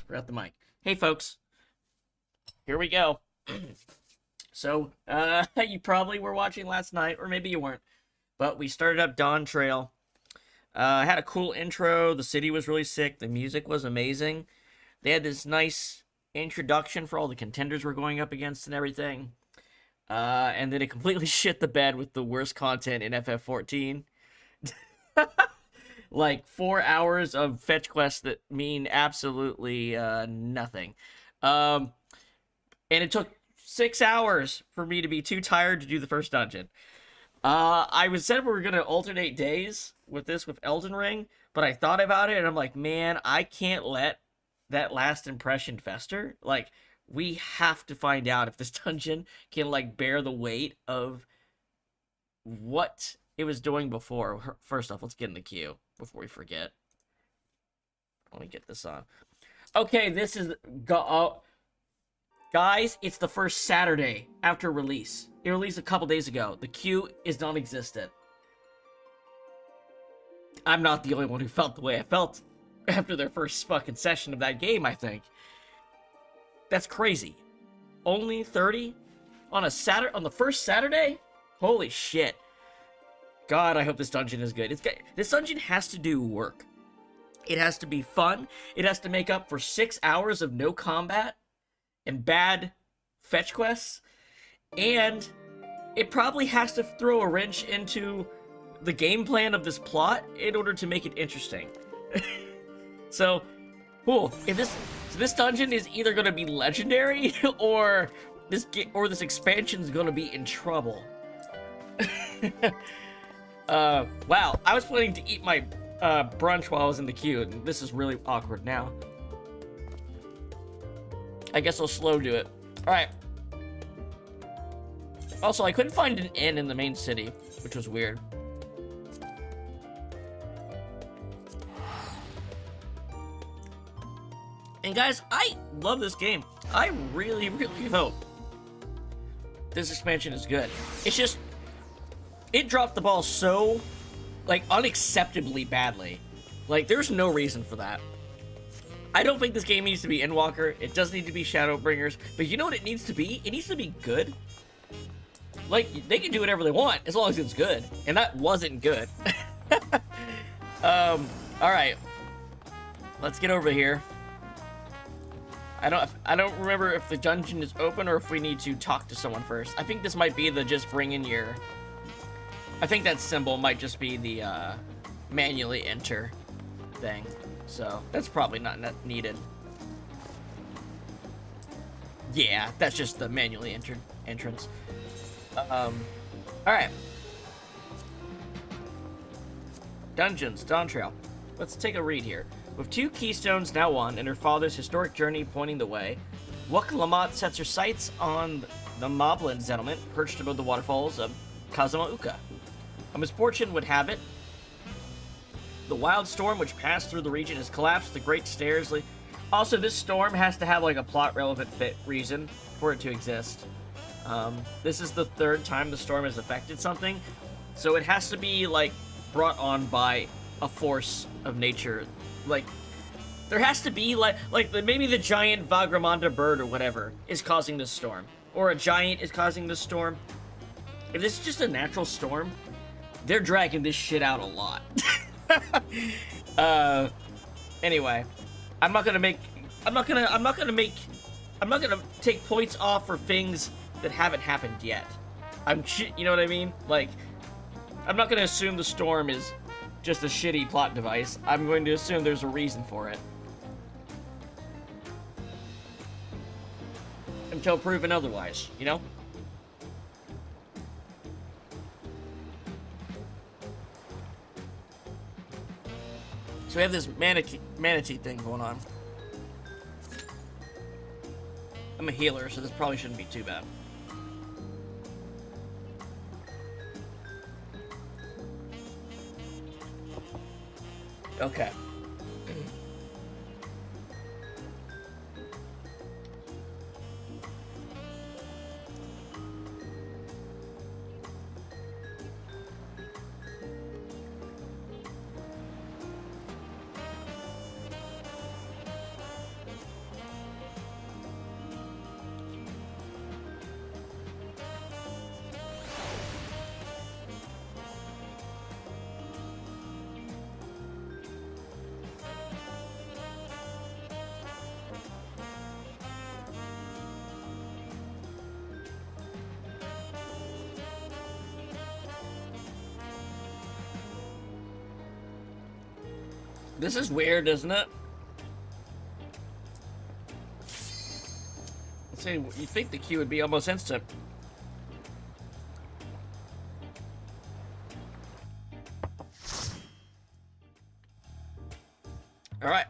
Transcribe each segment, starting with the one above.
Forgot the mic. Hey, folks. Here we go. So, you probably were watching last night, or maybe you weren't. But we started up Dawntrail. Had a cool intro. The city was really sick. The music was amazing. They had this nice introduction for all the contenders we're going up against and everything. And then it completely shit the bed with the worst content in FF14. Like 4 hours of fetch quests that mean absolutely nothing. And it took 6 hours for me to be too tired to do the first dungeon. I was said we were going to alternate days with this with Elden Ring, but I thought about it and I'm like, man, I can't let that last impression fester. Like, we have to find out if this dungeon can, like, bear the weight of what it was doing before. First off, let's get in the queue before we forget. Let me get this on. Okay, this is... guys, it's the first Saturday after release. It released a couple days ago. The queue is non-existent. I'm not the only one who felt the way I felt after their first fucking session of that game, I think. That's crazy. Only 30 on a Saturday, on the first Saturday? Holy shit. God, I hope this dungeon is good. This dungeon has to do work. It has to be fun. It has to make up for 6 hours of no combat and bad fetch quests. And it probably has to throw a wrench into the game plan of this plot in order to make it interesting. So, cool. If this dungeon is either going to be legendary or this expansion is going to be in trouble. Wow, I was planning to eat my brunch while I was in the queue, and this is really awkward now. I guess I'll slow do it. Alright. Also, I couldn't find an inn in the main city, which was weird. And guys, I love this game. I really, really hope this expansion is good. It's just... it dropped the ball so, like, unacceptably badly. Like, there's no reason for that. I don't think this game needs to be Endwalker. It doesn't need to be Shadowbringers. But you know what it needs to be? It needs to be good. Like, they can do whatever they want, as long as it's good. And that wasn't good. Alright. Let's get over here. I don't remember if the dungeon is open or if we need to talk to someone first. I think this might be the just bring in your... I think that symbol might just be the manually enter thing. So that's probably not needed. Yeah, that's just the manually entered entrance. Alright. Dungeons, Dawntrail. Let's take a read here. With 2 keystones now won and her father's historic journey pointing the way, Wuk Lamat sets her sights on the Moblin settlement perched above the waterfalls of Kazamauka. A misfortune would have it. The wild storm which passed through the region has collapsed the great stairs. Also, this storm has to have like a plot-relevant reason for it to exist. This is the 3rd time the storm has affected something, so it has to be like brought on by a force of nature. Like, there has to be like maybe the giant Vagramanda bird or whatever is causing this storm, or a giant is causing this storm. If this is just a natural storm, they're dragging this shit out a lot. Anyway, I'm not gonna take points off for things that haven't happened yet. You know what I mean? Like, I'm not gonna assume the storm is just a shitty plot device. I'm going to assume there's a reason for it. until proven otherwise, you know? So we have this manatee thing going on. I'm a healer, so this probably shouldn't be too bad. Okay. This is weird, isn't it? Let's see, you'd think the queue would be almost instant. All right.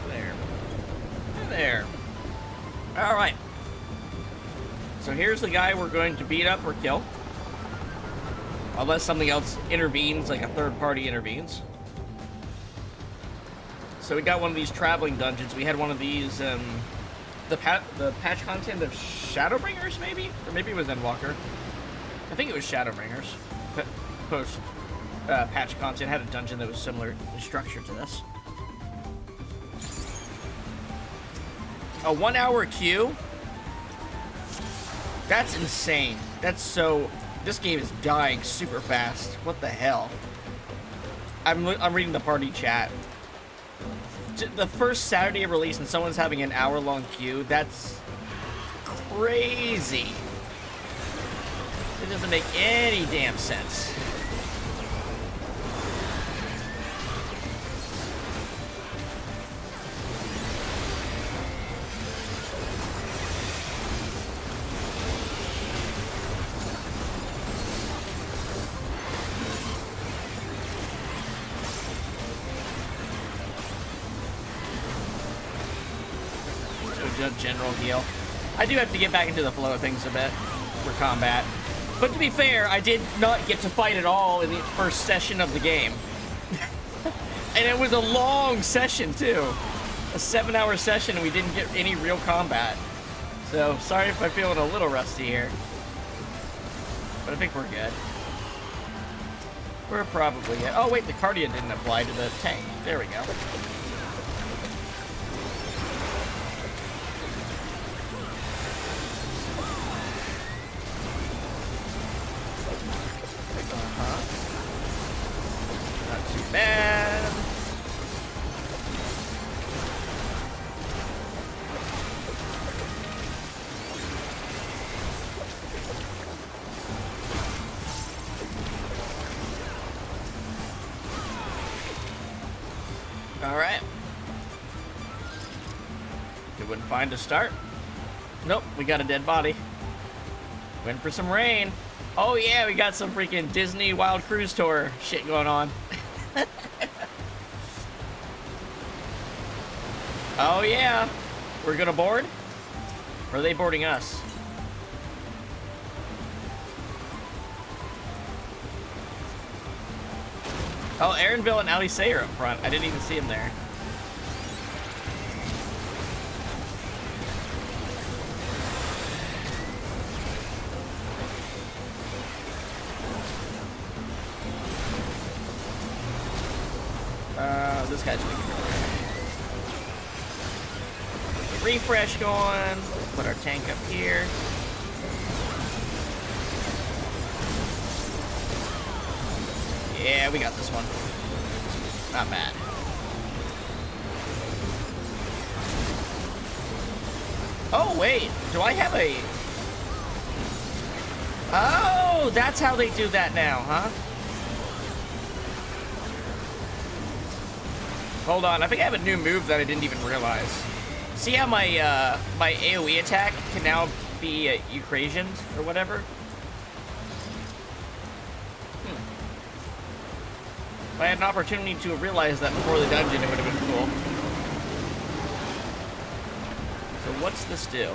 There. There. All right. So here's the guy we're going to beat up or kill. Unless something else intervenes, like a third party intervenes. So we got one of these traveling dungeons. We had one of these, the patch content of Shadowbringers, maybe? Or maybe it was Endwalker. I think it was Shadowbringers. Post patch content had a dungeon that was similar in structure to this. A 1 hour queue? That's insane. That's so... This game is dying super fast. What the hell? I'm reading the party chat. The first Saturday of release and someone's having an hour-long queue, that's crazy. It doesn't make any damn sense. General heal. I do have to get back into the flow of things a bit for combat. But to be fair, I did not get to fight at all in the first session of the game. And it was a long session too. A 7-hour session and we didn't get any real combat. So sorry if I'm feeling a little rusty here. But I think we're good. We're probably good. Oh wait, the cardia didn't apply to the tank. There we go. Bad. All right. We wouldn't find a start. Nope, we got a dead body. Went for some rain. Oh yeah, we got some freaking Disney Wild Cruise Tour shit going on. Oh yeah, we're gonna board? Or are they boarding us? Oh, Aaronville and Ali Sayer up front. I didn't even see him there. This guy's weak. Refresh going. Put our tank up here. Yeah, we got this one. Not bad. Oh, wait. Do I have a... Oh, that's how they do that now, huh? Hold on, I think I have a new move that I didn't even realize. See how my my AoE attack can now be Eucrasian or whatever? If I had an opportunity to realize that before the dungeon, it would have been cool. So what's this do?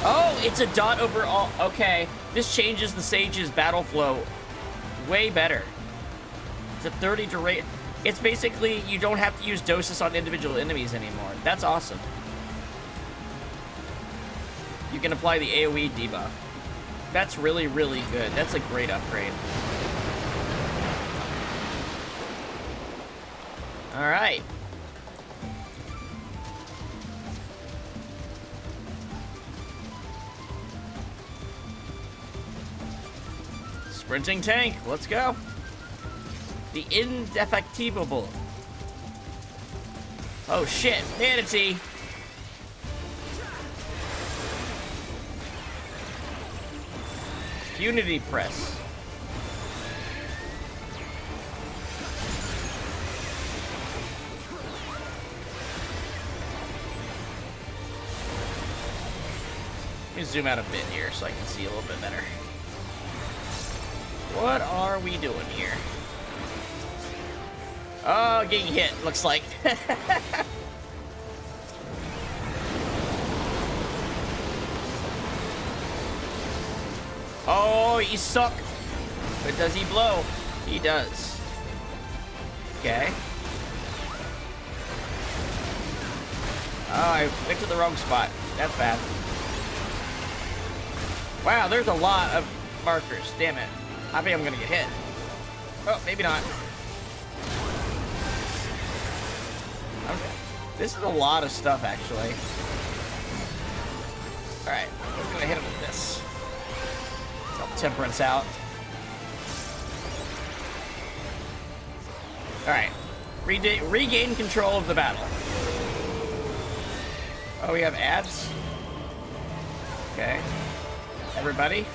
Oh, it's a dot over all. Okay, this changes the Sage's battle flow way better. It's a 30 duration. It's basically, you don't have to use Dosis on individual enemies anymore. That's awesome. You can apply the AoE debuff. That's really, really good. That's a great upgrade. All right. Sprinting tank, let's go. The Indefectible. Oh shit, Manatee. Unity Press. Let me zoom out a bit here so I can see a little bit better. What are we doing here? Oh, getting hit, looks like. Oh, he suck. But does he blow? He does. Okay. Oh, I went to the wrong spot. That's bad. Wow, there's a lot of markers. Damn it. I think I'm gonna get hit. Oh, maybe not. Okay. This is a lot of stuff, actually. Alright, I'm gonna hit him with this. Help Temperance out. Alright. Regain control of the battle. Oh, we have ads? Okay. Everybody?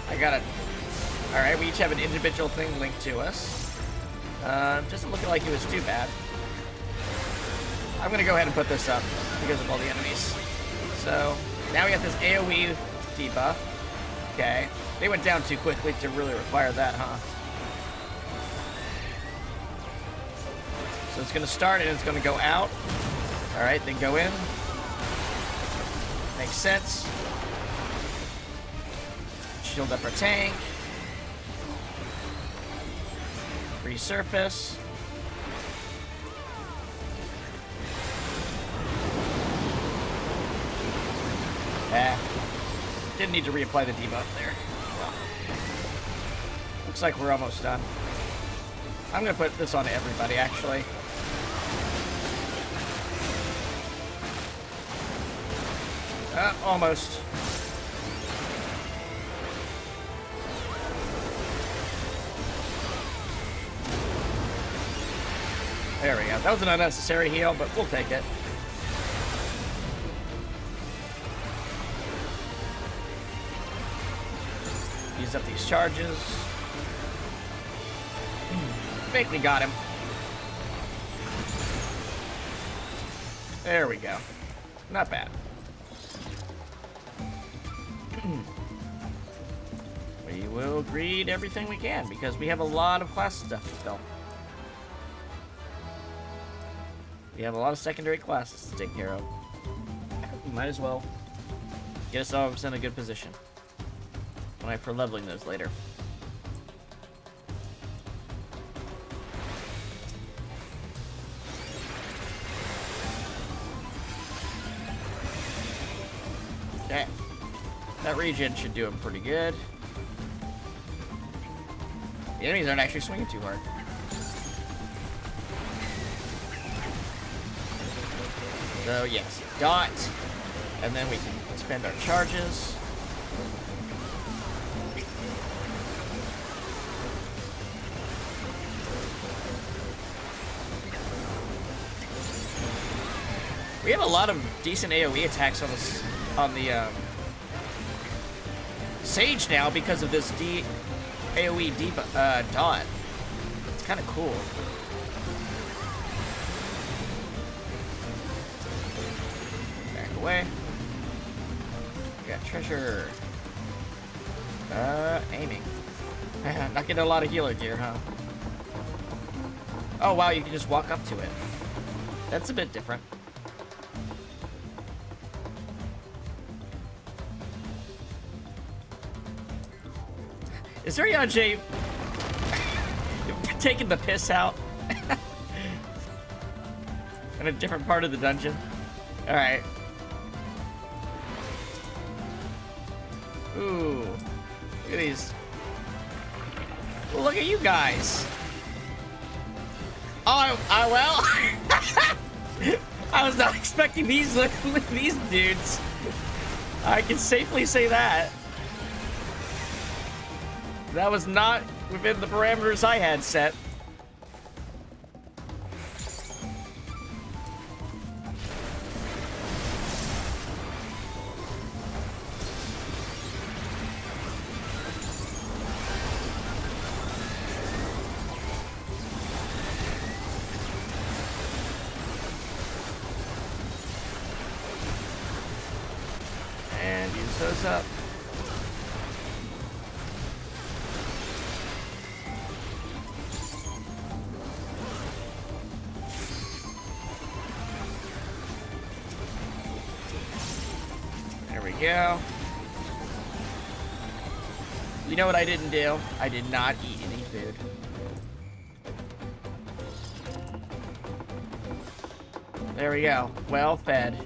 I got it. Alright, we each have an individual thing linked to us. Doesn't look like it was too bad. I'm gonna go ahead and put this up because of all the enemies. So, now we got this AoE debuff. Okay. They went down too quickly to really require that, huh? So it's gonna start and it's gonna go out. Alright, then go in. Makes sense. Shield up our tank. Resurface. Didn't need to reapply the debuff there. Well, looks like we're almost done. I'm gonna put this on everybody, actually. Almost. There we go. That was an unnecessary heal, but we'll take it. Use up these charges. Basically got him. There we go. Not bad. We will greed everything we can because we have a lot of class stuff to fill. We have a lot of secondary classes to take care of. We might as well get ourselves in a good position for leveling those later. Okay. That regen should do him pretty good. The enemies aren't actually swinging too hard. So yes, dot, and then we can spend our charges. We have a lot of decent AoE attacks on this on the Sage now because of this AoE dot. It's kind of cool. Back away. We got treasure. Aiming. Not getting a lot of healer gear, huh? Oh, wow, you can just walk up to it. That's a bit different. Is Ariane taking the piss out? In a different part of the dungeon? Alright. Ooh. Look at these. Well, look at you guys. Oh, well. I was not expecting these dudes. I can safely say that. That was not within the parameters I had set. And use those up. There we go. You know what I didn't do? I did not eat any food. There we go. Well fed.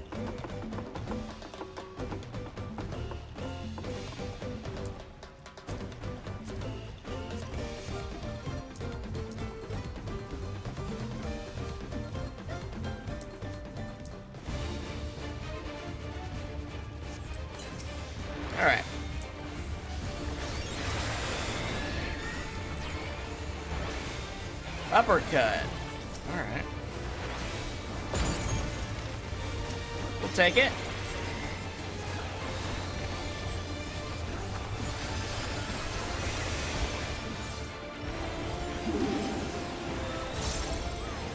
All right. Uppercut. All right. We'll take it.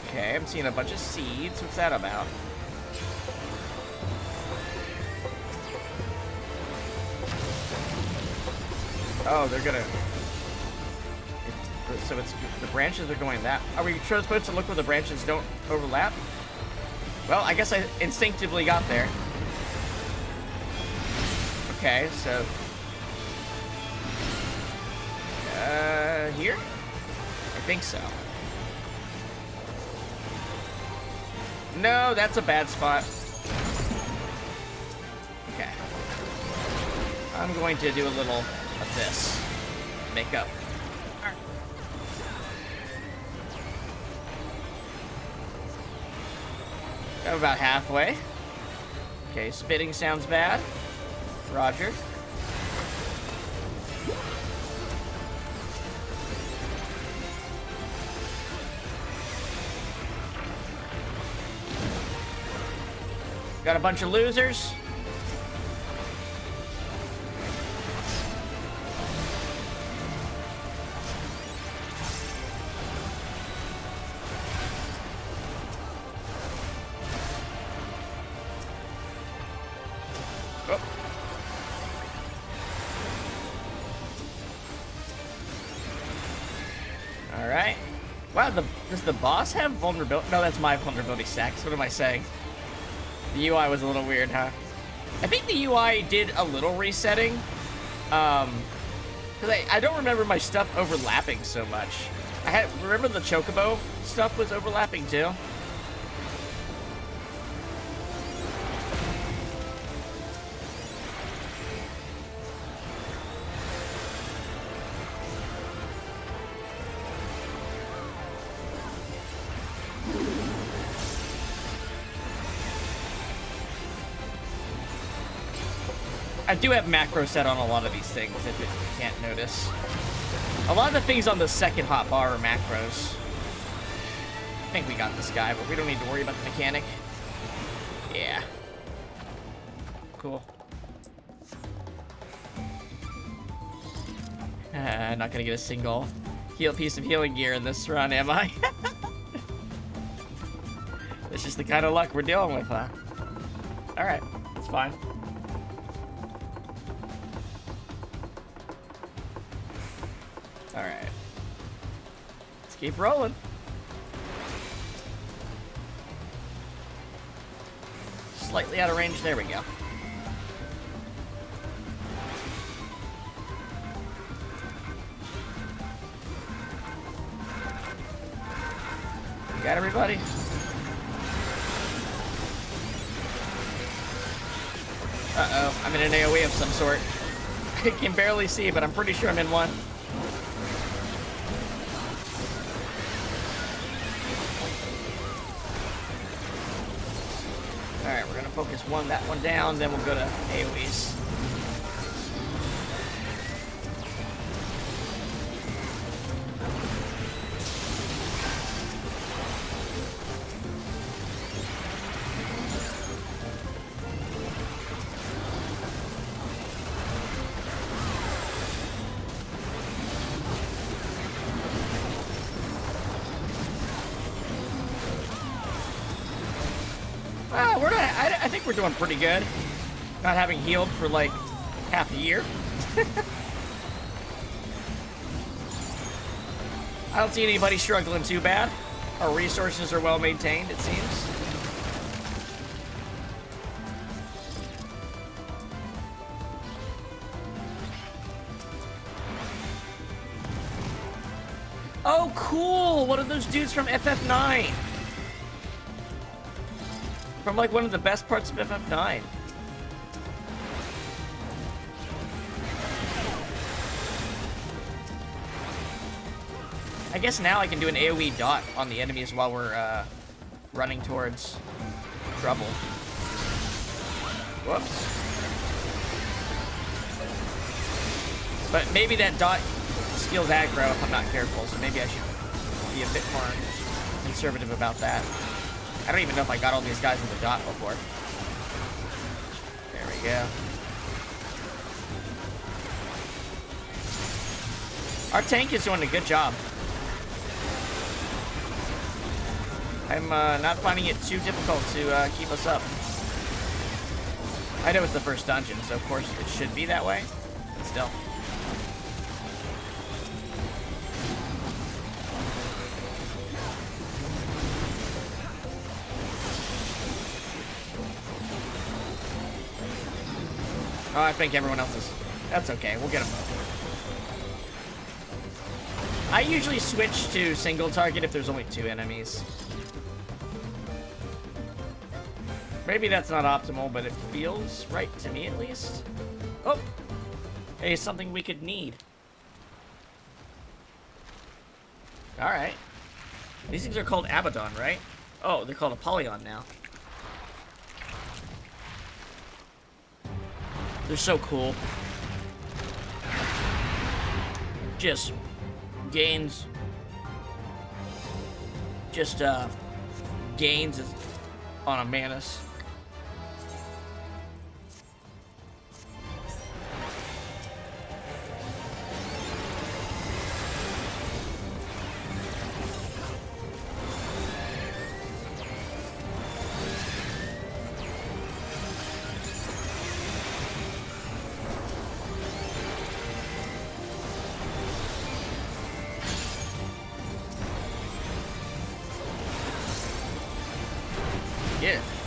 Okay, I'm seeing a bunch of seeds. What's that about? Oh, they're gonna... So it's... The branches are going that... Are we sure supposed to look where the branches don't overlap? Well, I guess I instinctively got there. Okay, so... Here? I think so. No, that's a bad spot. Okay. I'm going to do a little of this. Make up. I'm about halfway. Okay, spitting sounds bad. Roger. Got a bunch of losers. Oh. All right. Wow, does the boss have vulnerability? No, that's my vulnerability stacks. What am I saying? The UI was a little weird, huh? I think the UI did a little resetting. Because I don't remember my stuff overlapping so much. Remember the Chocobo stuff was overlapping too? I do have macro set on a lot of these things, if you can't notice. A lot of the things on the second hotbar are macros. I think we got this guy, but we don't need to worry about the mechanic. Yeah. Cool. Not gonna get a single piece of healing gear in this run, am I? It's just the kind of luck we're dealing with, huh? Alright, that's fine. Keep rolling. Slightly out of range. There we go. Got everybody? Uh-oh, I'm in an AoE of some sort. I can barely see, but I'm pretty sure I'm in one. Alright, we're gonna focus that one down, then we'll go to AoEs. I think we're doing pretty good. Not having healed for like half a year. I don't see anybody struggling too bad. Our resources are well maintained, it seems. Oh, cool! One of those dudes from FF9. From like one of the best parts of FF9. I guess now I can do an AoE dot on the enemies while we're running towards trouble. Whoops. But maybe that dot steals aggro if I'm not careful, so maybe I should be a bit more conservative about that. I don't even know if I got all these guys with the dot before. There we go. Our tank is doing a good job. I'm not finding it too difficult to keep us up. I know it's the first dungeon, so of course it should be that way, but still. Oh, I think everyone else is... That's okay, we'll get them. I usually switch to single target if there's only 2 enemies. Maybe that's not optimal, but it feels right to me at least. Oh! Hey, something we could need. Alright. These things are called Abaddon, right? Oh, they're called Apollyon now. They're so cool. Just gains. Just gains on a Manus.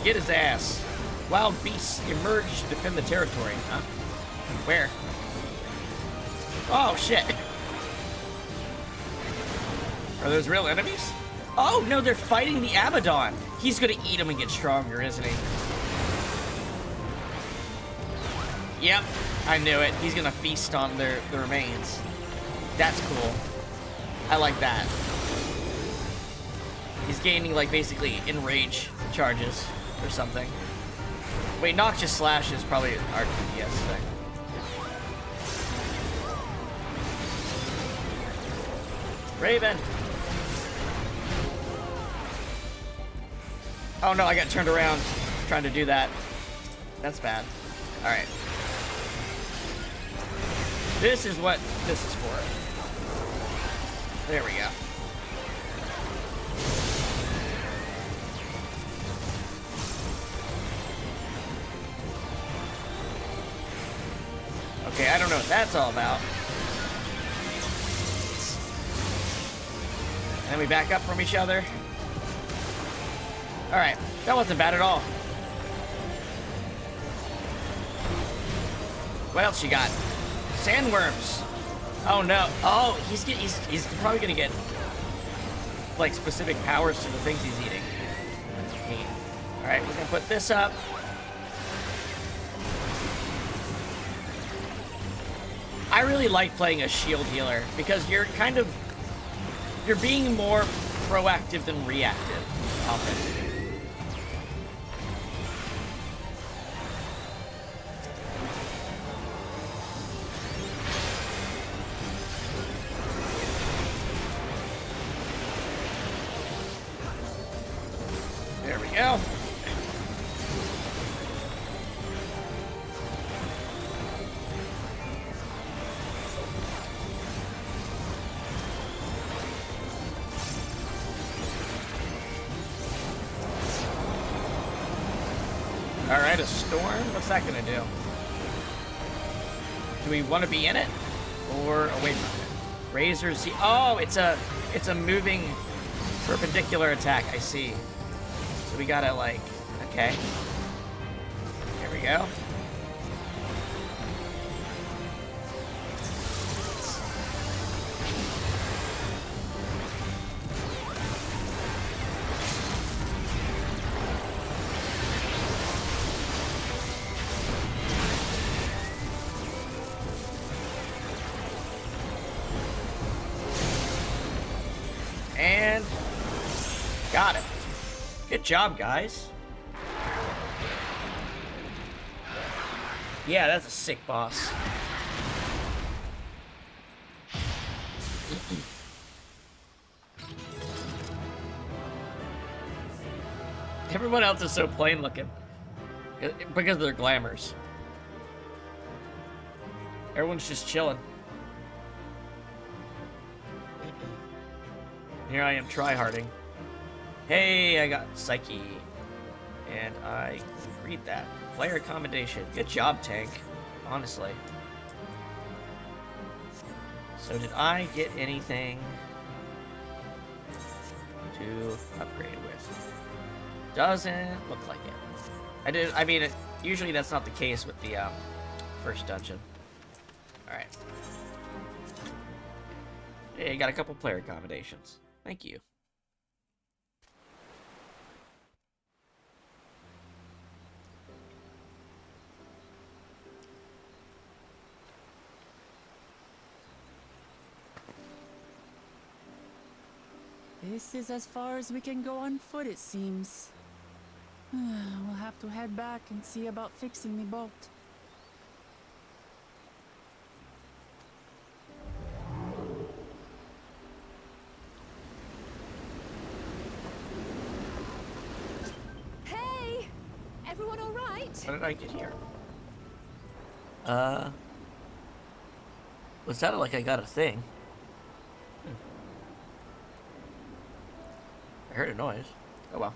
Get his ass. Wild beasts emerge to defend the territory, huh? Where? Oh, shit. Are those real enemies? Oh, no, they're fighting the Abaddon. He's gonna eat them and get stronger, isn't he? Yep, I knew it. He's gonna feast on the remains. That's cool. I like that. He's gaining, like, basically enrage charges or something. Wait, Noxious Slash is probably an RTDS thing. Raven! Oh no, I got turned around trying to do that. That's bad. Alright. This is what this is for. There we go. Okay, I don't know what that's all about. And then we back up from each other. Alright, that wasn't bad at all. What else you got? Sandworms. Oh no. Oh, he's probably gonna get like specific powers to the things he's eating. Neat. Alright, we're gonna put this up. I really like playing a shield healer because you're being more proactive than reactive often. There we go. Alright, a storm? What's that gonna do? Do we want to be in it? Or away from it? Razor Z. Oh, it's a moving perpendicular attack, I see. So we gotta like, okay. Here we go. And got it. Good job, guys. Yeah, that's a sick boss. Everyone else is so plain looking because of their glamours. Everyone's just chilling. Here I am tryharding. Hey, I got Psyche. And I read that. Player accommodation. Good job, Tank. Honestly. So did I get anything to upgrade with? Doesn't look like it. I mean, usually that's not the case with the first dungeon. Alright. Hey, got a couple player accommodations. Thank you. This is as far as we can go on foot, it seems. We'll have to head back and see about fixing the boat. Hey! Everyone all right? How did I get here? Was that like I got a thing? I heard a noise. Oh well.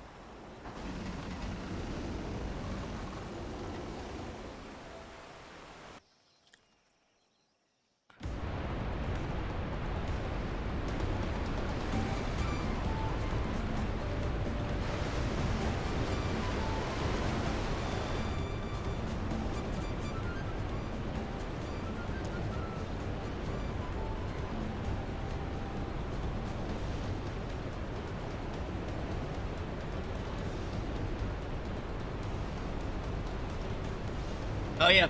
Oh yeah.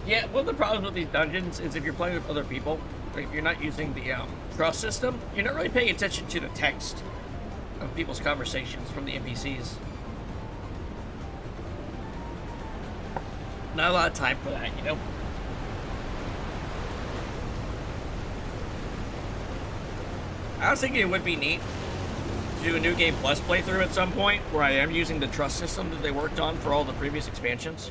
Yeah, one of the problems with these dungeons is if you're playing with other people, like if you're not using the trust system, you're not really paying attention to the text of people's conversations from the NPCs. Not a lot of time for that, you know? I was thinking it would be neat to do a New Game Plus playthrough at some point where I am using the trust system that they worked on for all the previous expansions.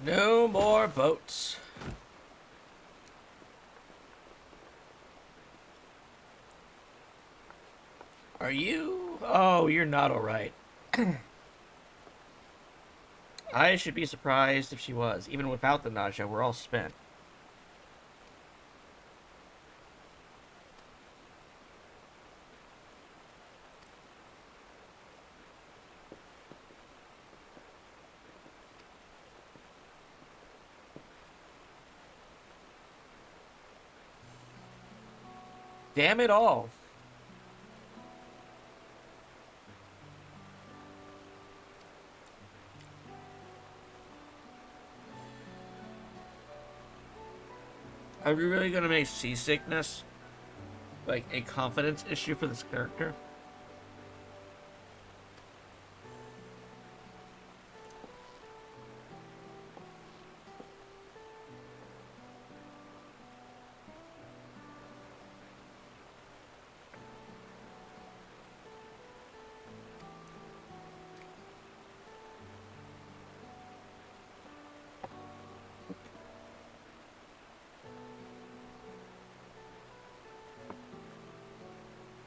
No more boats. Are you? Oh, you're not alright. I should be surprised if she was. Even without the nausea, we're all spent. Damn it all. Are we really gonna make seasickness like a confidence issue for this character?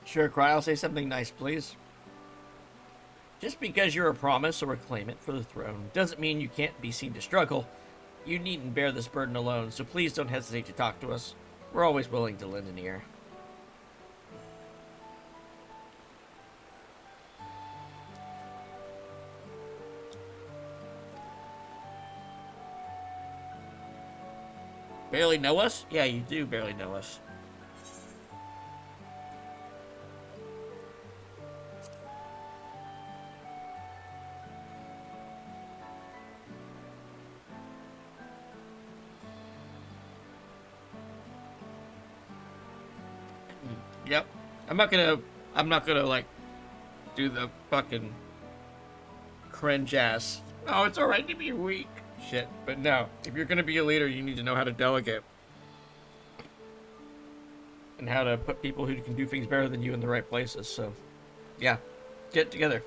Sure, Cry, I'll say something nice, please. Just because you're a promise or a claimant for the throne doesn't mean you can't be seen to struggle. You needn't bear this burden alone, so please don't hesitate to talk to us. We're always willing to lend an ear. Barely know us? Yeah, you do barely know us. Yep. I'm not gonna like do the fucking cringe ass. Oh, it's alright to be weak. Shit. But no, if you're gonna be a leader, you need to know how to delegate. And how to put people who can do things better than you in the right places. So, yeah. Get it together.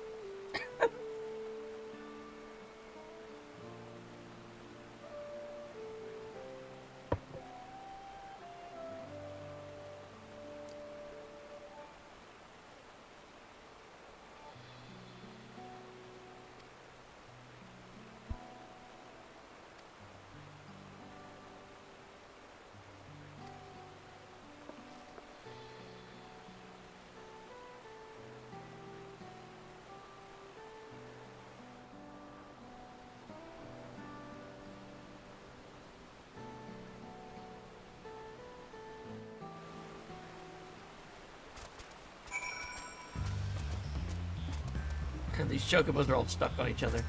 These chocobos are all stuck on each other.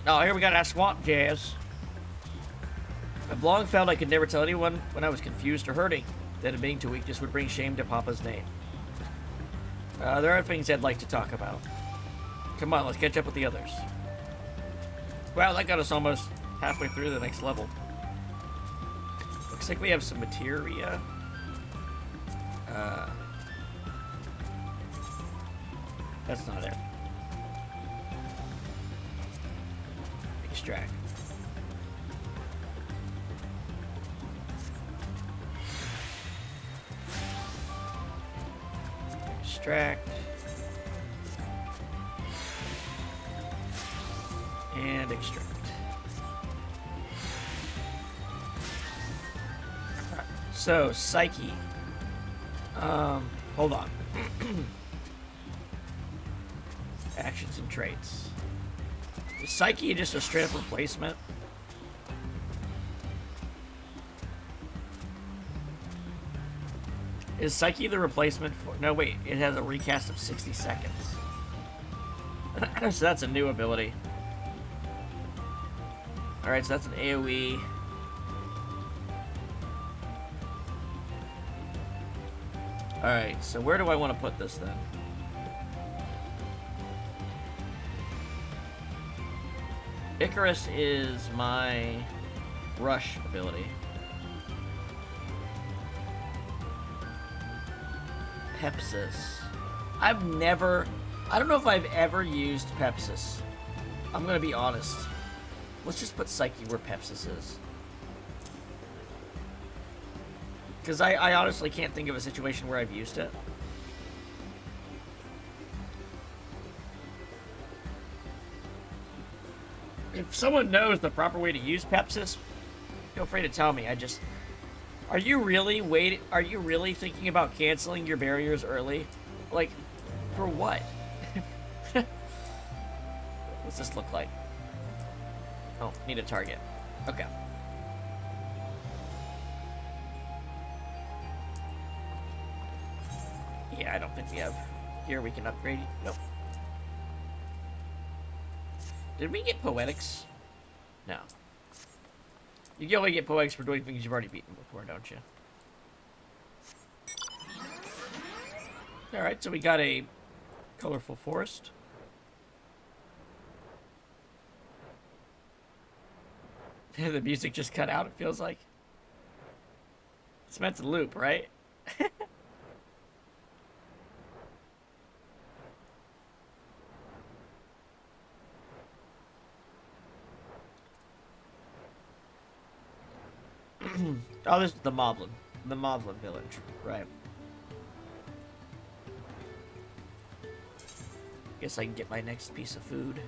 Oh, here we got our swamp jazz. I've long felt I could never tell anyone when I was confused or hurting, that admitting to weakness would bring shame to Papa's name. There are things I'd like to talk about. Come on, let's catch up with the others. Wow, that got us almost halfway through the next level. Looks like we have some materia. That's not it. Extract. Extract. And extract. Alright, so, Psyche. Hold on. Actions and traits. Is Psyche just a straight up replacement? Is Psyche the replacement for... No, wait. It has a recast of 60 seconds. So that's a new ability. Alright, so that's an AoE. Alright, so where do I want to put this then? Icarus is my rush ability. Pepsis. I don't know if I've ever used Pepsis. I'm gonna be honest. Let's just put Psyche where Pepsis is. Because I honestly can't think of a situation where I've used it. If someone knows the proper way to use Pepsis, feel free to tell me. Are you really thinking about canceling your barriers early? Like, for what? What's this look like? Oh, need a target. Okay. Yeah, I don't think we have gear we can upgrade. Nope. Did we get Poetics? No. You can only get Poetics for doing things you've already beaten before, don't you? Alright, so we got a colorful forest. The music just cut out, it feels like. It's meant to loop, right? Oh, this is the Moblin Village, right? Guess I can get my next piece of food.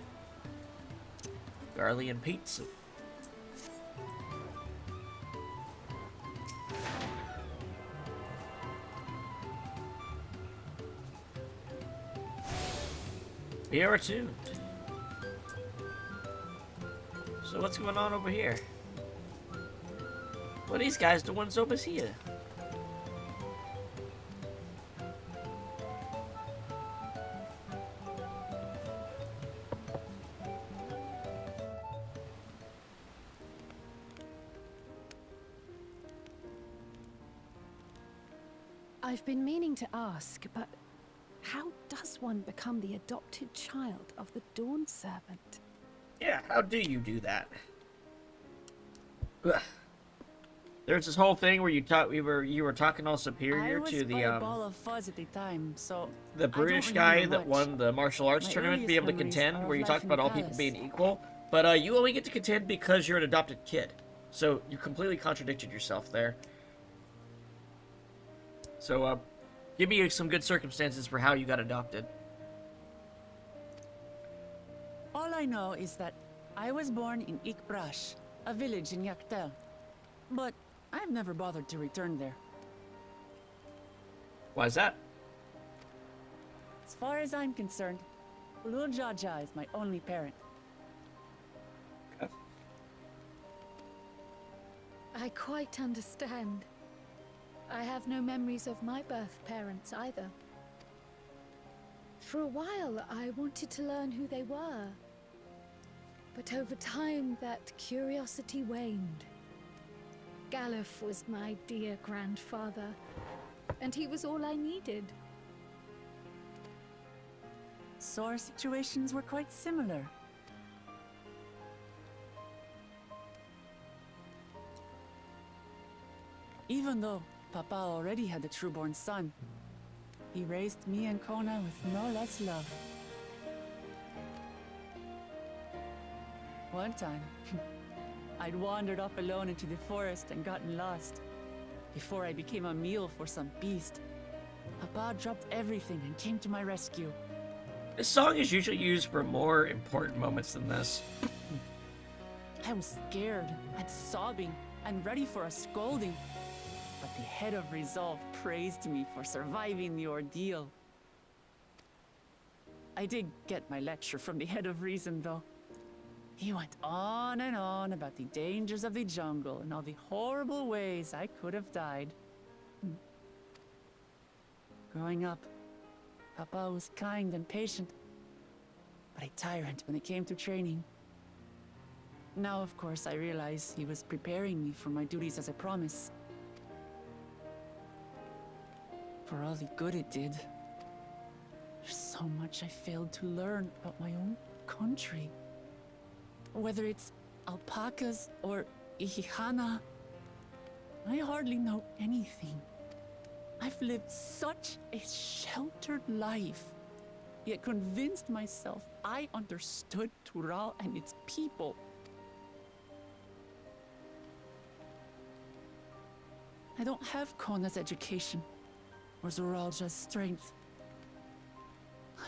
Garlic pizza. Be are tuned. So what's going on over here? Well, these guys the ones over here. I've been meaning to ask, but how does one become the adopted child of the Dawn Servant? Yeah, how do you do that? Ugh. There's this whole thing where you were talking all superior to the a ball of fuzz at the time, so the British guy that won the martial arts tournament to be able to contend, where you talked about all people being equal, but you only get to contend because you're an adopted kid. So you completely contradicted yourself there. So give me some good circumstances for how you got adopted. all I know is that I was born in Ikbrash, a village in Yaktel. But I've never bothered to return there. Why is that? As far as I'm concerned, Galool Ja Ja is my only parent. Okay. I quite understand. I have no memories of my birth parents either. For a while, I wanted to learn who they were. But over time, that curiosity waned. Galuf was my dear grandfather, and he was all I needed. So our situations were quite similar. Even though Papa already had a trueborn son, he raised me and Kona with no less love. One time, I'd wandered off alone into the forest and gotten lost. Before I became a meal for some beast, Papa dropped everything and came to my rescue. This song is usually used for more important moments than this. I was scared and sobbing and ready for a scolding. But the head of resolve praised me for surviving the ordeal. I did get my lecture from the head of reason, though. He went on and on about the dangers of the jungle and all the horrible ways I could have died. Growing up, Papa was kind and patient, but a tyrant when it came to training. Now, of course, I realize he was preparing me for my duties as a promise. For all the good it did, there's so much I failed to learn about my own country. Whether it's alpacas or Ihihana, I hardly know anything. I've lived such a sheltered life, yet convinced myself I understood Tural and its people. I don't have Kona's education or Zoralja's strength.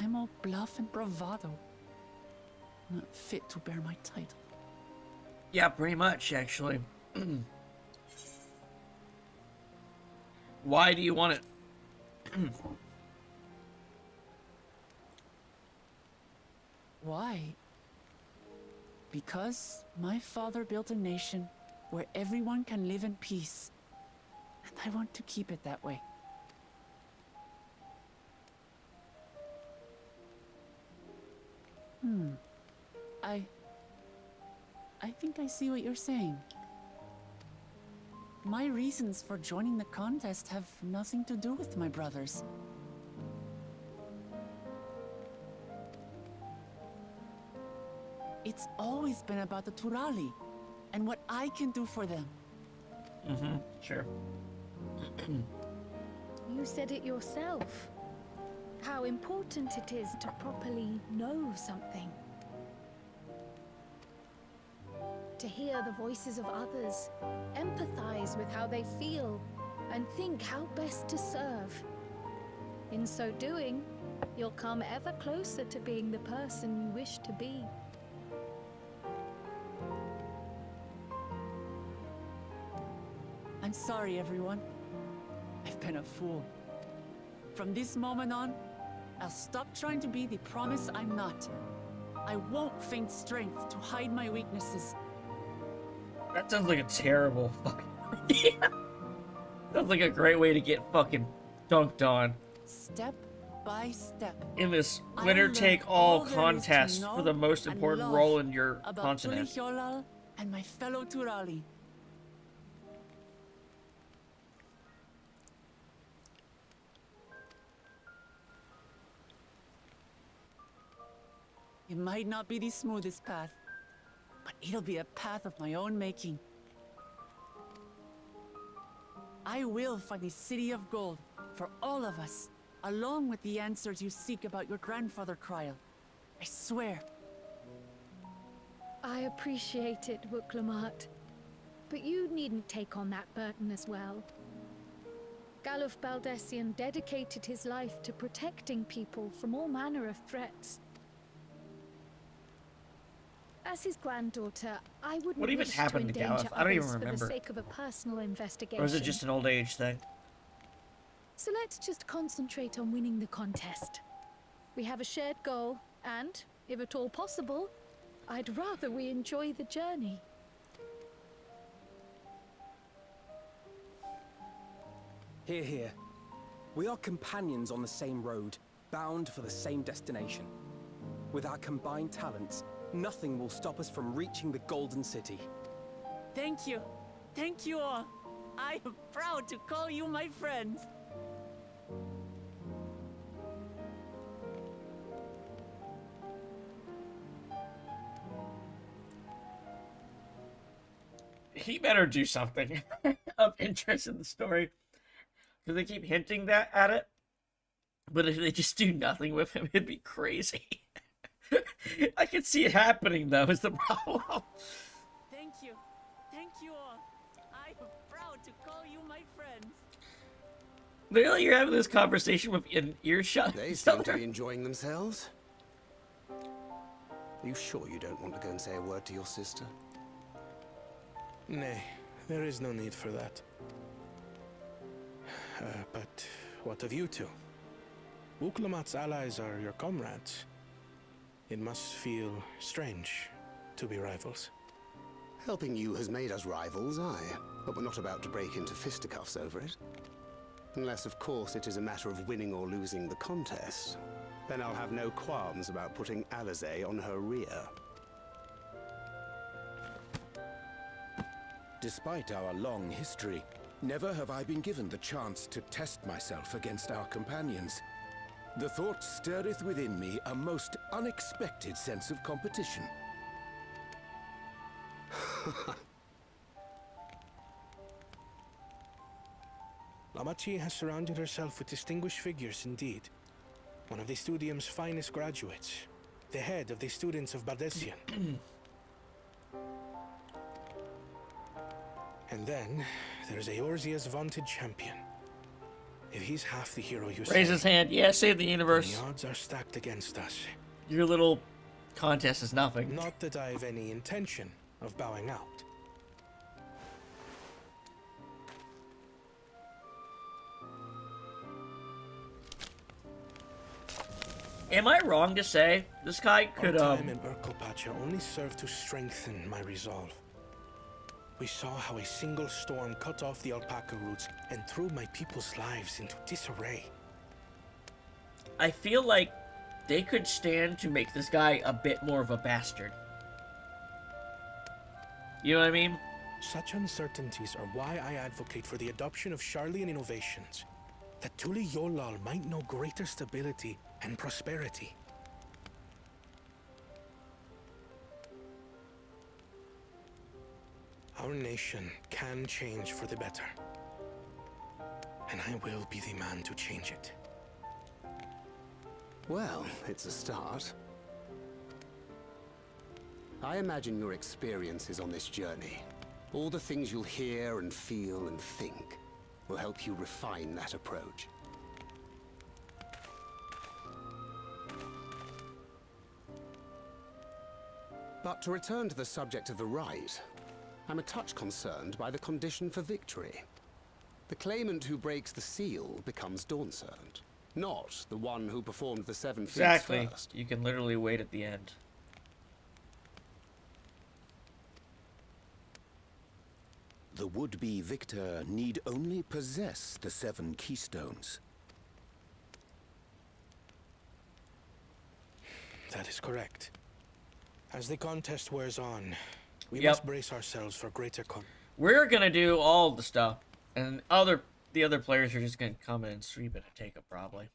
I'm all bluff and bravado, not fit to bear my title. Yeah, pretty much, actually. Why do you want it? Why? Because my father built a nation where everyone can live in peace, and I want to keep it that way. I think I see what you're saying. My reasons for joining the contest have nothing to do with my brothers. It's always been about the Turali and what I can do for them. Sure. You said it yourself. How important it is to properly know something. To hear the voices of others, empathize with how they feel, and think how best to serve. In so doing, you'll come ever closer to being the person you wish to be. I'm sorry, everyone. I've been a fool. From this moment on, I'll stop trying to be the promise I'm not. I won't feign strength to hide my weaknesses. That sounds like a terrible fucking idea. Sounds like a great way to get fucking dunked on. Step by step. In this I'll winner-take-all learn all there is to contest know for the most and important love role in your about continent. Tulihyolal and my fellow Turali. It might not be the smoothest path, but it'll be a path of my own making. I will find the City of Gold for all of us, along with the answers you seek about your grandfather, Kryl. I swear. I appreciate it, Wuk Lamat. But you needn't take on that burden as well. Galuf Baldessian dedicated his life to protecting people from all manner of threats. As his granddaughter, I wouldn't What even wish happened to to endanger Galuf? I don't even others for remember. the sake of a personal investigation. Or is it just an old age thing? So let's just concentrate on winning the contest. We have a shared goal, and, if at all possible, I'd rather we enjoy the journey. Hear, hear. We are companions on the same road, bound for the same destination. With our combined talents, nothing will stop us from reaching the Golden City. Thank you. Thank you all. I am proud to call you my friends. He better do something of interest in the story. Because they keep hinting that at it. But if they just do nothing with him, it'd be crazy. I can see it happening, though, is the problem. Thank you. Thank you all. I am proud to call you my friends. Literally, you're having this conversation with an earshot. They seem to be enjoying themselves. Are you sure you don't want to go and say a word to your sister? Nay, there is no need for that. But what of you two? Wuk Lamat's allies are your comrades. It must feel strange to be rivals. Helping you has made us rivals, aye. But we're not about to break into fisticuffs over it. Unless, of course, it is a matter of winning or losing the contest. Then I'll have no qualms about putting Alizé on her rear. Despite our long history, never have I been given the chance to test myself against our companions. The thought stirreth within me a most unexpected sense of competition. Lamachi has surrounded herself with distinguished figures indeed. One of the Studium's finest graduates. The head of the students of Bardessian. And then there's Eorzea's vaunted champion. If he's half the hero you Raise say, his hand. Yeah, save the then universe. the odds are stacked against us. Your little contest is nothing. Not that I've any intention of bowing out. Am I wrong to say this guy could Our time in Urkelpacha only served to strengthen my resolve. We saw how a single storm cut off the alpaca roots and threw my people's lives into disarray. I feel like they could stand to make this guy a bit more of a bastard. You know what I mean? Such uncertainties are why I advocate for the adoption of Sharlayan innovations, that Tuli Yolal might know greater stability and prosperity. Our nation can change for the better, and I will be the man to change it. Well, it's a start. I imagine your experiences on this journey, all the things you'll hear and feel and think, will help you refine that approach. But to return to the subject of the rite, I'm a touch concerned by the condition for victory. The claimant who breaks the seal becomes Dawn Servant, not the one who performed the 7 feats Exactly. first. You can literally wait at the end. The would-be victor need only possess the 7 keystones. That is correct. As the contest wears on, we Yep. must brace ourselves for greater We're gonna do all the stuff, and the other players are just gonna come in and sweep it and take it probably.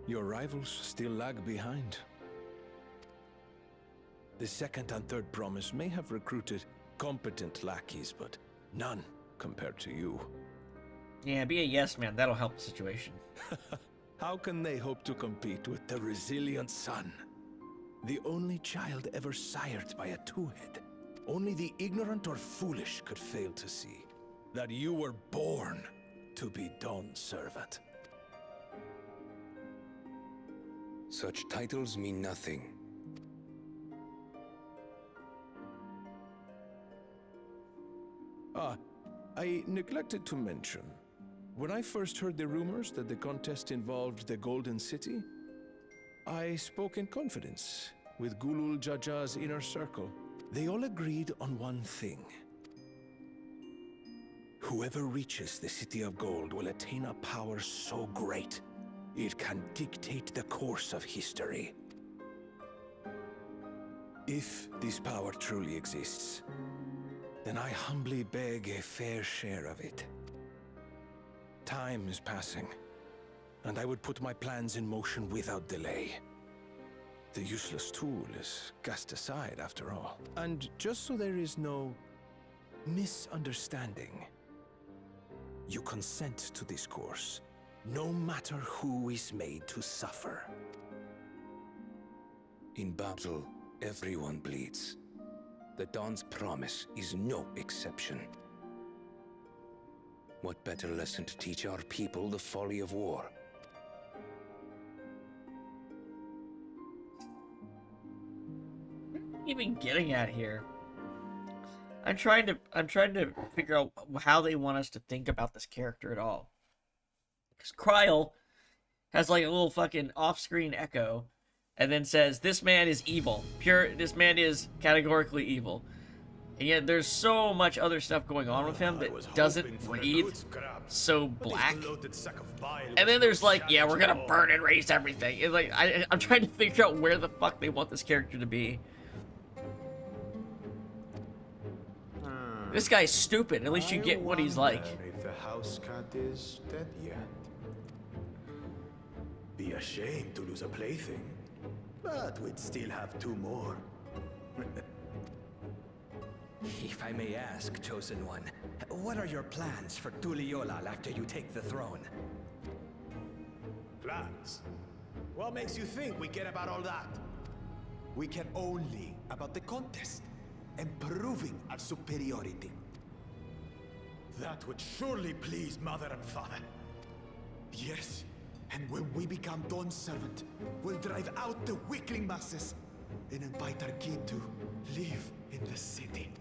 Your rivals still lag behind. The second and third promise may have recruited competent lackeys, but none compared to you. Yeah, be a yes man. That'll help the situation. How can they hope to compete with the resilient son? The only child ever sired by a two-head. Only the ignorant or foolish could fail to see that you were born to be Dawn's servant. Such titles mean nothing. I neglected to mention, when I first heard the rumors that the contest involved the Golden City, I spoke in confidence with Galool Ja Ja's inner circle. They all agreed on one thing. Whoever reaches the City of Gold will attain a power so great, it can dictate the course of history. If this power truly exists, then I humbly beg a fair share of it. Time is passing, and I would put my plans in motion without delay. The useless tool is cast aside after all. And just so there is no misunderstanding, you consent to this course, no matter who is made to suffer. In battle, everyone bleeds. The Dawn's promise is no exception. What better lesson to teach our people the folly of war? What are you even getting at here? I'm trying to figure out how they want us to think about this character at all. Because Kryl has like a little fucking off-screen echo, and then says, "This man is evil. This man is categorically evil." And yet there's so much other stuff going on with him that doesn't read so black. And then there's like, yeah, we're gonna burn and raise everything. It's like, I'm trying to figure out where the fuck they want this character to be. This guy's stupid. At least you get what he's like. If the house cat is dead yet. Be ashamed to lose a plaything, but we'd still have 2 more. If I may ask, Chosen One, what are your plans for Tuliolal after you take the throne? Plans? What makes you think we care about all that? We care only about the contest and proving our superiority. That would surely please Mother and Father. Yes, and when we become Dawn's servant, we'll drive out the weakling masses and invite our kin to live in the city.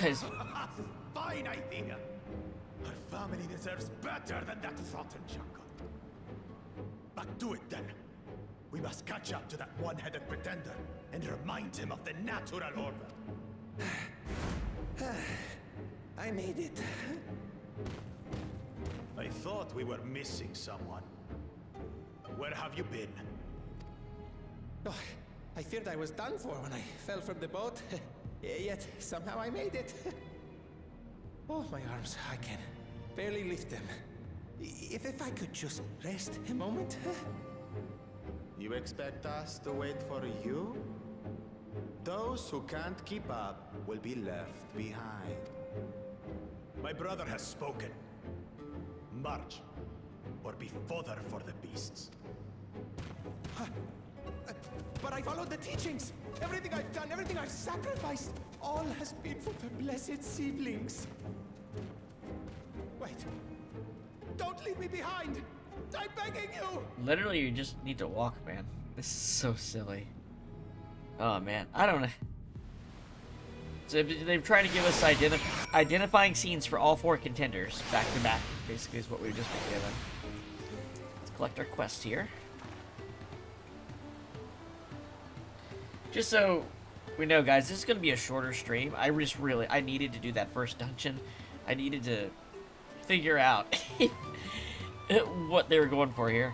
Guys, Fine idea! Our family deserves better than that rotten jungle. Back to it then. We must catch up to that one-headed pretender and remind him of the natural order. I made it. I thought we were missing someone. Where have you been? Oh, I feared I was done for when I fell from the boat. Yet somehow I made it. Oh, my arms, I can barely lift them. If I could just rest a moment. You expect us to wait for you? Those who can't keep up will be left behind. My brother has spoken. March, or be fodder for the beasts. But I followed the teachings. Everything I've done, everything I've sacrificed, all has been for the blessed seedlings. Wait. Don't leave me behind. I'm begging you. literally, you just need to walk, man. This is so silly. Oh, man. I don't know. So they've tried to give us identifying scenes for all 4 contenders, back to back, basically is what we've just been given. Let's collect our quest here. Just so we know, guys, this is going to be a shorter stream. I needed to do that first dungeon. I needed to figure out what they were going for here.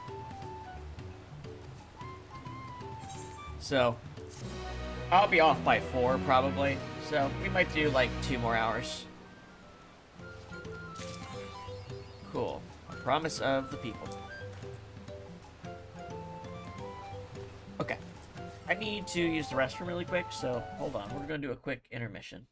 So, I'll be off by 4, probably. So, we might do, like, 2 more hours. Cool. A promise of the people. Okay. I need to use the restroom really quick, so hold on. We're going to do a quick intermission.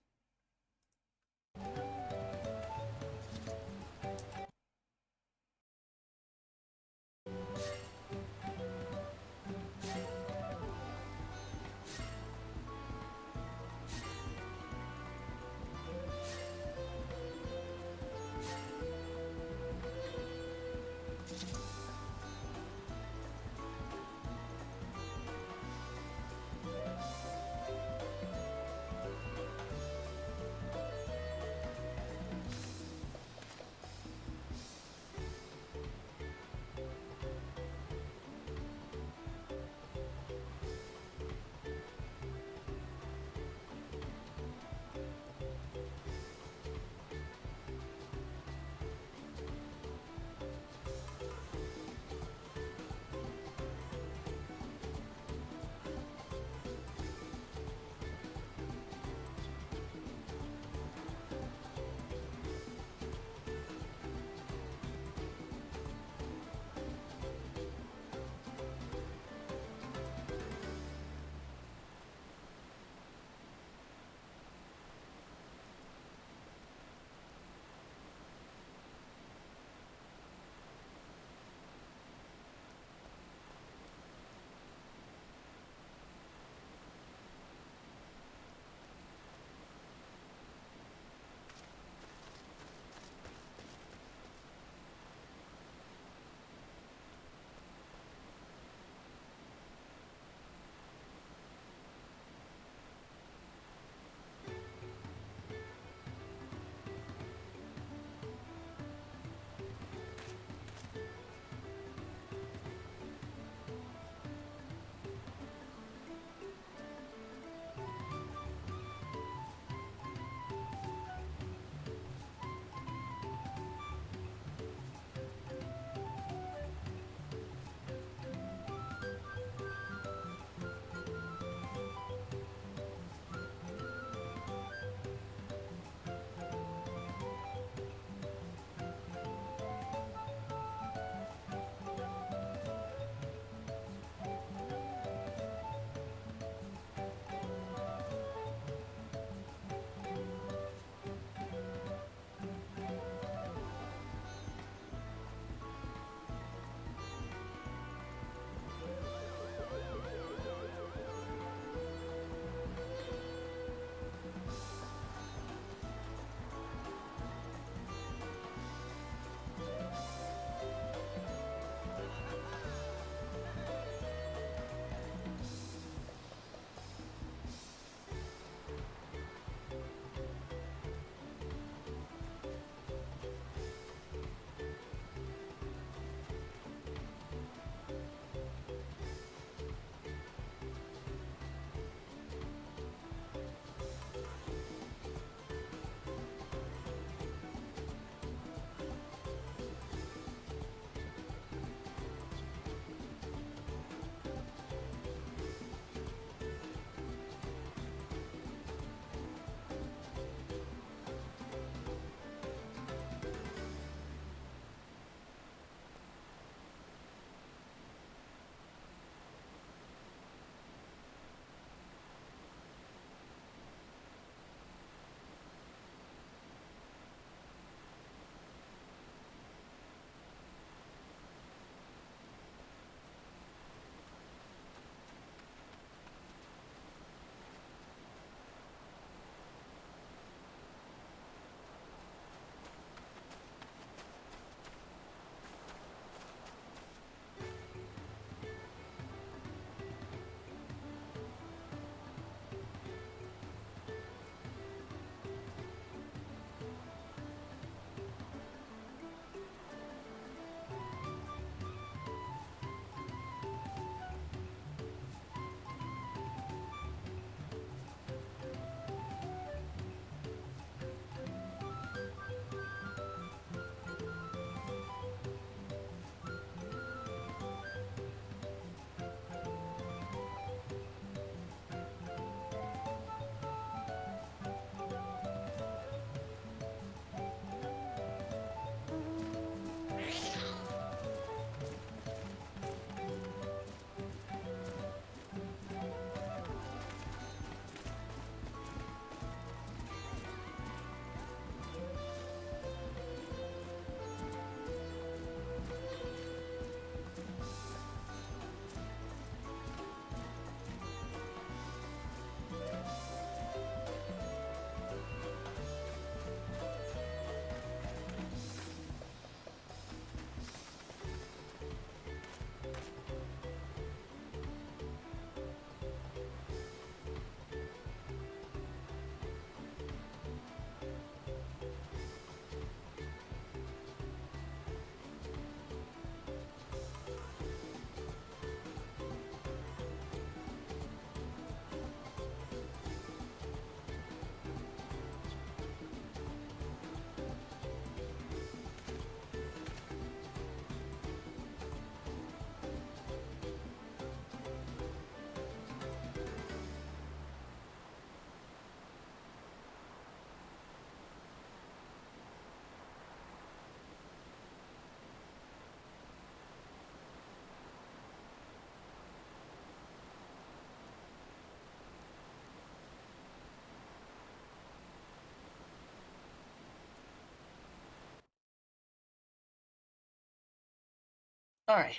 Alright.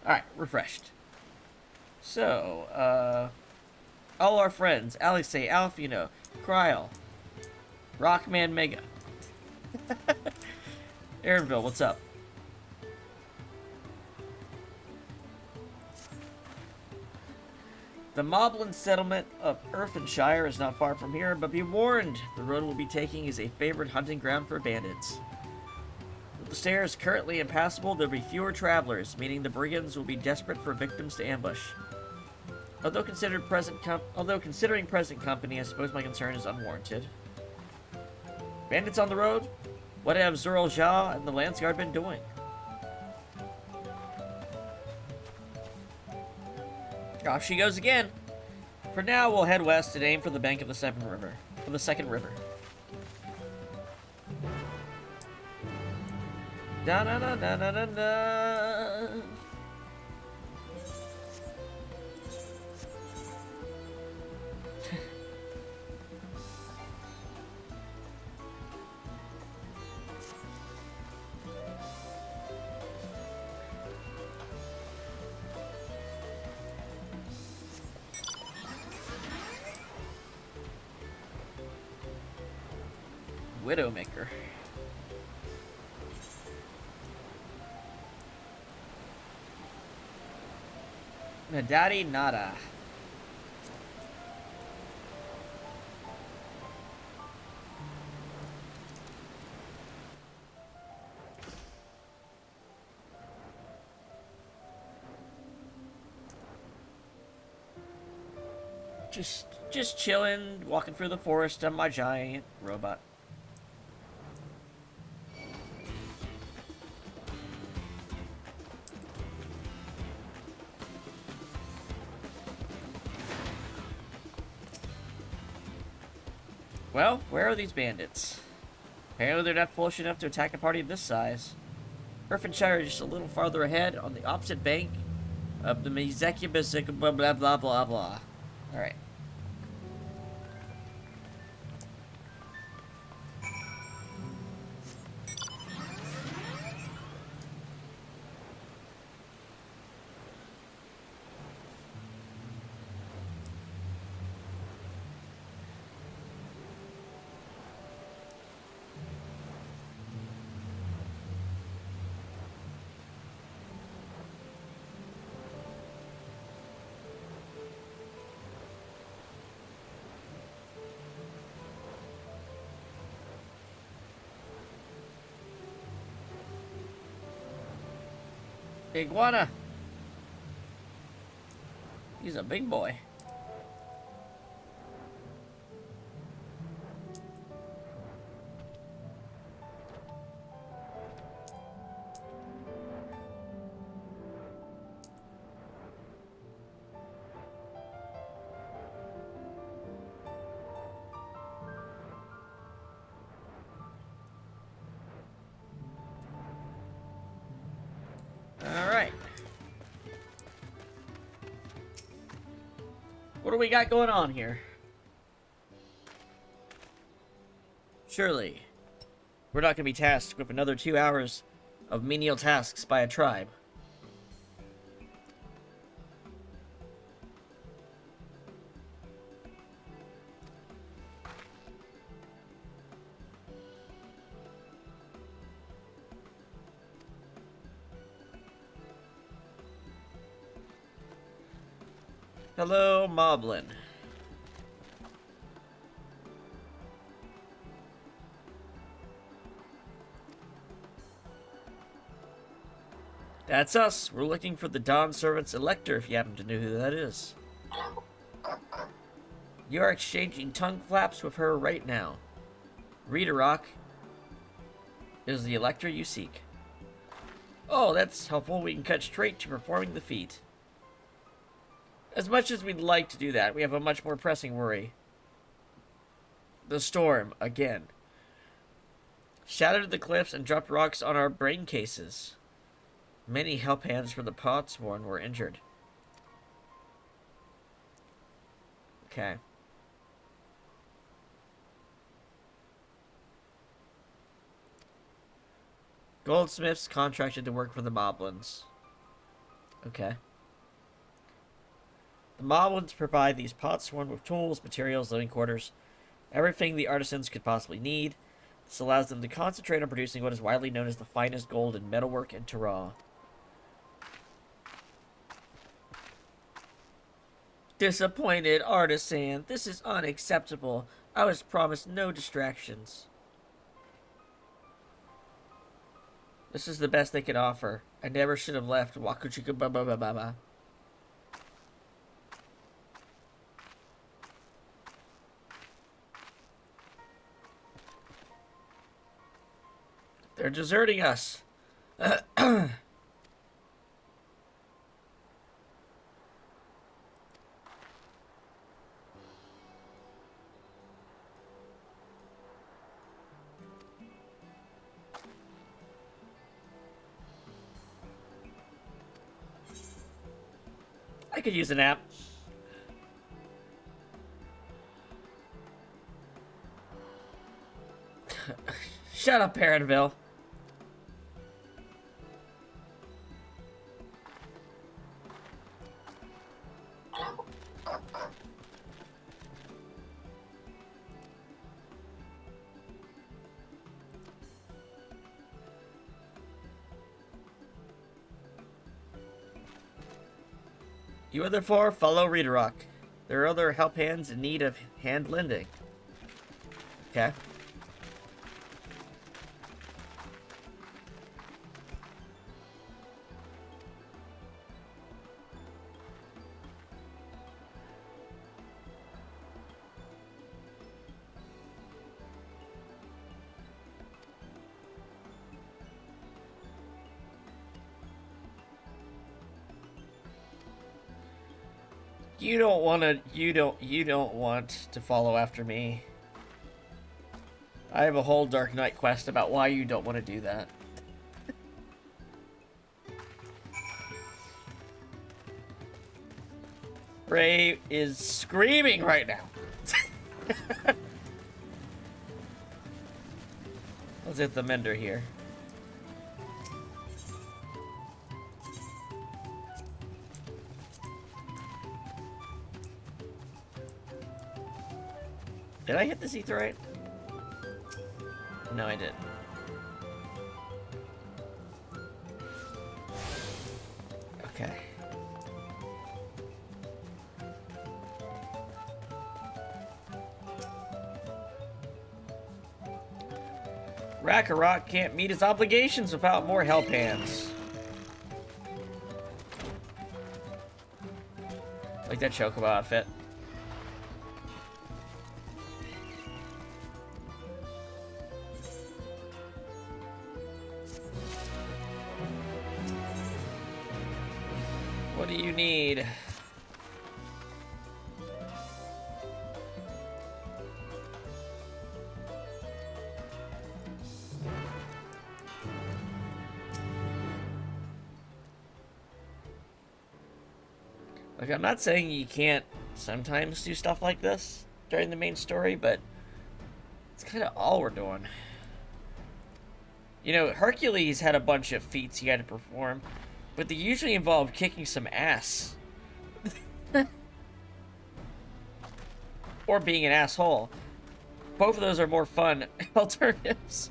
Alright, refreshed. So, all our friends, Alice, Alfino, Kryl, Rockman Mega. Aaronville, what's up? The Moblin settlement of Earthenshire is not far from here, but be warned, the road we'll be taking is a favored hunting ground for bandits. With the stairs currently impassable, there will be fewer travelers, meaning the brigands will be desperate for victims to ambush. Although considering present company, I suppose my concern is unwarranted. Bandits on the road? What have Zurl Ja and the Lance Guard been doing? Off she goes again. For now, we'll head west and aim for the bank of the second river. Da da da da da da da. Widowmaker. Nadati Nada. Just chilling, walking through the forest on my giant robot. Well, where are these bandits? Apparently they're not foolish enough to attack a party of this size. Earthenshire is just a little farther ahead, on the opposite bank of the Mizeki blah blah blah blah blah. Alright. Iguana. He's a big boy. What do we got going on here? Surely, we're not going to be tasked with another 2 hours of menial tasks by a tribe. Hello, Moblin. That's us. We're looking for the Dawn Servant's Elector, if you happen to know who that is. You are exchanging tongue flaps with her right now. Readerrock is the Elector you seek. Oh, that's helpful. We can cut straight to performing the feat. As much as we'd like to do that, we have a much more pressing worry. The storm, again. Shattered the cliffs and dropped rocks on our brain cases. Many help hands from the Potsworn were injured. Okay. Goldsmiths contracted to work for the Moblins. Okay. The Moblins provide these pots swarmed with tools, materials, living quarters, everything the artisans could possibly need. This allows them to concentrate on producing what is widely known as the finest gold in metalwork and Terra. Disappointed artisan. This is unacceptable. I was promised no distractions. This is the best they could offer. I never should have left. Wakuchika ba ba ba ba ba. They're deserting us. I could use a nap. Shut up, Perrinville. You other four, follow Readerock. There are other help hands in need of hand lending. Okay. You don't want to follow after me. I have a whole Dark Knight quest about why you don't want to do that. Ray is screaming right now. Let's hit the mender here. Did I hit this ether right? No, I didn't. Okay. Rakarok can't meet his obligations without more help hands. Like that Chocobo outfit. What do you need? Like, I'm not saying you can't sometimes do stuff like this during the main story, but it's kind of all we're doing. You know, Hercules had a bunch of feats he had to perform, but they usually involved kicking some ass. Or being an asshole. Both of those are more fun alternatives.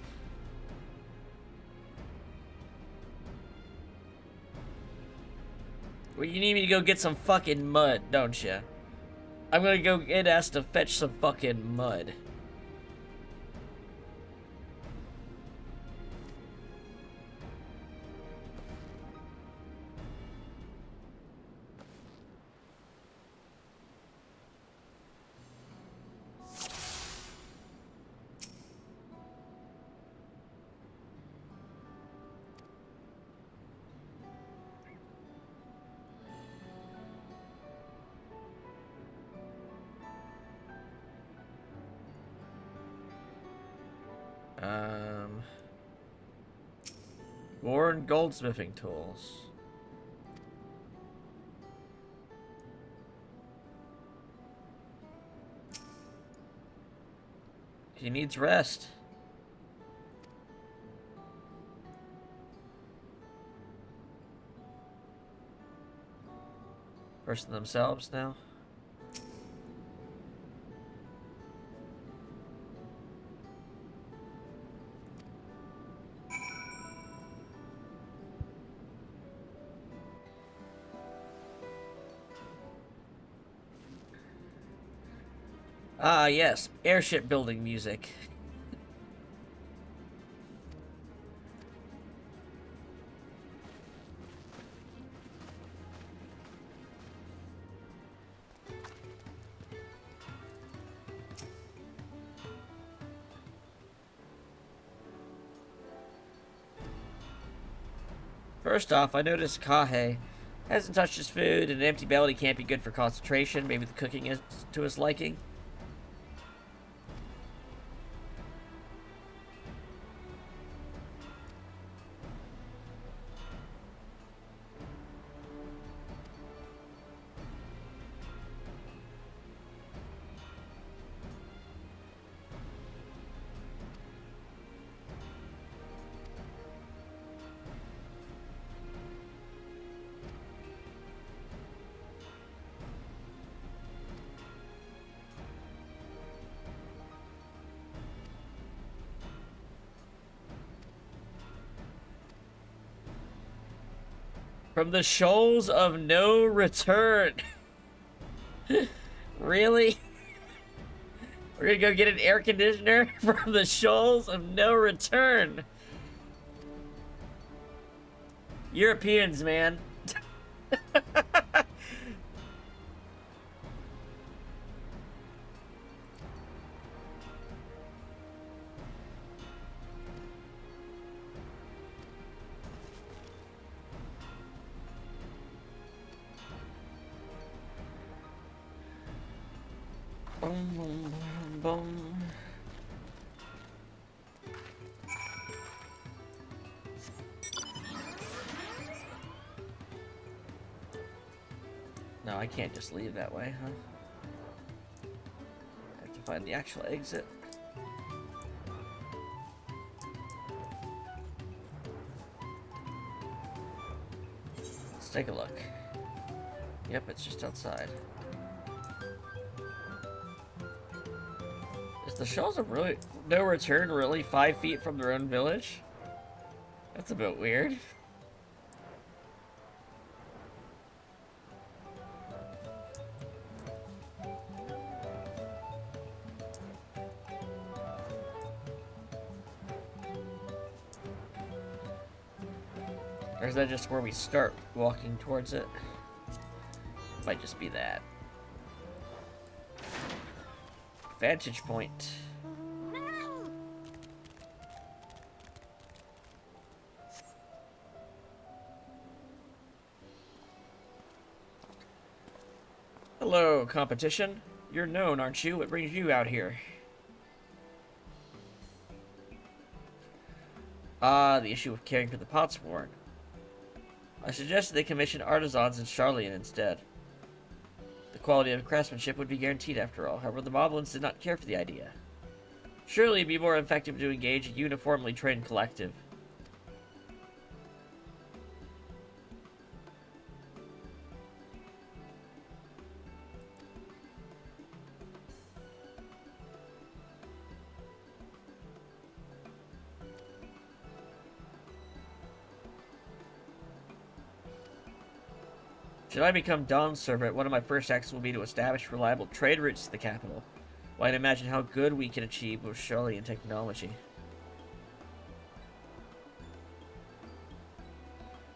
Well, you need me to go get some fucking mud, don't you? I'm gonna go get asked to fetch some fucking mud. More goldsmithing tools. He needs rest. Person themselves now. Ah, yes. Airship building music. First off, I noticed Kahe hasn't touched his food, and an empty belly can't be good for concentration. Maybe the cooking is to his liking. From the shoals of no return. Really? We're gonna go get an air conditioner from the shoals of no return. Europeans, man. Boom, boom, boom, boom. No, I can't just leave that way, huh? I have to find the actual exit. Let's take a look. Yep, it's just outside. Is the shoals of really no return really 5 feet from their own village? That's a bit weird. Or is that just where we start walking towards it? Might just be that. Vantage point. Hello, competition. You're known, aren't you? What brings you out here? Ah, the issue of caring for the Potsworn. I suggested they commission artisans in Charlian instead. The quality of craftsmanship would be guaranteed after all. However, the Moblins did not care for the idea. Surely it'd be more effective to engage a uniformly trained collective. Should I become Dawn's servant, one of my first acts will be to establish reliable trade routes to the capital. Well, I'd imagine how good we can achieve with Charlian technology.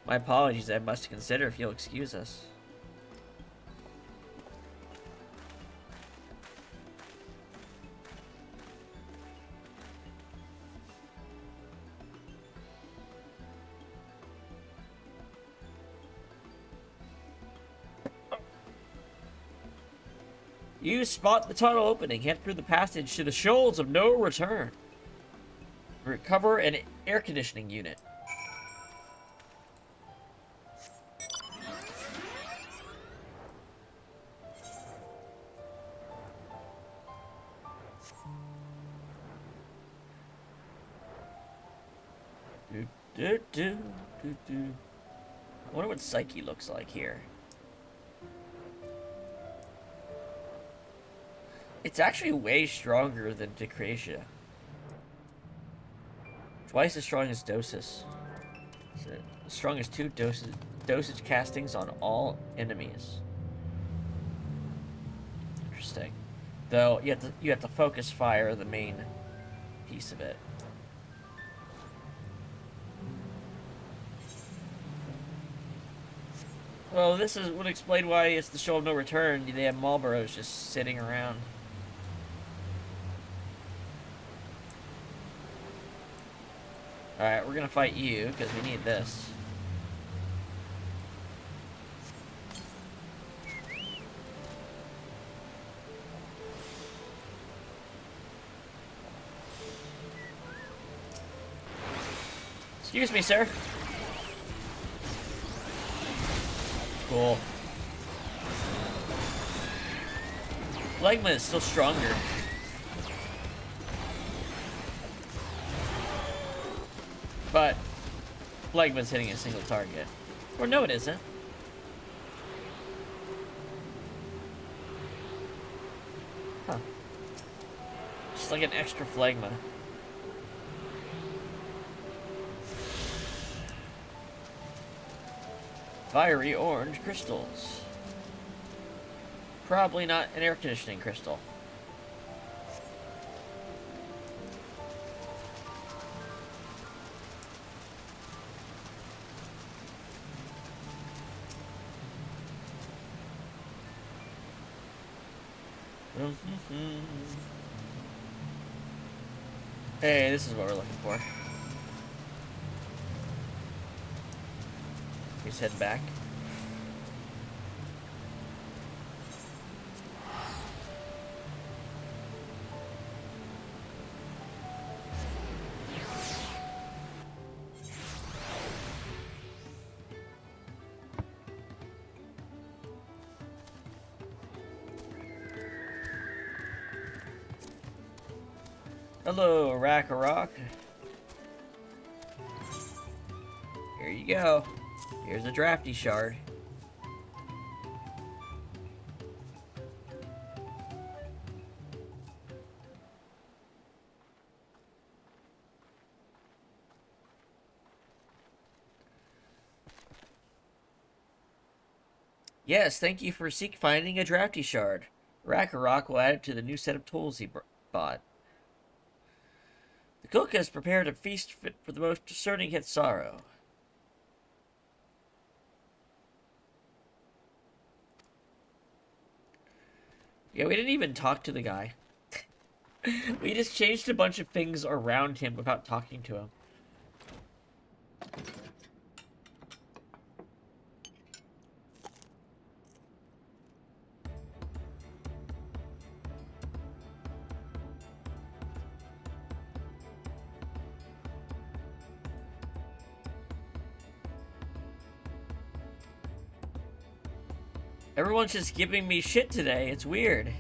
My apologies, I must consider if you'll excuse us. You spot the tunnel opening, head through the passage to the shoals of no return. Recover an air conditioning unit. I wonder what Psyche looks like here. It's actually way stronger than Decretia. Twice as strong as Dosis. So, as strong as 2 dosage castings on all enemies. Interesting. Though you have to focus fire, the main piece of it. Well, this would explain why it's the show of no return. They have Marlboros just sitting around. Alright, we're gonna fight you, because we need this. Excuse me, sir. Cool. Phlegma is still stronger. But Phlegma's hitting a single target. Or no, it isn't. Huh. Just like an extra Phlegma. Fiery orange crystals. Probably not an air conditioning crystal. Hey, this is what we're looking for. He's heading back. Hello, Rack-a-Rock. Here you go. Here's a drafty shard. Yes, thank you for finding a drafty shard. Rack-a-Rock will add it to the new set of tools he bought. The cook has prepared a feast fit for the most discerning Hitsaro. Yeah, we didn't even talk to the guy. We just changed a bunch of things around him without talking to him. Everyone's just giving me shit today. It's weird.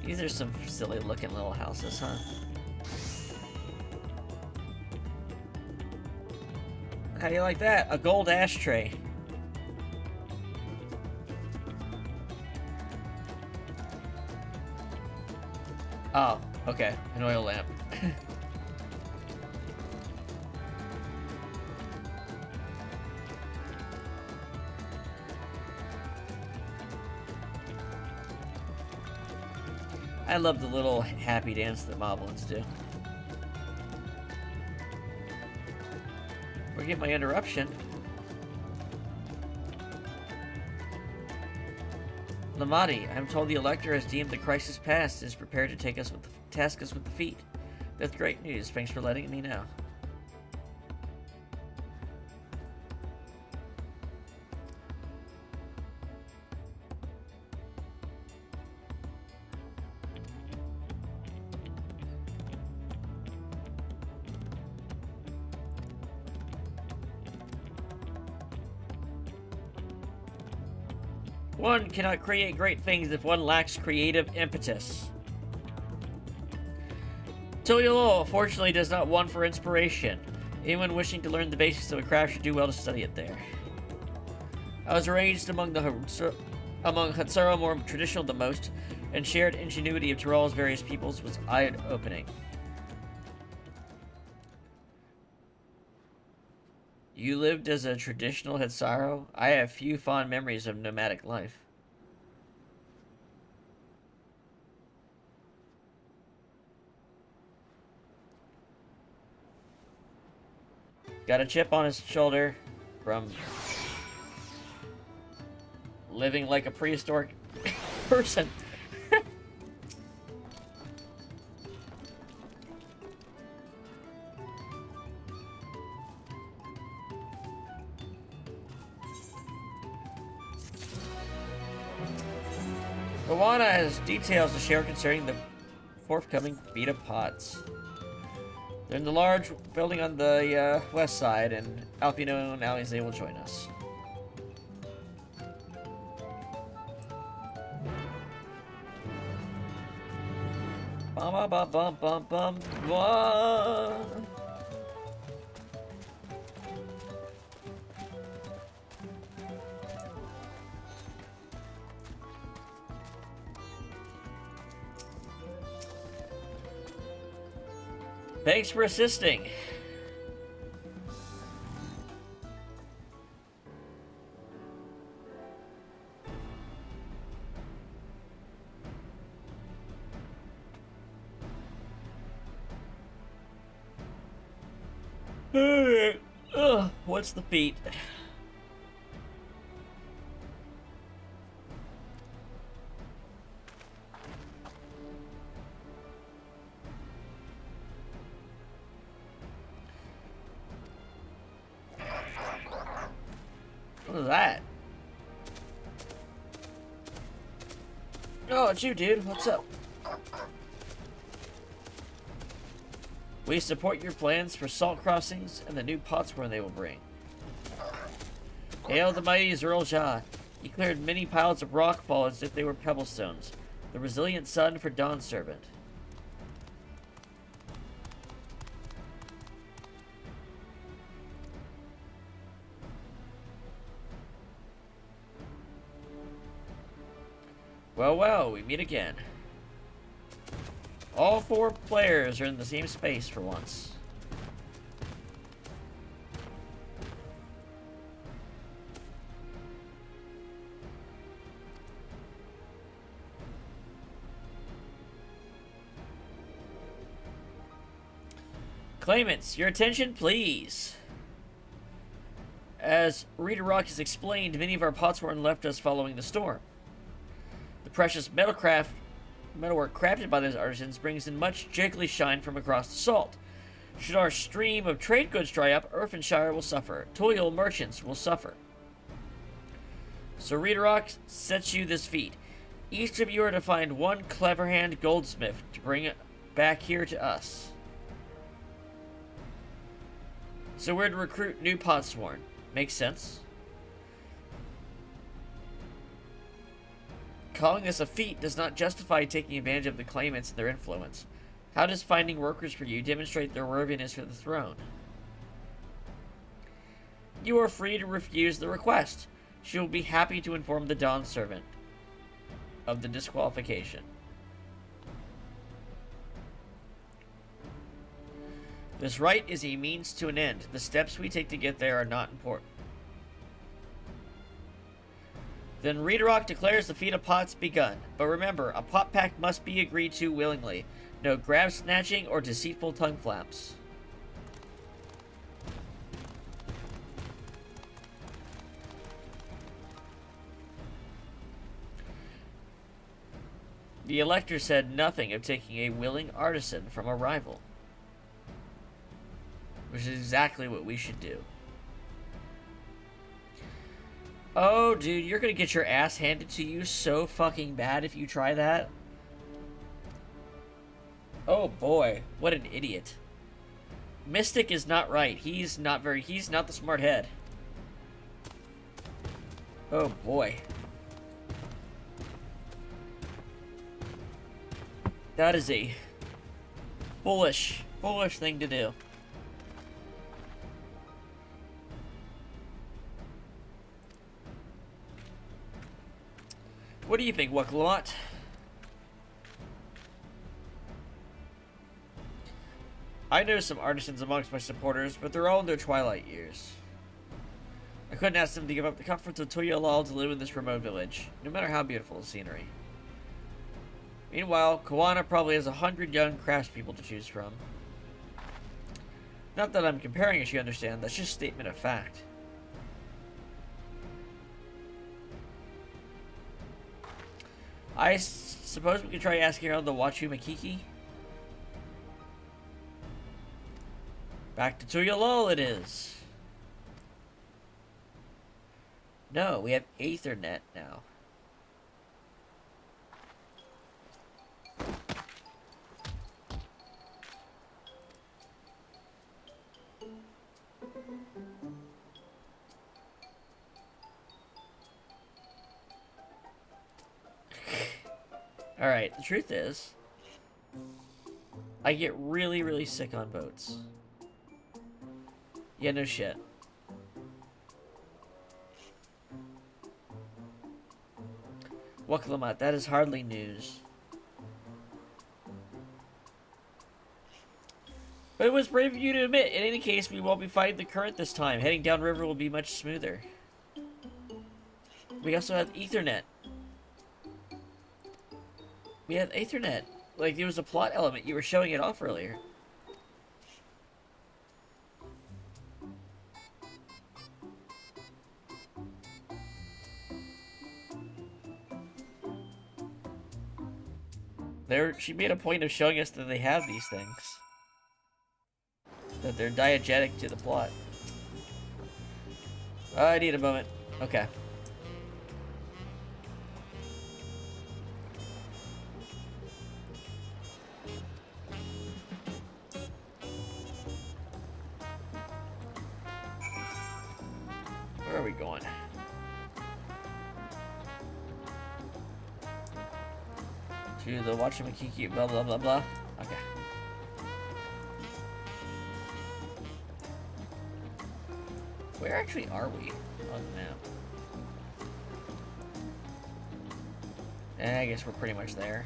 These are some silly looking little houses, huh? How do you like that? A gold ashtray. Oh, okay. An oil lamp. I love the little happy dance that Moblins do. Forgive my interruption. Lamati, I'm told the Elector has deemed the crisis past and is prepared to task us with defeat. That's great news. Thanks for letting me know. One cannot create great things if one lacks creative impetus. Toyolo, fortunately, does not want for inspiration. Anyone wishing to learn the basics of a craft should do well to study it there. I was raised among Hatsuro more traditional than most, and shared ingenuity of Tyrol's various peoples was eye-opening. You lived as a traditional Hatsuro? I have few fond memories of nomadic life. Got a chip on his shoulder from living like a prehistoric person. Moana has details to share concerning the forthcoming Vita pots. They're in the large building on the west side, and Alpino and Alize will join us. Bum bum bum bum bum bum. Thanks for assisting. What's the feat? What was that? Oh, it's you, dude. What's up? We support your plans for salt crossings and the new potsworn they will bring. Hail the mighty Galool Ja. He cleared many piles of rock fall as if they were pebblestones. The resilient son for Dawn's servant. Well, well, we meet again. All 4 players are in the same space for once. Claimants, your attention, please. As Rita Rock has explained, many of our potsworn left us following the storm. The precious metalwork crafted by those artisans brings in much jiggly shine from across the salt. Should our stream of trade goods dry up, Irfinshire will suffer. Toyol merchants will suffer. So Rita Rock sets you this feat. Each of you are to find one clever hand goldsmith to bring it back here to us. So we're to recruit new potsworn. Makes sense. Calling this a feat does not justify taking advantage of the claimants and their influence. How does finding workers for you demonstrate their worthiness for the throne? You are free to refuse the request. She will be happy to inform the Dawn servant of the disqualification. This right is a means to an end. The steps we take to get there are not important. Then Rita Rock declares the feat of pots begun. But remember, a pot pact must be agreed to willingly. No grab snatching or deceitful tongue flaps. The Elector said nothing of taking a willing artisan from a rival. Which is exactly what we should do. Oh, dude, you're gonna get your ass handed to you so fucking bad if you try that. Oh boy, what an idiot. Mystic is not right. He's not the smart head. Oh boy. That is a foolish thing to do. What do you think, Wuk Lamat? I know some artisans amongst my supporters, but they're all in their twilight years. I couldn't ask them to give up the comforts of Tuyalal to live in this remote village, no matter how beautiful the scenery. Meanwhile, Kawana probably has 100 young craftspeople to choose from. Not that I'm comparing, as you understand, that's just a statement of fact. I suppose we could try asking around the Wachu Makiki? Back to Tuyalal it is. No, we have Ethernet now. Alright, the truth is, I get really, really sick on boats. Yeah, no shit. Wuk Lamat, that is hardly news. But it was brave of you to admit. In any case, we won't be fighting the current this time. Heading downriver will be much smoother. We also have Ethernet. We have Ethernet. Like, there was a plot element. You were showing it off earlier. She made a point of showing us that they have these things. That they're diegetic to the plot. I need a moment. Okay. Where are we going? To the Wachamakiki, blah blah blah blah. Okay. Where actually are we on the map? I guess we're pretty much there.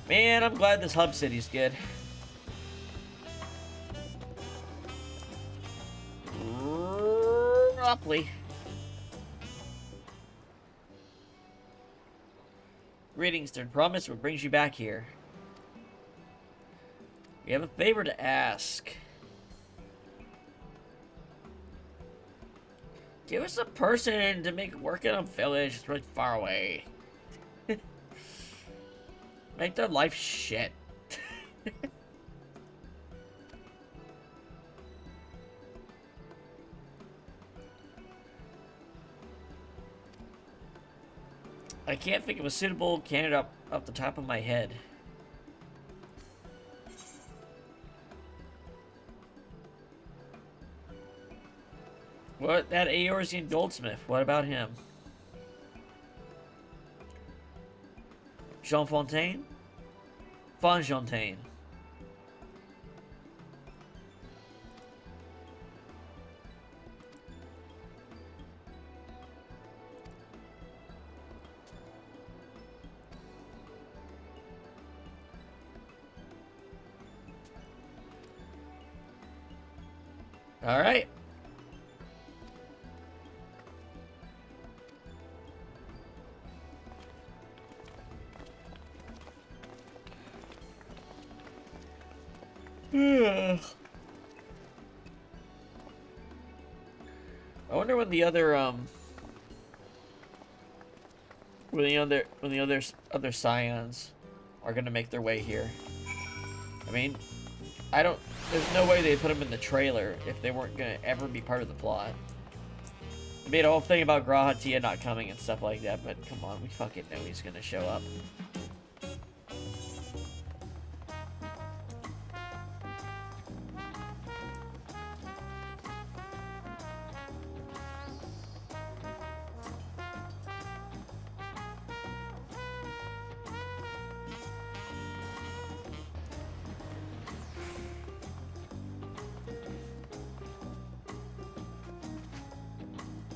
Man, I'm glad this hub city's good. Roughly. Greetings, Stern Promise. What brings you back here? We have a favor to ask. Give us a person to make work in a village that's really far away. Make their life shit. I can't think of a suitable candidate off the top of my head. What? That Eorzean goldsmith. What about him? Jean Fontaine? Fontaine. All right. I wonder when the other other scions are gonna make their way here. I mean, there's no way they put them in the trailer if they weren't gonna ever be part of the plot. Made a whole thing about Grahatia not coming and stuff like that, but come on, we fucking know he's gonna show up.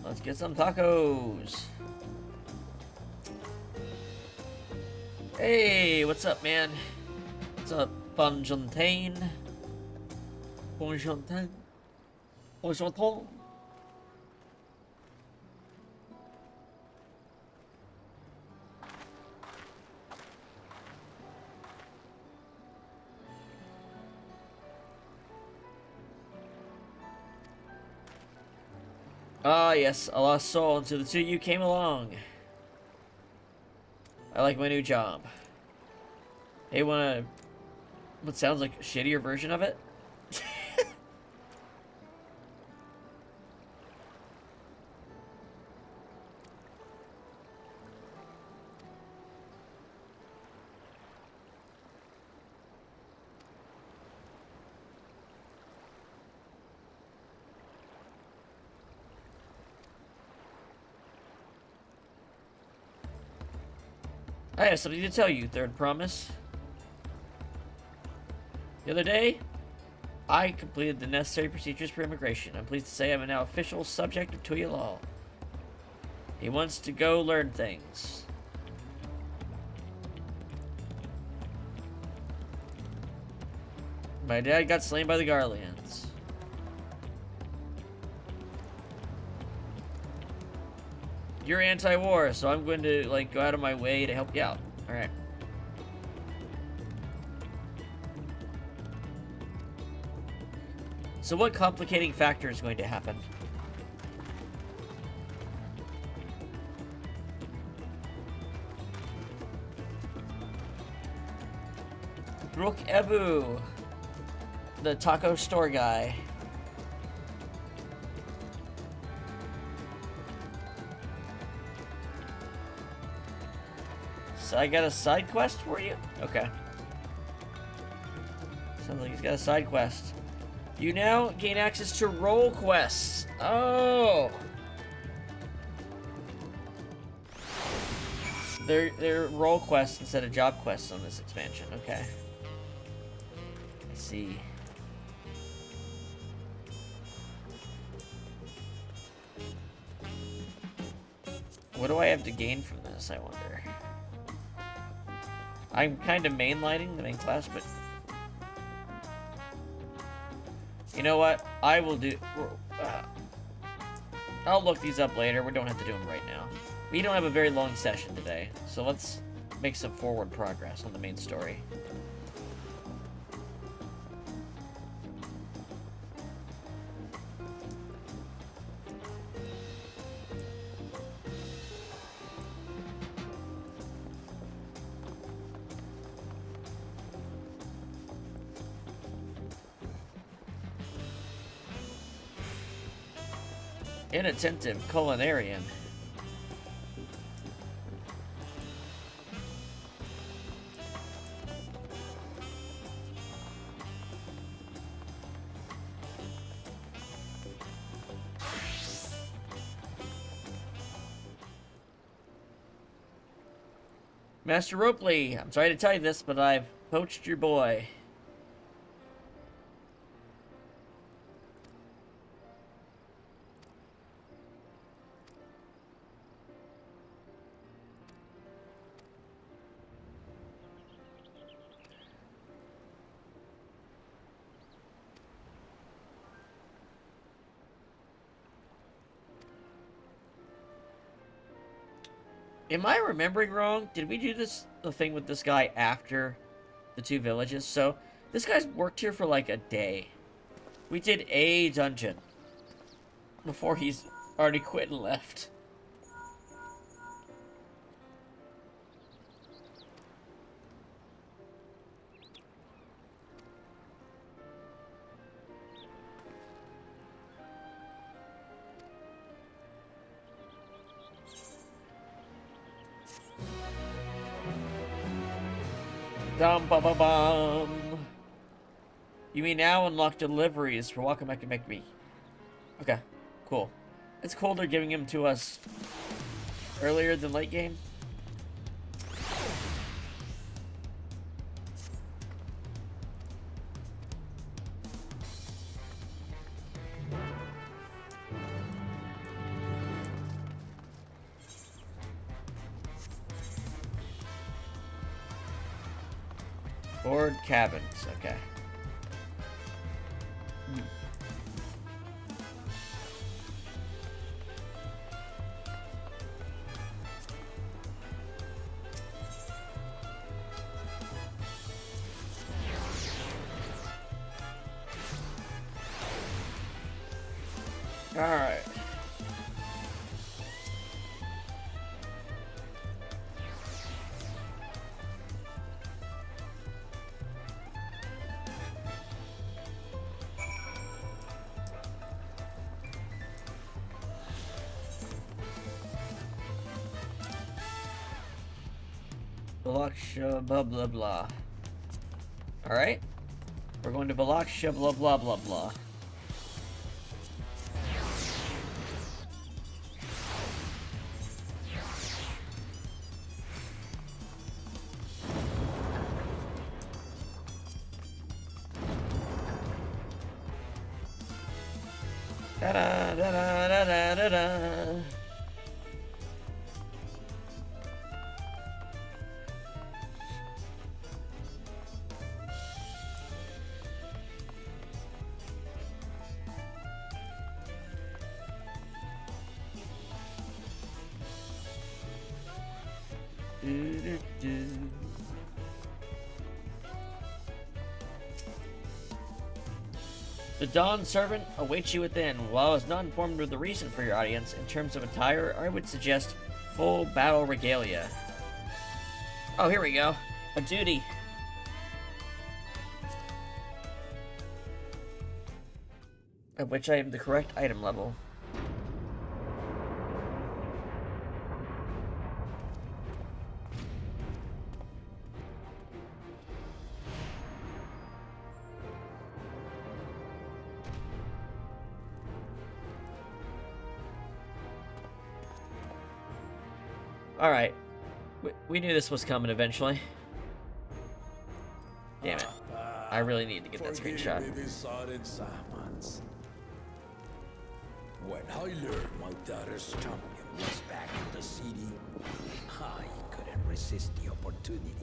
Let's get some tacos. Hey, what's up, man? What's up, Bonjontain? Bonjontain? Bonjontain? Ah, yes, a lost soul, and to the two of you came along. I like my new job. Hey, wanna... what sounds like a shittier version of it? I have something to tell you, Third Promise. The other day, I completed the necessary procedures for immigration. I'm pleased to say I'm now official subject of Tuya law. He wants to go learn things. My dad got slain by the Garleans. You're anti-war, so I'm going to, like, go out of my way to help you out. Alright. So what complicating factor is going to happen? Brook Evu, the taco store guy. So I got a side quest for you? Okay. Sounds like he's got a side quest. You now gain access to role quests. Oh! They're role quests instead of job quests on this expansion. Okay. I see. What do I have to gain from this, I wonder? I'm kind of mainlining the main class, but... you know what? I will do... I'll look these up later. We don't have to do them right now. We don't have a very long session today, so let's make some forward progress on the main story. Inattentive culinarian. Master Ropley, I'm sorry to tell you this, but I've poached your boy. Am I remembering wrong? Did we do the thing with this guy after the two villages? So, this guy's worked here for like a day. We did a dungeon before he's already quit and left. Dum ba ba bum. You may now unlock deliveries for Wuk Lamat Kidnapping. Okay, cool. It's cool they're giving him to us earlier than late game. Board cabins, okay. All right. Valaksha blah blah blah. Alright. We're going to Valaksha blah blah blah blah. Da da da da da da da. The Dawn Servant awaits you within. While I was not informed of the reason for your audience, in terms of attire, I would suggest full battle regalia. Oh, here we go. A duty. Of which I am the correct item level. Alright. We knew this was coming eventually. Damn it. I really need to get that screenshot. When I learned my daughter's champion was back in the city, I couldn't resist the opportunity.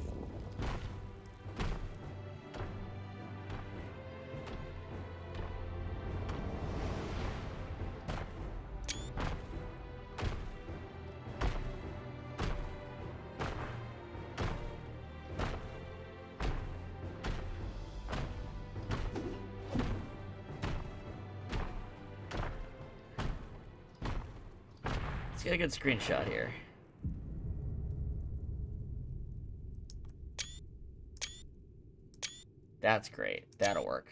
Get a good screenshot here. That's great. That'll work.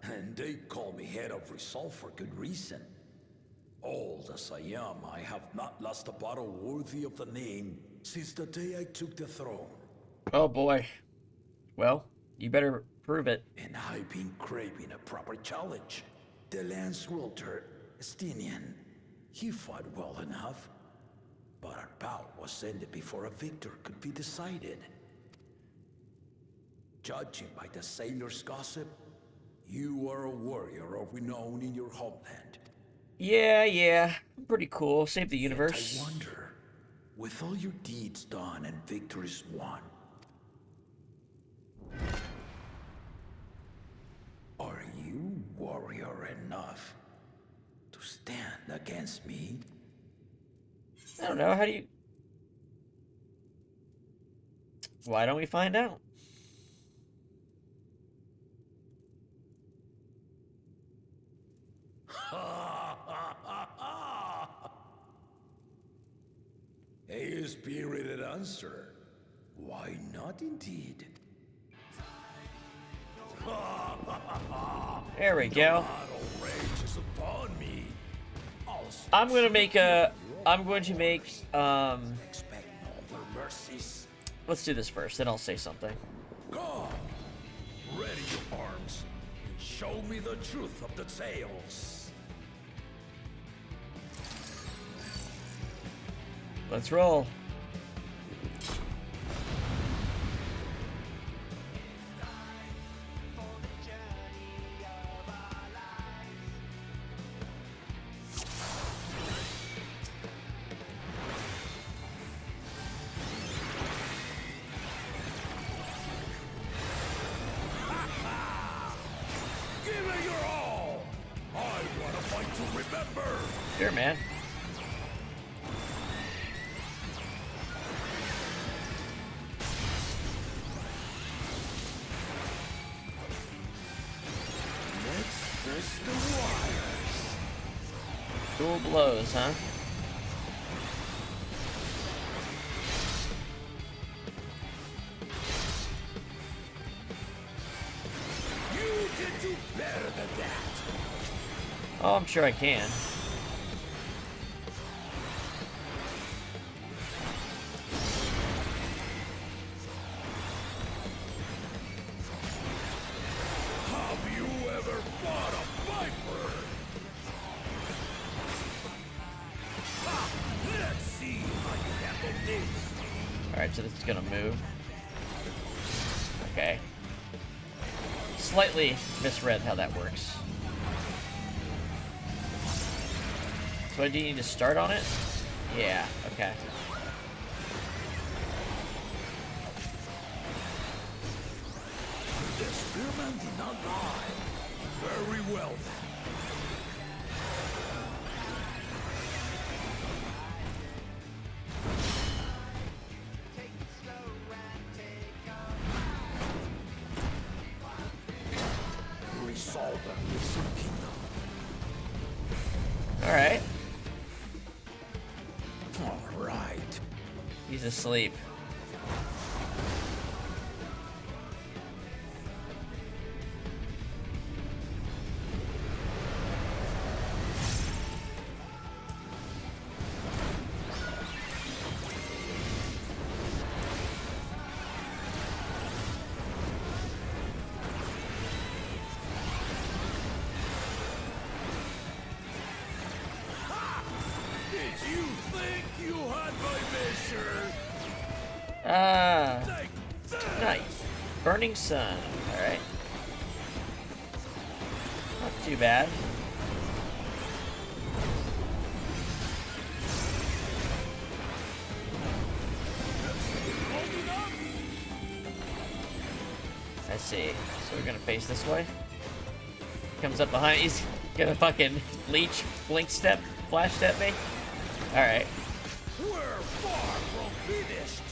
And they call me head of resolve for good reason. Old as I am, I have not lost a battle worthy of the name since the day I took the throne. Oh boy. Well, you better prove it. And I've been craving a proper challenge. The Lance Wielder, Estinian, he fought well enough, but our bout was ended before a victor could be decided. Judging by the sailors' gossip, you are a warrior of renown in your homeland. Yeah, pretty cool. Save the universe. Yet I wonder, with all your deeds done and victories won, are you warrior enough to stand against me? I don't know. How do you... Why don't we find out? A spirited answer. Why not indeed? There we go. Upon me. I'm going to make mercies. Let's do this first, then I'll say something. Come, ready your arms. Show me the truth of the tales. Let's roll. Sure, man. Let's test the wires. Dual blows, huh? You can do better than that. Oh, I'm sure I can. Have you ever fought a viper? Ha! Let's see how you handle this. Alright, so this is gonna move. Okay. Slightly misread how that works. So do you need to start on it? Yeah, okay. The spearman did not lie. Very well then. Resolve the missing kingdom. Alright. All right. He's asleep. Did you think you had my measure? Ah, Take nice. Burning Sun. Alright. Not too bad. I see. So we're gonna face this way. Comes up behind. He's gonna fucking leech, blink step, flash step me. Alright. We're far from finished.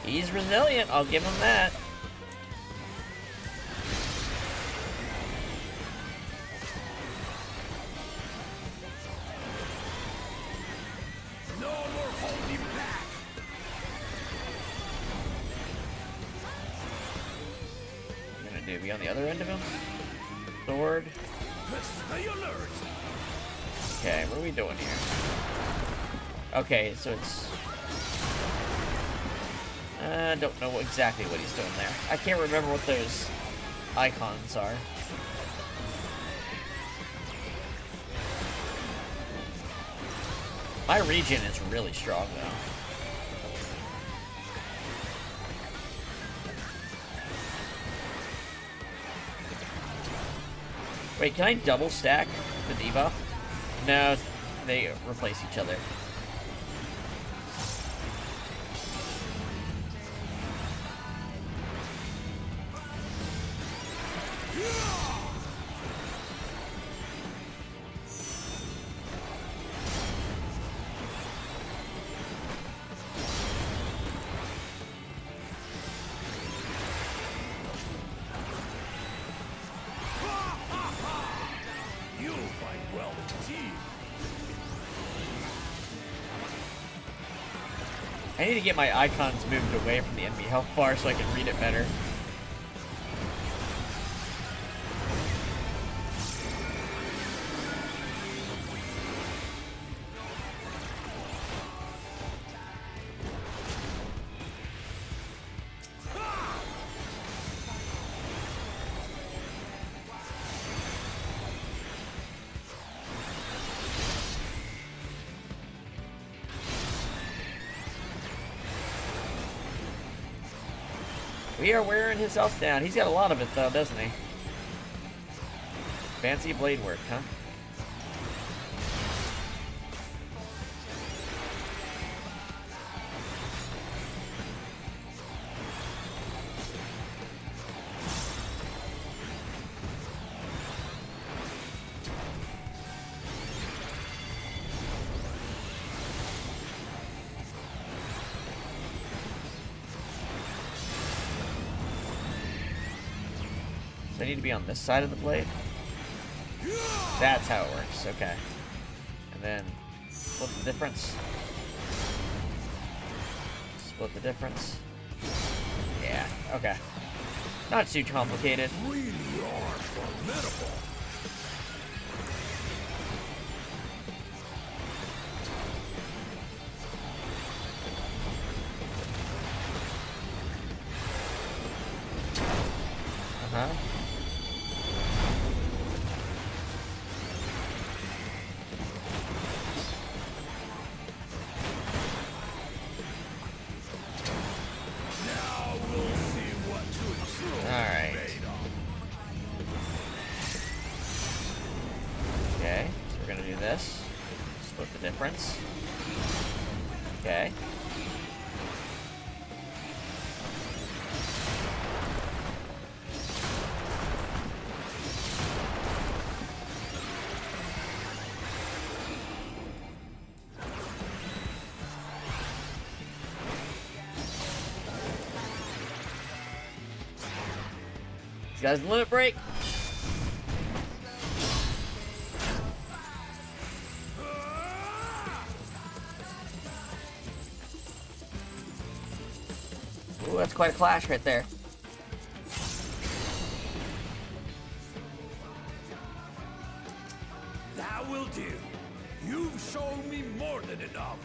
He's resilient, I'll give him that. No more holding back. What am I gonna do? Be on the other end of him? Sword. Stay alert. Okay, what are we doing here? Okay, so it's... I don't know exactly what he's doing there. I can't remember what those icons are. My regen is really strong, though. Wait, can I double stack the debuff? No, they replace each other. You'll find well I need to get my icons moved away from the enemy health bar so I can read it better. We are wearing his health down. He's got a lot of it, though, doesn't he? Fancy blade work, huh? So I need to be on this side of the blade? That's how it works, okay. And then split the difference. Split the difference. Yeah, okay. Not too complicated. Really are formidable. Uh-huh. Okay, so we're gonna do this. Split the difference. Okay. These guys limit break. Ooh, that's quite a clash right there. That will do. You've shown me more than enough.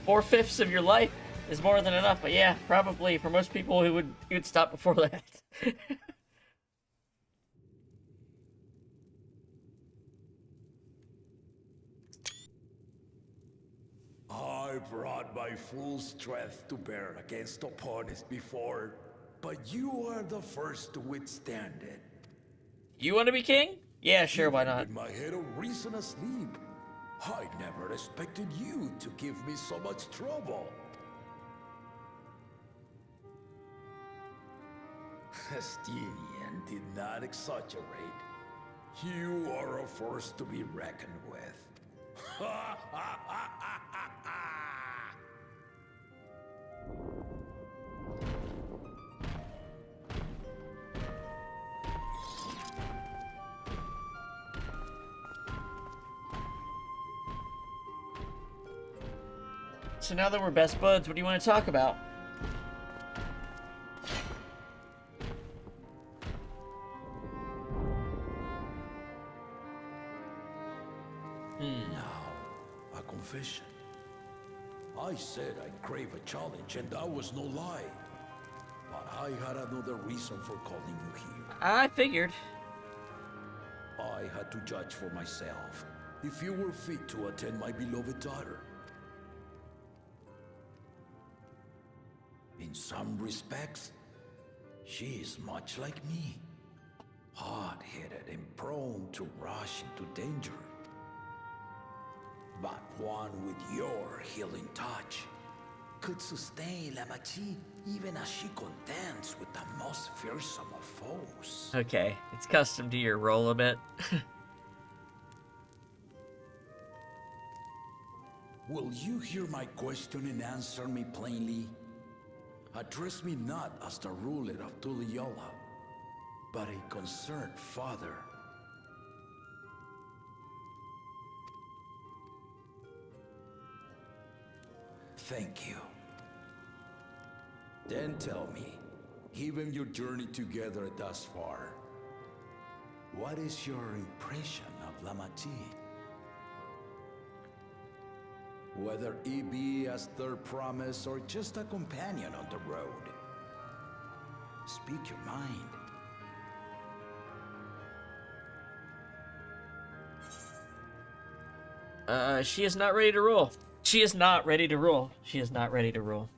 4/5 of your life is more than enough, but yeah, probably for most people who would stop before that. I brought my full strength to bear against opponents before, but you are the first to withstand it. You want to be king? Yeah, sure, why not? With my head of reason asleep, I never expected you to give me so much trouble. Estinian did not exaggerate. You are a force to be reckoned with. So now that we're best buds, what do you want to talk about? Now, a confession. I said I'd crave a challenge, and that was no lie. But I had another reason for calling you here. I figured. I had to judge for myself if you were fit to attend my beloved daughter. In some respects, she is much like me. Hard-headed and prone to rush into danger. But one with your healing touch could sustain La Machi even as she contends with the most fearsome of foes. Okay, it's custom to your role a bit. Will you hear my question and answer me plainly? Address me not as the ruler of Tuliyala, but a concerned father. Thank you. Then tell me, given your journey together thus far, what is your impression of Lamati? Whether he be as third promise or just a companion on the road. Speak your mind. She is not ready to rule. She is not ready to rule. She is not ready to rule.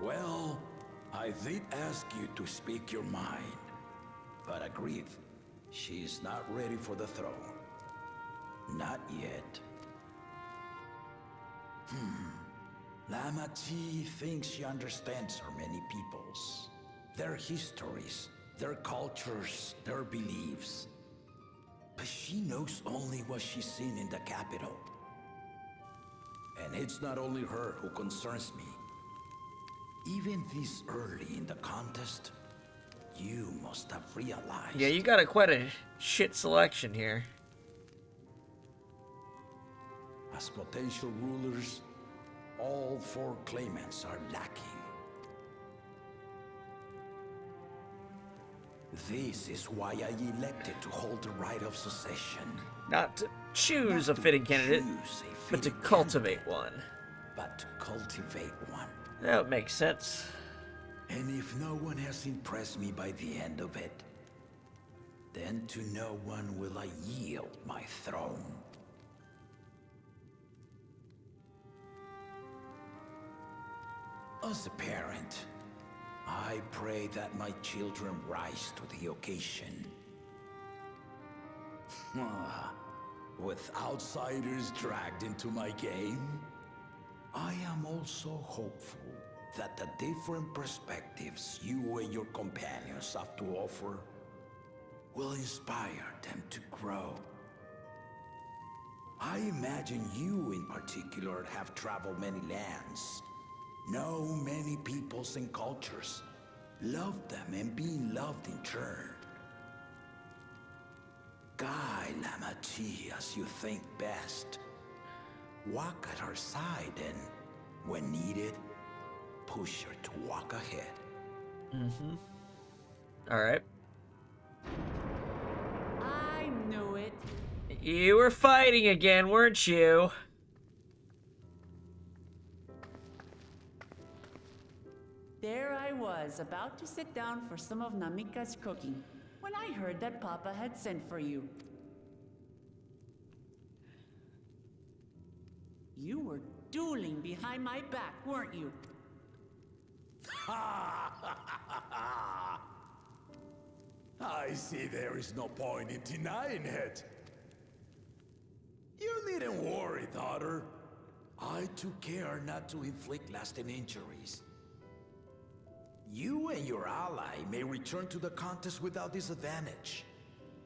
Well, I did ask you to speak your mind, but agreed, she is not ready for the throne. Not yet. Lamati thinks she understands her many peoples, their histories, their cultures, their beliefs. But she knows only what she's seen in the capital. And it's not only her who concerns me. Even this early in the contest, you must have realized... Yeah, you got quite a shit selection here. As potential rulers, all 4 claimants are lacking. This is why I elected to hold the right of succession. Not to choose a fitting candidate, but to cultivate one. But to cultivate one. That makes sense. And if no one has impressed me by the end of it, then to no one will I yield my throne. As a parent, I pray that my children rise to the occasion. With outsiders dragged into my game, I am also hopeful that the different perspectives you and your companions have to offer will inspire them to grow. I imagine you in particular have traveled many lands, know many peoples and cultures, loved them and being loved in turn. Guide Lamati as you think best. Walk at her side and, when needed, push her to walk ahead. Alright. I knew it. You were fighting again, weren't you? There I was, about to sit down for some of Namika's cooking, when I heard that Papa had sent for you. You were dueling behind my back, weren't you? I see there is no point in denying it. You needn't worry, daughter. I took care not to inflict lasting injuries. You and your ally may return to the contest without disadvantage.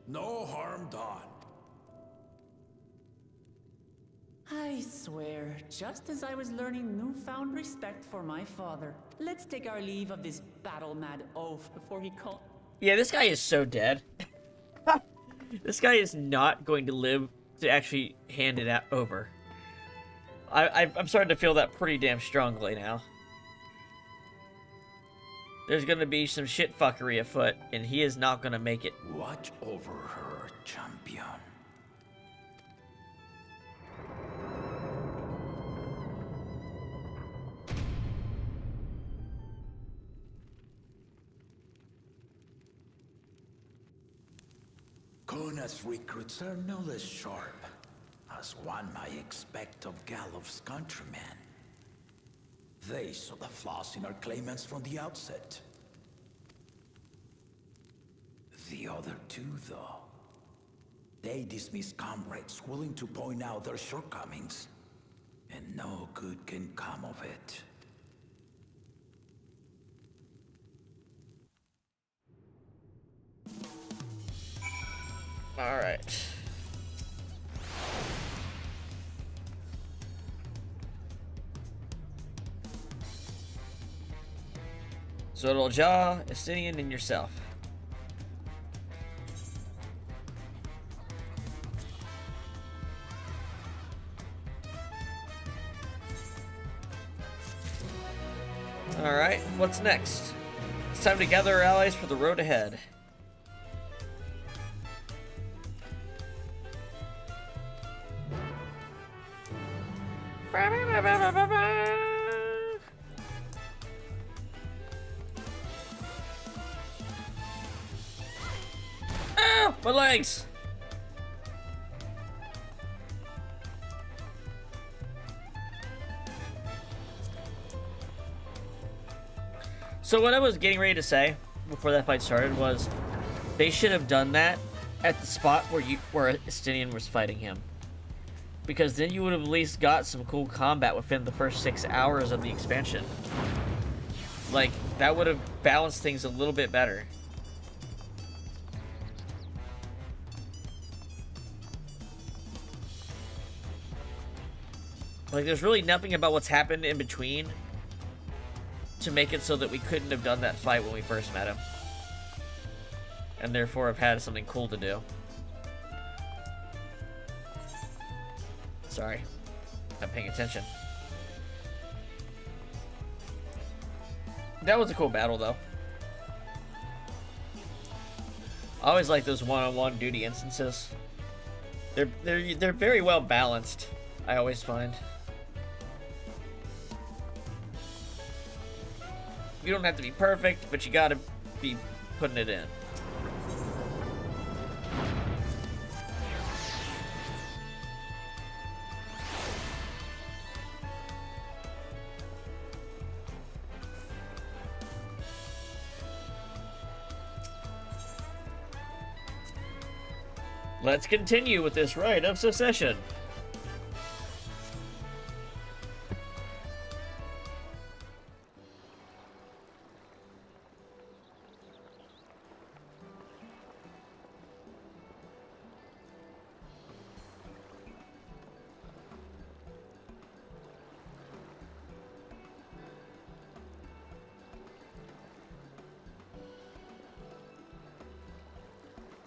No harm done. I swear, just as I was learning newfound respect for my father. Let's take our leave of this battle-mad oaf before he calls. Yeah, this guy is so dead. This guy is not going to live to actually hand it over. I'm starting to feel that pretty damn strongly now. There's gonna be some shit fuckery afoot, and he is not gonna make it. Watch over her, champion. Kona's recruits are no less sharp, as one might expect of Galof's countrymen. They saw the flaws in our claimants from the outset. The other two, though, they dismiss comrades willing to point out their shortcomings, and no good can come of it. All right. Galool Ja, Estinian, and yourself. Alright, what's next? It's time to gather our allies for the road ahead. Ah! My legs! So what I was getting ready to say before that fight started was they should have done that at the spot where Estinian was fighting him. Because then you would have at least got some cool combat within the first 6 hours of the expansion. Like, that would have balanced things a little bit better. Like, there's really nothing about what's happened in between to make it so that we couldn't have done that fight when we first met him. And therefore have had something cool to do. Sorry. Not paying attention. That was a cool battle, though. I always like those one-on-one duty instances. They're very well balanced, I always find. You don't have to be perfect, but you gotta be putting it in. Let's continue with this rite of secession.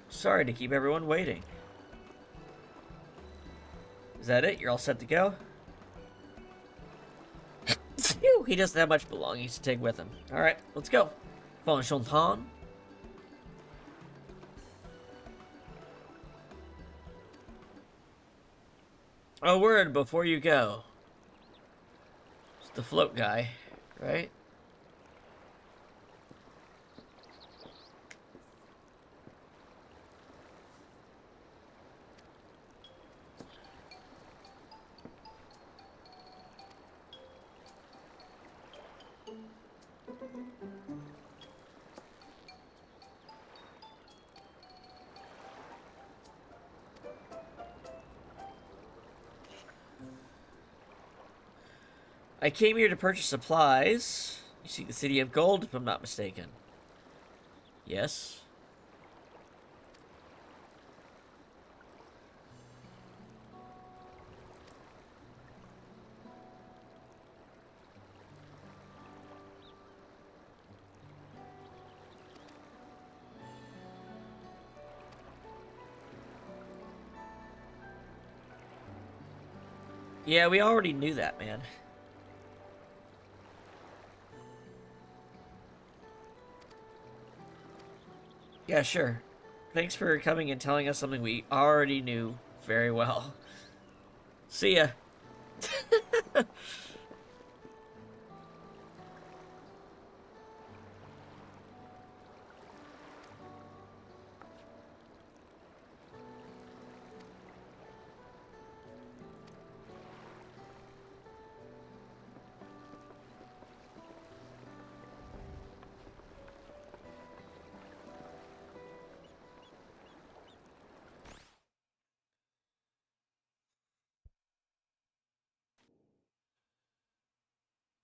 Sorry to keep everyone waiting. Is that it? You're all set to go? Phew, he doesn't have much belongings to take with him. Alright, let's go. Bon chantant. A word before you go. It's the float guy, right? I came here to purchase supplies. You seek the City of Gold, if I'm not mistaken. Yes. Yeah, we already knew that, man. Yeah, sure. Thanks for coming and telling us something we already knew very well. See ya.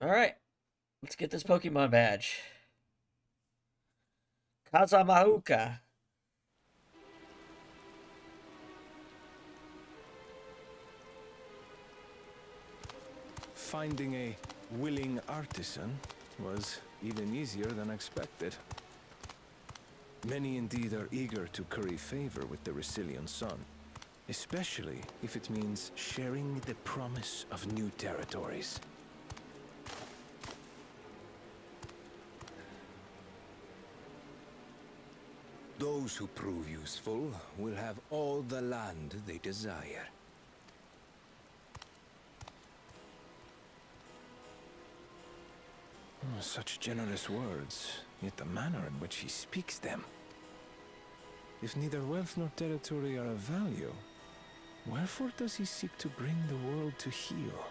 Alright, let's get this Pokemon badge. Kazamauka. Finding a willing artisan was even easier than expected. Many indeed are eager to curry favor with the Resilient Sun, especially if it means sharing the promise of new territories. Those who prove useful will have all the land they desire. Such generous words, yet the manner in which he speaks them. If neither wealth nor territory are of value, wherefore does he seek to bring the world to heel?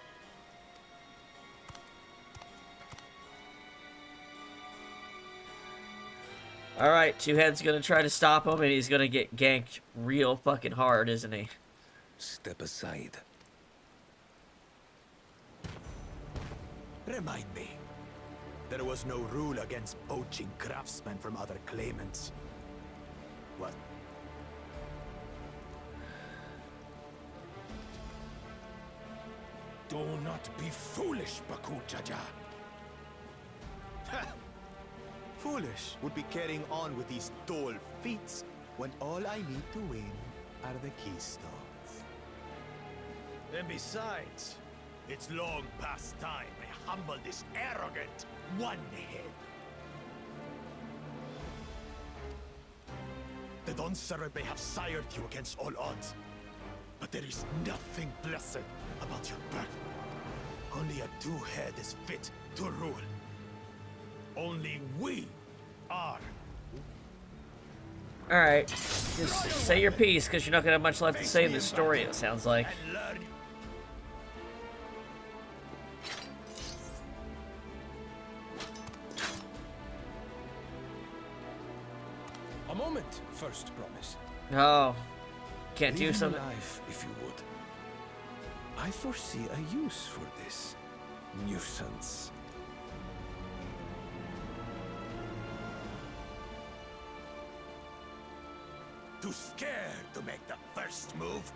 Alright, Two Head's gonna try to stop him, and he's gonna get ganked real fucking hard, isn't he? Step aside. Remind me. There was no rule against poaching craftsmen from other claimants. What? Do not be foolish, Wuk Ja Ja. Foolish would be carrying on with these dull feats when all I need to win are the keystones. And besides, it's long past time I humble this arrogant one-head. The Dawntrail may have sired you against all odds, but there is nothing blessed about your birth. Only a two-head is fit to rule. Only we are. Alright, just say your piece, because you're not gonna have much left to say in this story, it sounds like. A moment, first promise. Oh, can't do Leave him something. alive, if you would. I foresee a use for this nuisance. Too scared to make the first move?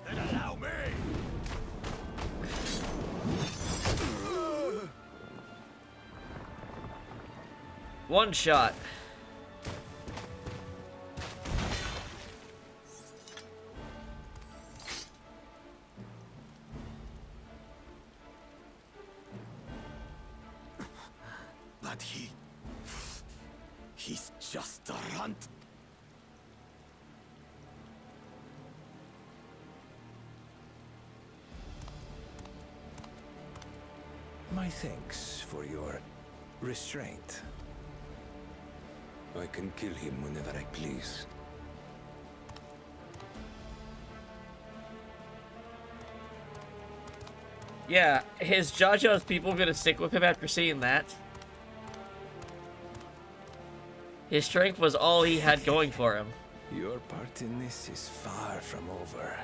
Then allow me! One shot. But he's just a runt. My thanks for your restraint. I can kill him whenever I please. Yeah, his Ja Ja's people gonna stick with him after seeing that. His strength was all he had going for him. Your part in this is far from over.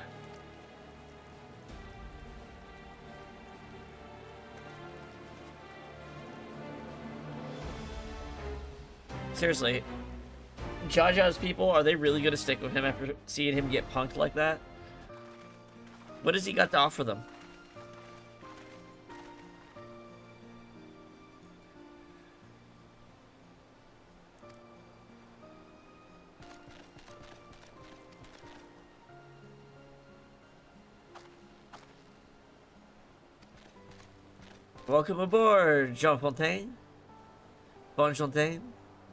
Seriously, Ja Ja's people, are they really gonna stick with him after seeing him get punked like that? What has he got to offer them? Welcome aboard, Jean Fontaine. Fontaine,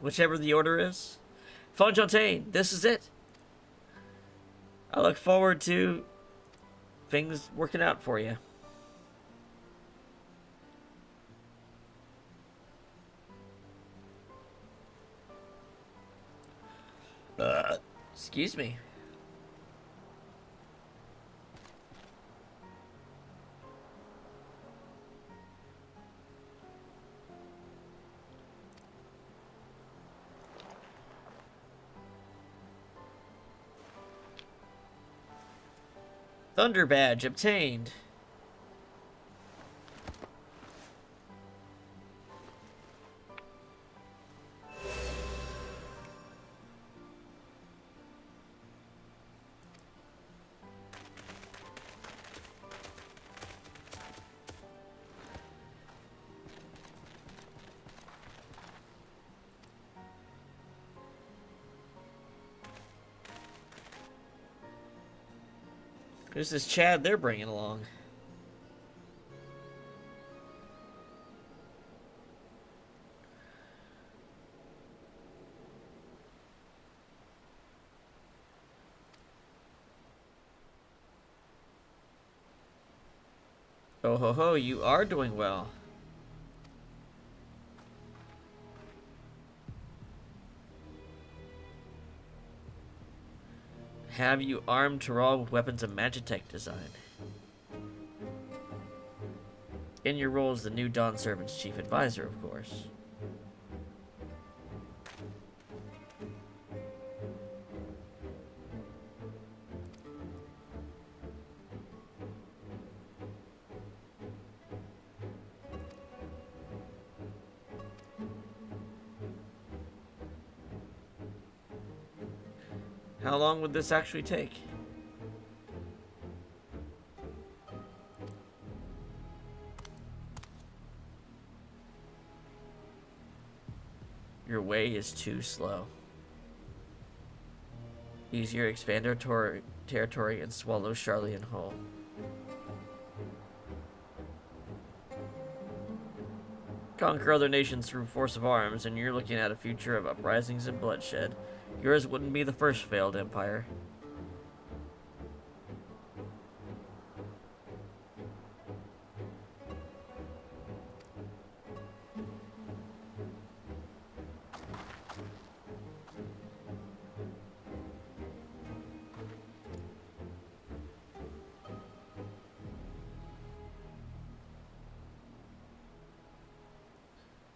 whichever the order is. Fontaine, this is it. I look forward to things working out for you. Excuse me. Thunder badge obtained. Who's this Chad they're bringing along? Oh ho ho, you are doing well. Have you armed Tyrell with weapons of Magitech design? In your role as the new Dawn Servant's chief advisor, of course. How long would this actually take? Your way is too slow. Easier to expand our territory and swallow Charlian whole. Conquer other nations through force of arms, and you're looking at a future of uprisings and bloodshed. Yours wouldn't be the first failed empire.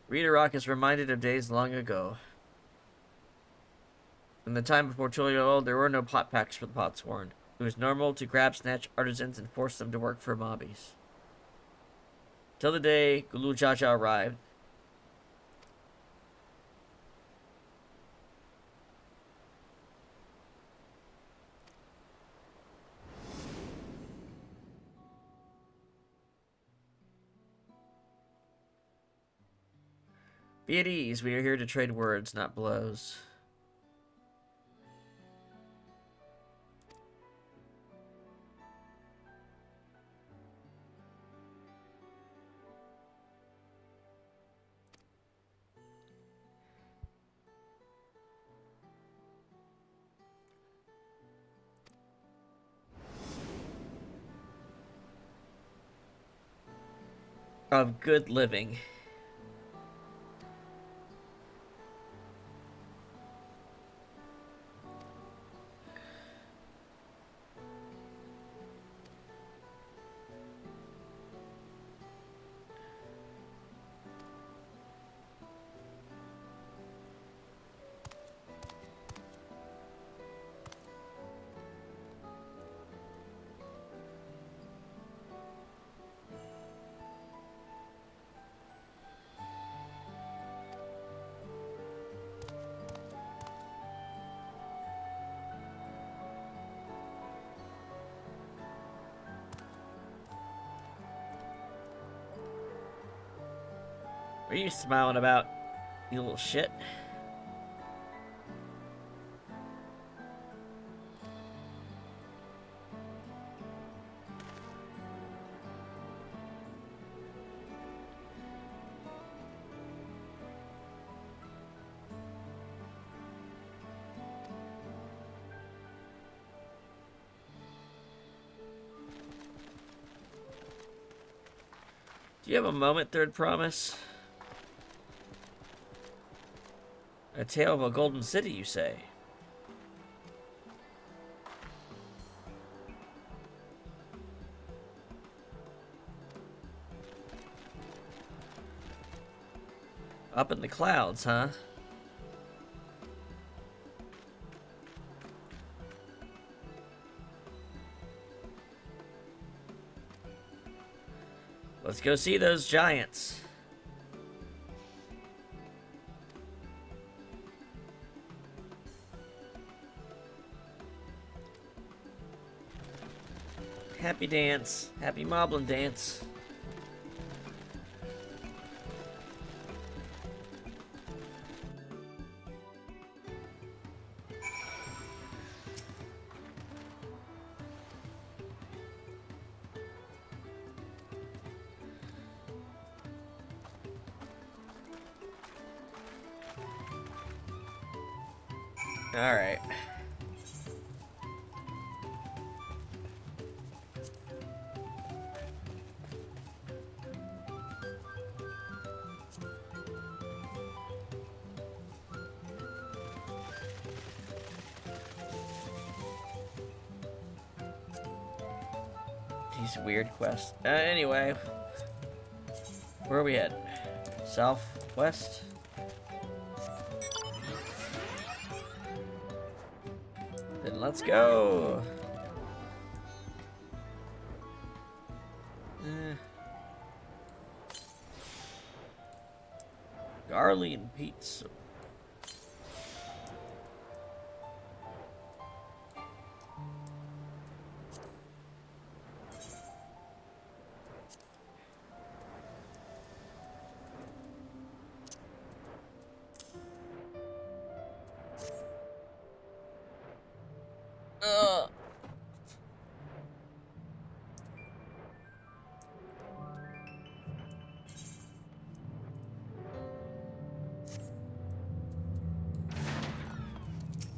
Rita Rock is reminded of days long ago. In the time before Tulio, there were no pot packs for the Potsworn. It was normal to grab snatch artisans and force them to work for mobbies. Till the day Galool Ja Ja arrived. Be at ease, we are here to trade words, not blows. Of good living. What are you smiling about, you little shit? Do you have a moment, Third Promise? A tale of a golden city, you say? Up in the clouds, huh? Let's go see those giants. Happy dance. Happy Moblin dance. All right. These weird quests. Anyway, where are we at? Southwest? Then let's go! Garlic pizza.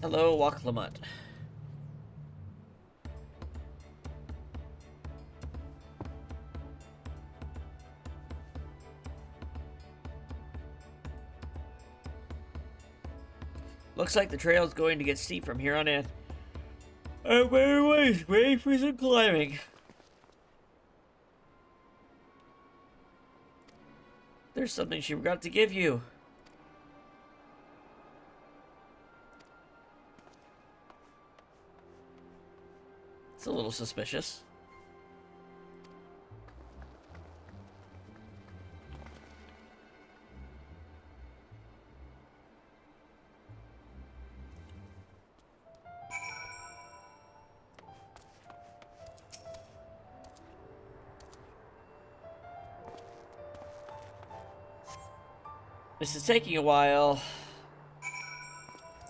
Hello, Wuk Lamat. Looks like the trail's going to get steep from here on in. I better wait for some climbing. There's something she forgot to give you. It's a little suspicious. This is taking a while.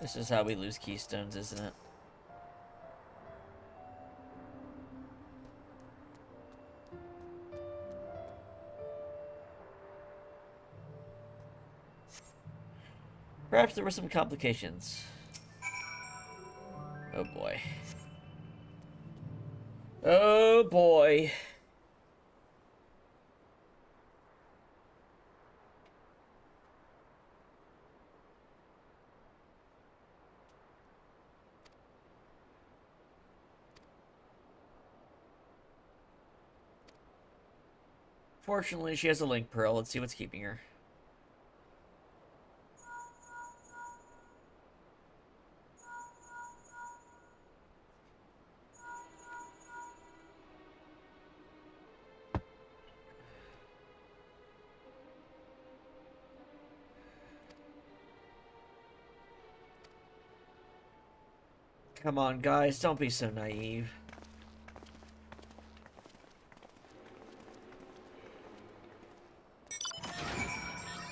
This is how we lose keystones, isn't it? Perhaps there were some complications. Oh boy. Oh boy. Fortunately, she has a link pearl. Let's see what's keeping her. Come on, guys, don't be so naive.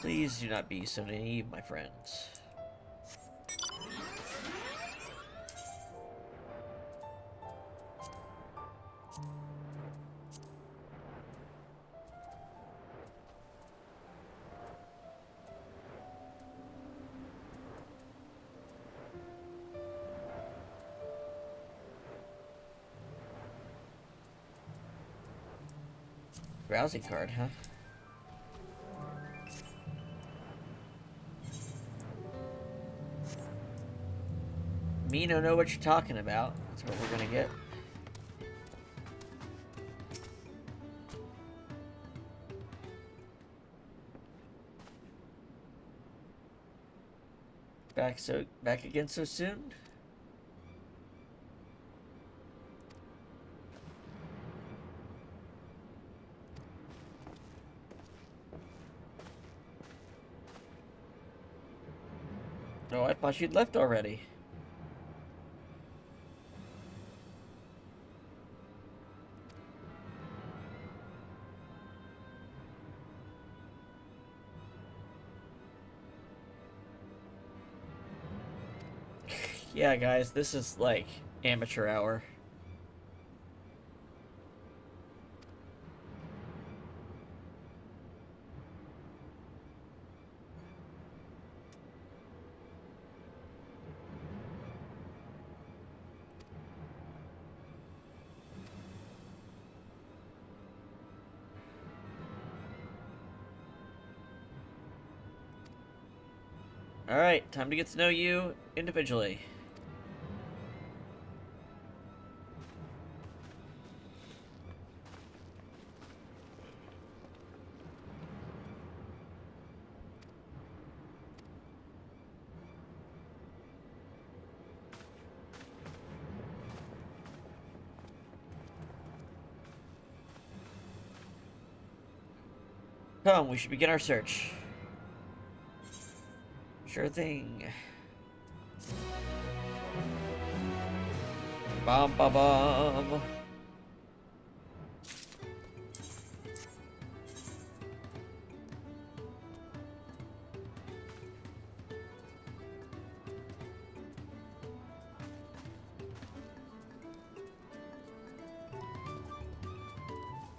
Please do not be so naive, my friends. Browsing card, huh? Me don't know what you're talking about. That's what we're gonna get. Back again so soon? No, I thought you'd left already. Yeah, guys, this is like amateur hour. Alright, time to get to know you individually. Come, we should begin our search. Sure thing. Bum bum bum.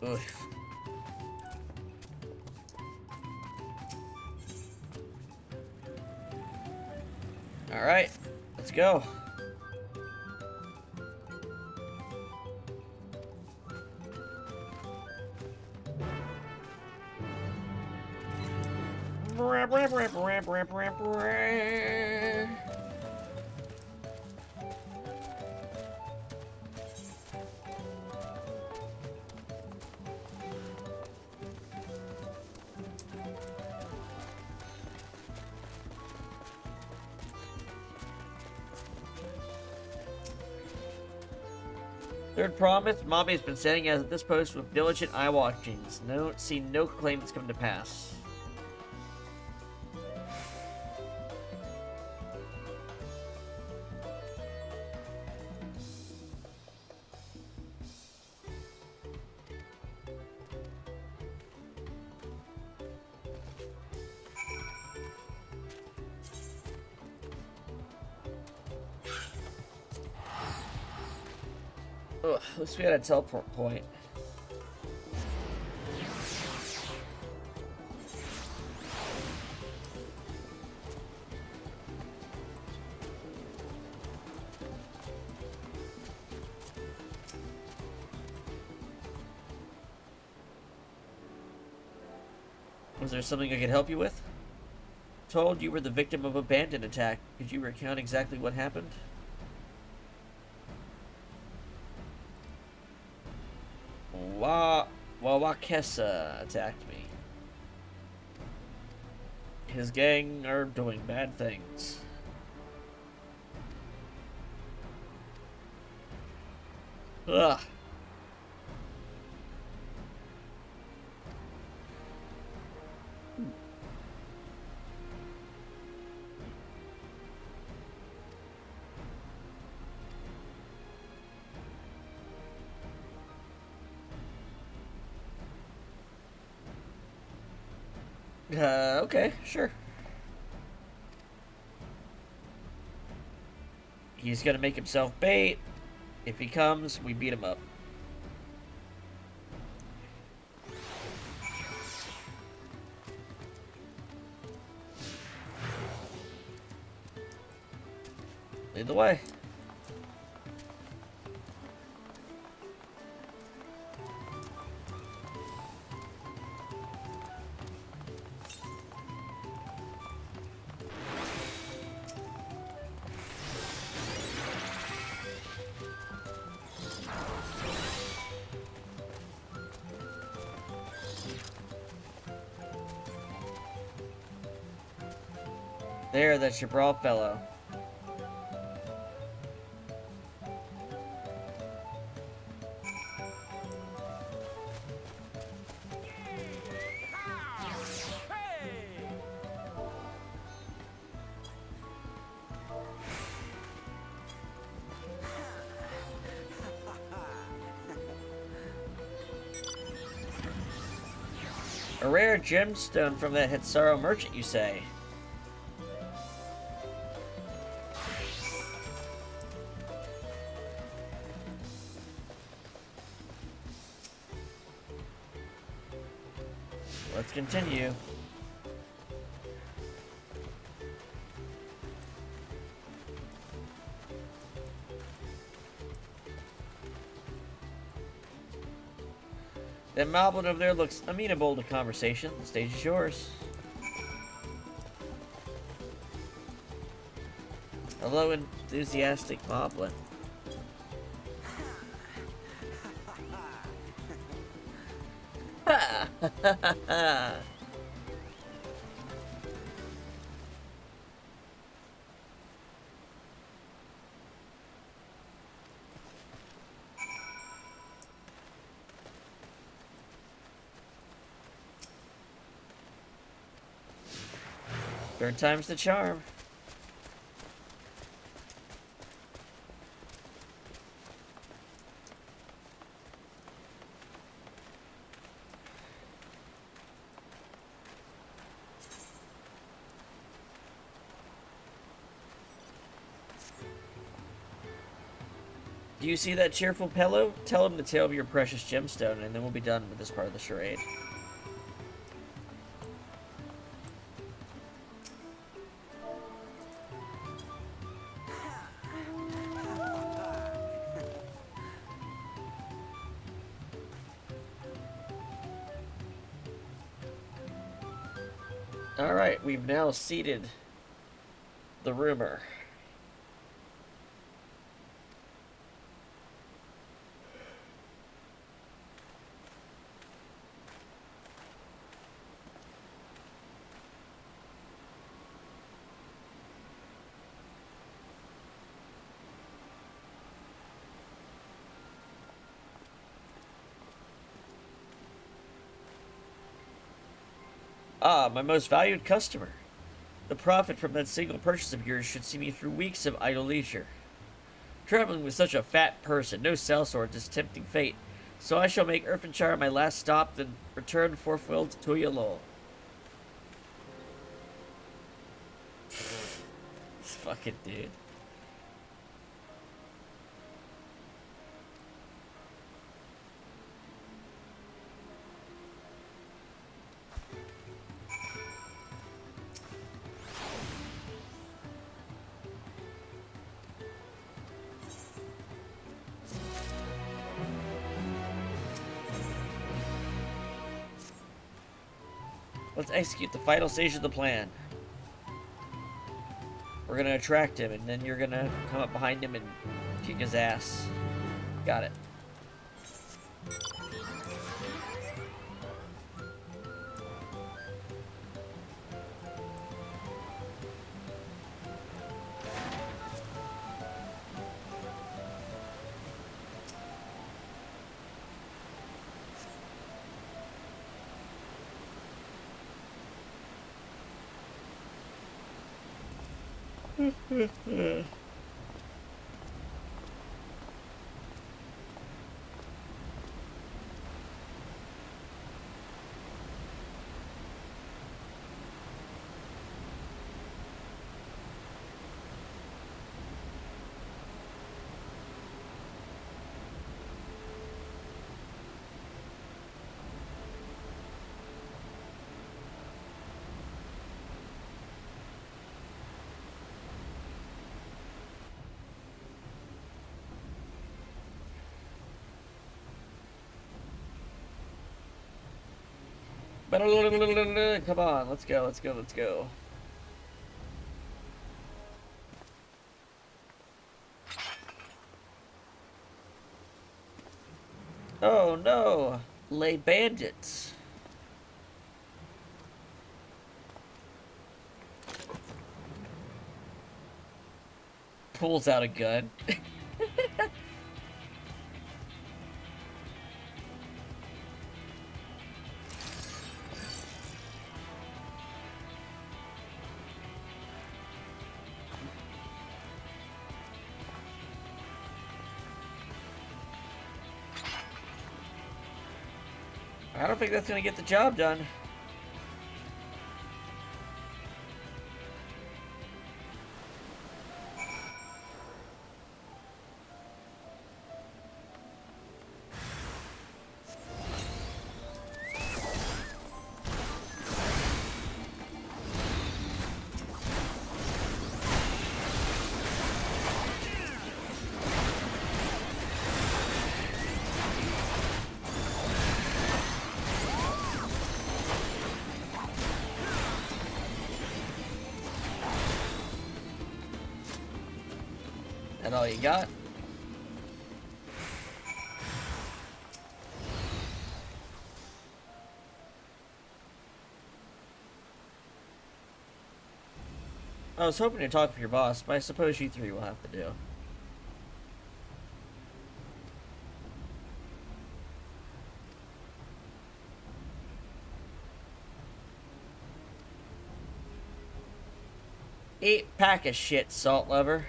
Oof. All right, let's go. Third promise, Mobby has been standing at this post with diligent eye watchings. Seen no claimants come to pass. Ugh, at least we had a teleport point. Was there something I could help you with? Told you were the victim of a bandit attack. Could you recount exactly what happened? Wawakesa attacked me. His gang are doing bad things. Ugh. Okay, sure. He's gonna make himself bait. If he comes, we beat him up. Lead the way. There, that's your brawl fellow. A rare gemstone from that Hitsaro merchant, you say? Let's continue. That Moblin over there looks amenable to conversation. The stage is yours. Hello, enthusiastic Moblin. Ha ha ha ha! Third time's the charm. Do you see that cheerful pillow? Tell him the tale of your precious gemstone, and then we'll be done with this part of the charade. Alright, we've now seated the rumor. Ah, my most valued customer. The profit from that single purchase of yours should see me through weeks of idle leisure. Traveling with such a fat person, no sellsword is tempting fate, so I shall make Irfinshire my last stop, then return forthwith to Yalol. This fucking dude. Let's execute the final stage of the plan. We're gonna attract him, and then you're gonna come up behind him and kick his ass. Got it. Come on, let's go, let's go, let's go. Oh no! Lay bandits. Pulls out a gun. I don't think that's gonna get the job done. That all you got? I was hoping to talk with your boss, but I suppose you three will have to do. Eat pack of shit, salt lover.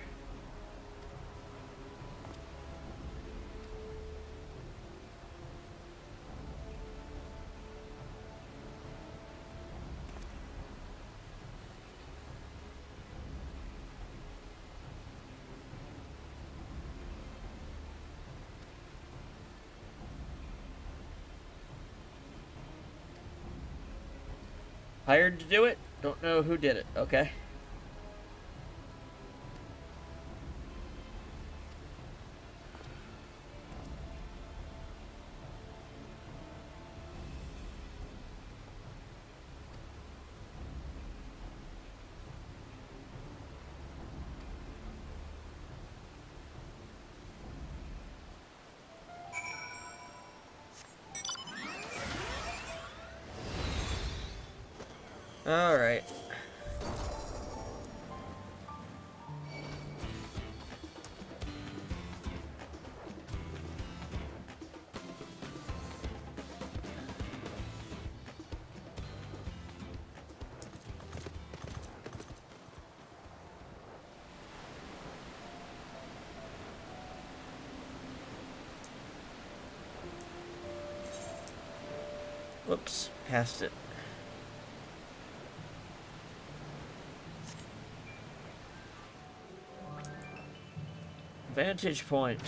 Hired to do it? Don't know who did it, okay? Alright. Whoops, passed it. Vantage point.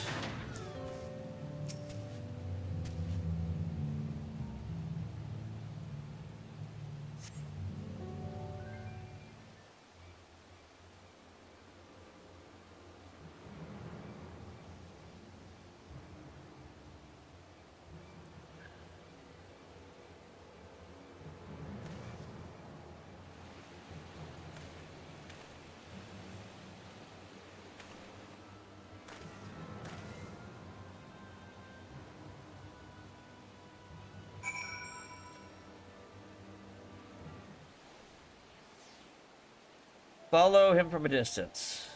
Follow him from a distance.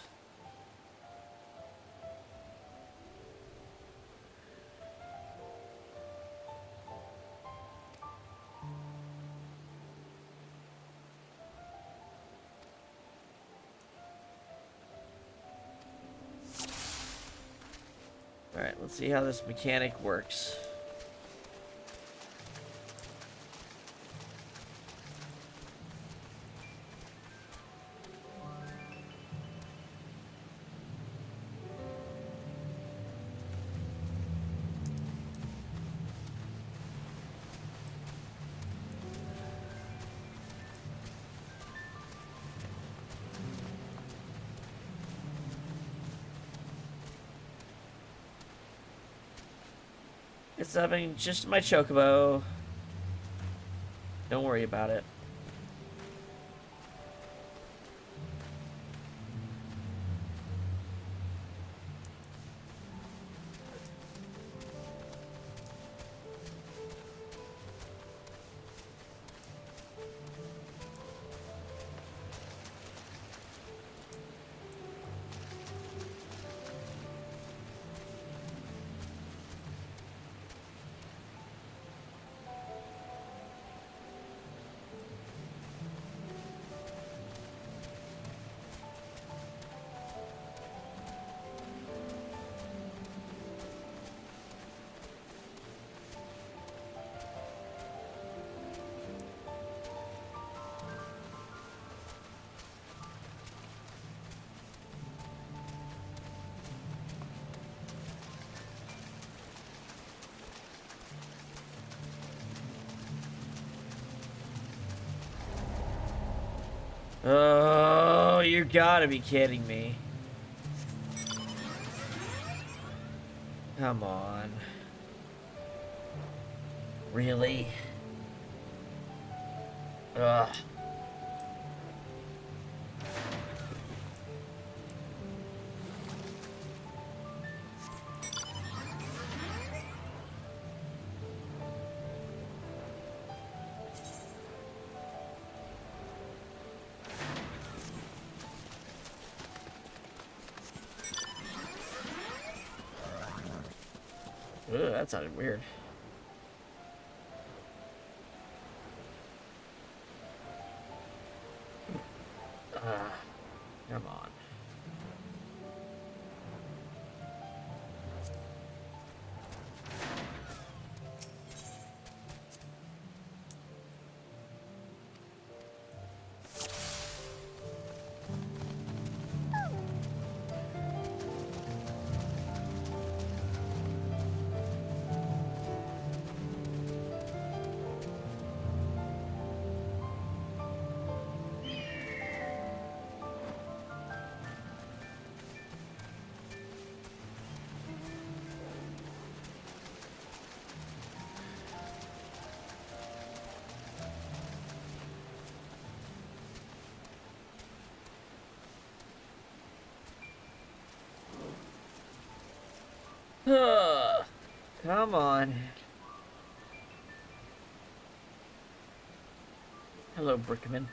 Alright, let's see how this mechanic works. It's having just my chocobo. Don't worry about it. Oh, you gotta be kidding me. Come on. Really? Ugh. Ugh, that sounded weird. Come on. Hello, Brickman.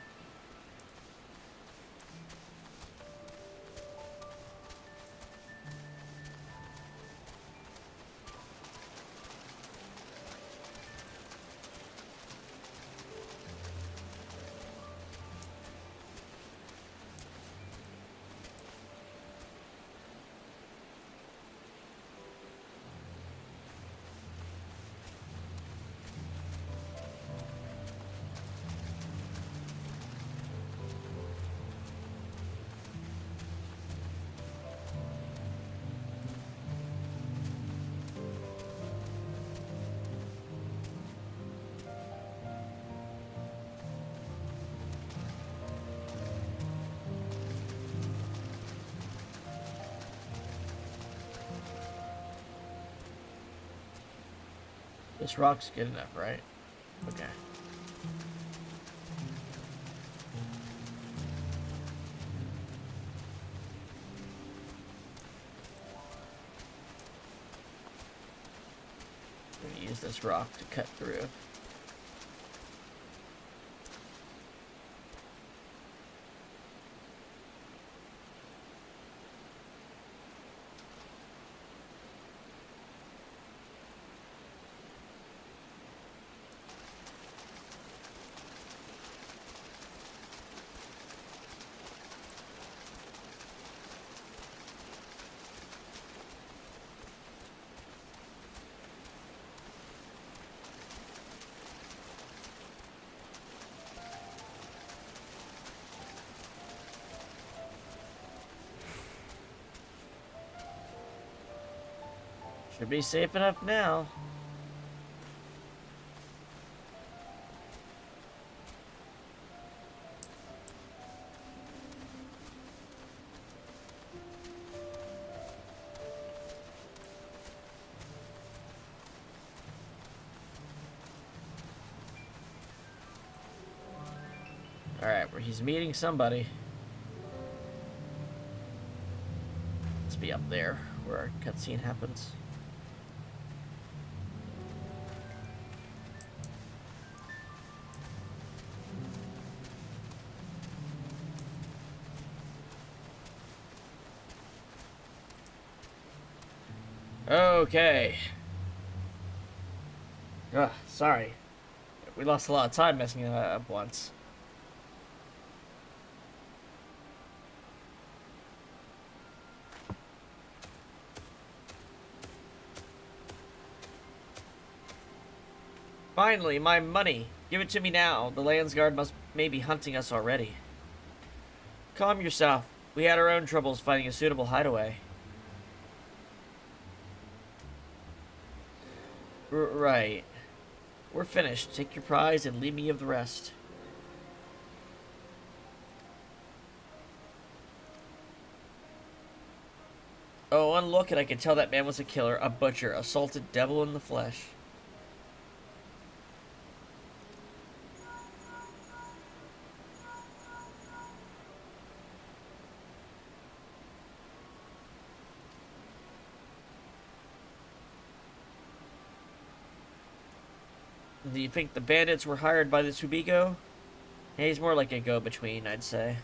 This rock's good enough, right? Okay. I'm gonna use this rock to cut through. Should be safe enough now. Alright, where he's meeting somebody. Let's be up there where our cutscene happens. Okay. Ugh, sorry. We lost a lot of time messing it up once. Finally, my money. Give it to me now. The Landsguard may be hunting us already. Calm yourself. We had our own troubles finding a suitable hideaway. Right. We're finished. Take your prize and leave me of the rest. Oh, one look and I could tell that man was a killer, a butcher, a salted devil in the flesh. Do you think the bandits were hired by this Hubigo? Yeah, he's more like a go-between, I'd say.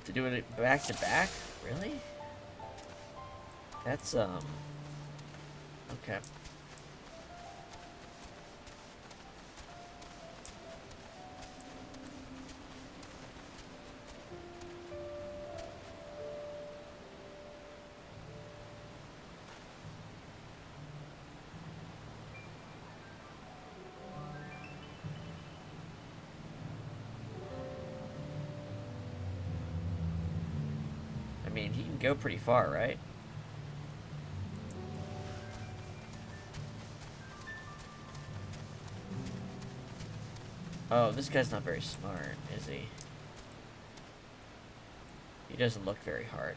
To do it back to back? Really? That's, okay. I mean, he can go pretty far, right? Oh, this guy's not very smart, is he? He doesn't look very hard.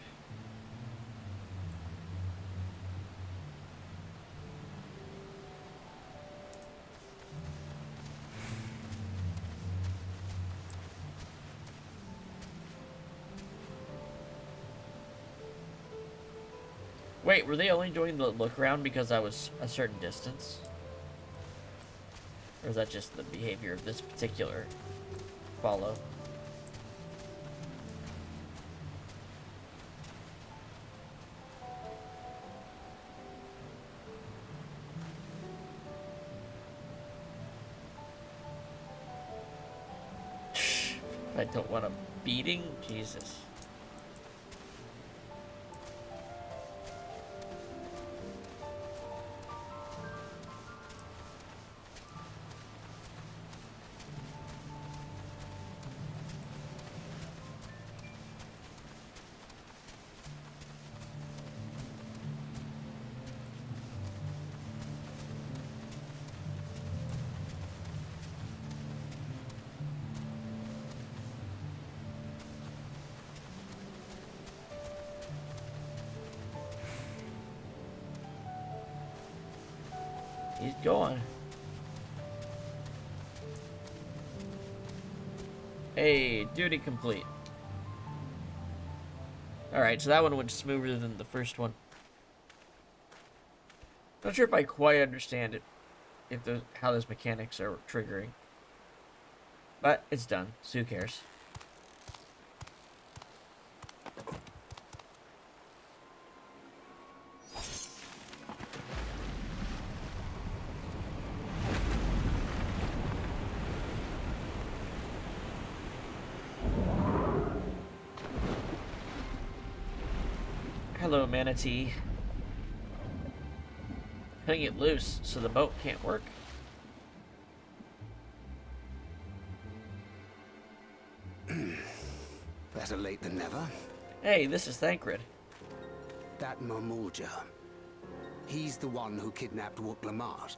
Wait, were they only doing the look around because I was a certain distance? Or is that just the behavior of this particular follow? I don't want a beating? Jesus. He's going. Hey, duty complete. Alright, so that one went smoother than the first one. Not sure if I quite understand it, how those mechanics are triggering. But it's done, so who cares? Hello, manatee. Cutting it loose so the boat can't work. Better late than never. Hey, this is Thancred. That Moblin. He's the one who kidnapped Wuk Lamat.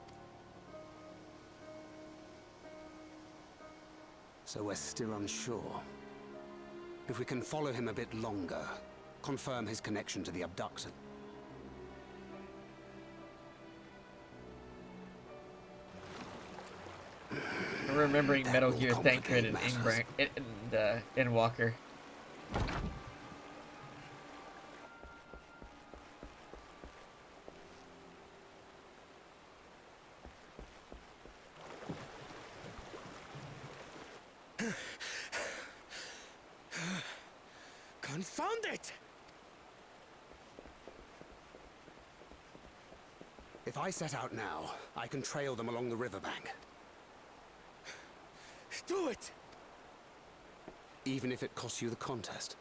So we're still unsure. If we can follow him a bit longer, confirm his connection to the abductor. I'm remembering That Metal will Gear complicate Thancred matters. and Walker. Confound it! If I set out now, I can trail them along the riverbank. Do it! Even if it costs you the contest.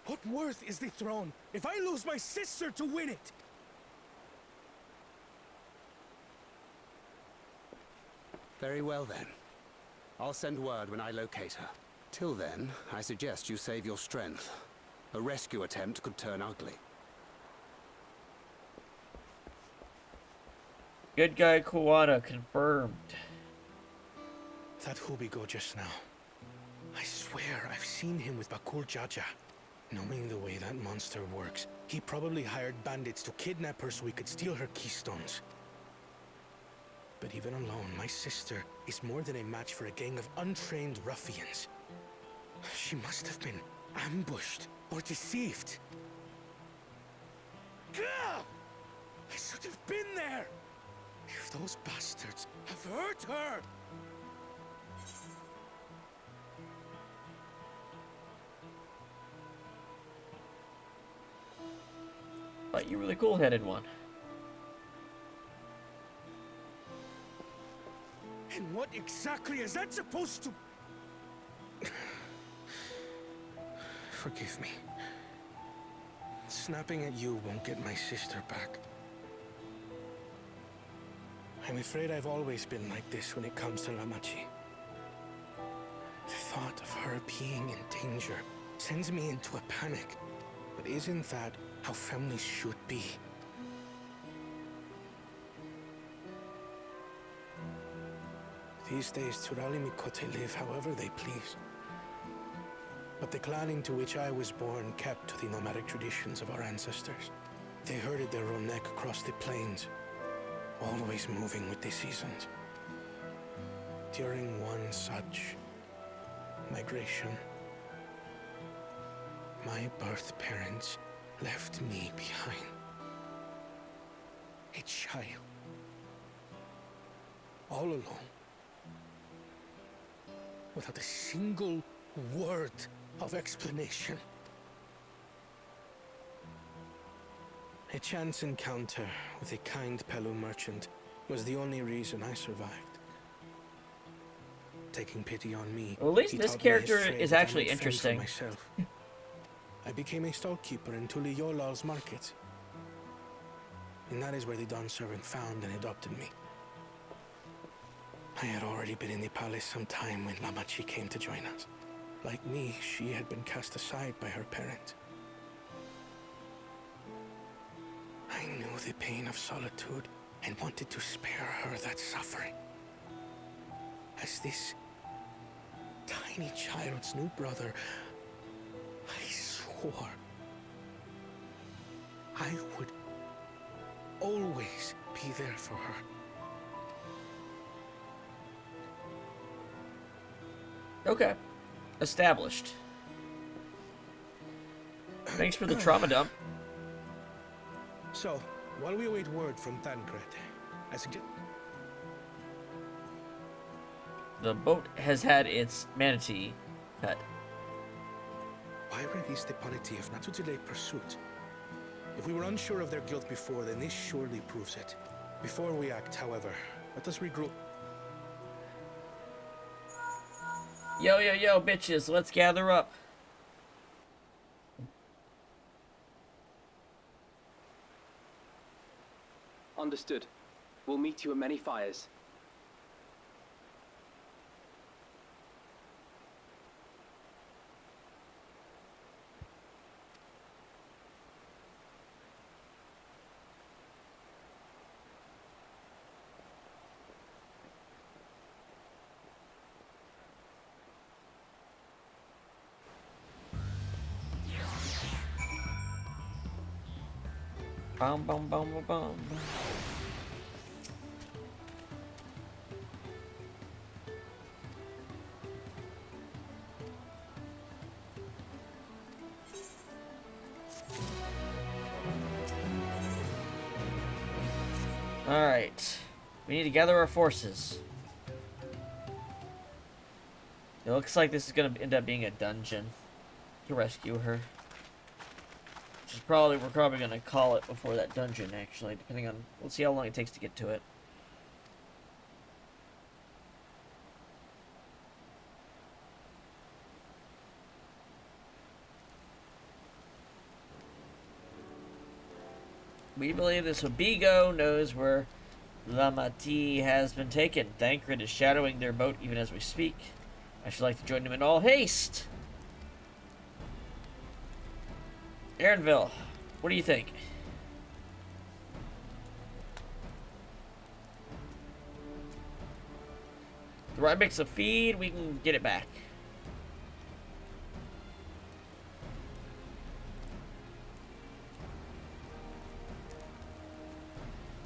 What worth is the throne if I lose my sister to win it? Very well then. I'll send word when I locate her. Till then, I suggest you save your strength. A rescue attempt could turn ugly. Good guy Kawada confirmed. That Hubigo just now. I swear I've seen him with Galool Ja Ja. Knowing the way that monster works, he probably hired bandits to kidnap her so we could steal her keystones. But even alone, my sister is more than a match for a gang of untrained ruffians. She must have been ambushed or deceived. Gah! I should have been there! If those bastards have hurt her! But you were the cool-headed one. And what exactly is that supposed to... Forgive me. Snapping at you won't get my sister back. I'm afraid I've always been like this when it comes to Lamachi. The thought of her being in danger sends me into a panic. But isn't that how families should be? These days, Turali Mikote live however they please. But the clan into which I was born kept to the nomadic traditions of our ancestors. They herded their own neck across the plains, always moving with the seasons. During one such migration, my birth parents left me behind. A child. All alone. Without a single word of explanation. A chance encounter with a kind Pelu merchant was the only reason I survived. Taking pity on me, Well, at least he this taught me his character trade is that I actually might fend for interesting. myself. I became a stallkeeper in Tuliyolal's market. And that is where the Dawn servant found and adopted me. I had already been in the palace some time when Lamachi came to join us. Like me, she had been cast aside by her parents. I knew the pain of solitude and wanted to spare her that suffering. As this tiny child's new brother, I swore I would always be there for her. Okay. Established. Thanks for the trauma dump. So, while we await word from Tancred, I suggest... The boat has had its manatee cut. Why release the polity if not to delay pursuit? If we were unsure of their guilt before, then this surely proves it. Before we act, however, let us regroup. Yo, yo, yo, bitches, let's gather up. Understood. We'll meet you at many fires. Bum, bum, bum, bum, bum. Alright. We need to gather our forces. It looks like this is going to end up being a dungeon to rescue her. Which is probably, we're probably going to call it before that dungeon, actually, depending on, we'll see how long it takes to get to it. We believe this Wabigo knows where Lamati has been taken. Thancred is shadowing their boat even as we speak. I should like to join him in all haste. Aaronville, what do you think? The right mix of feed, we can get it back.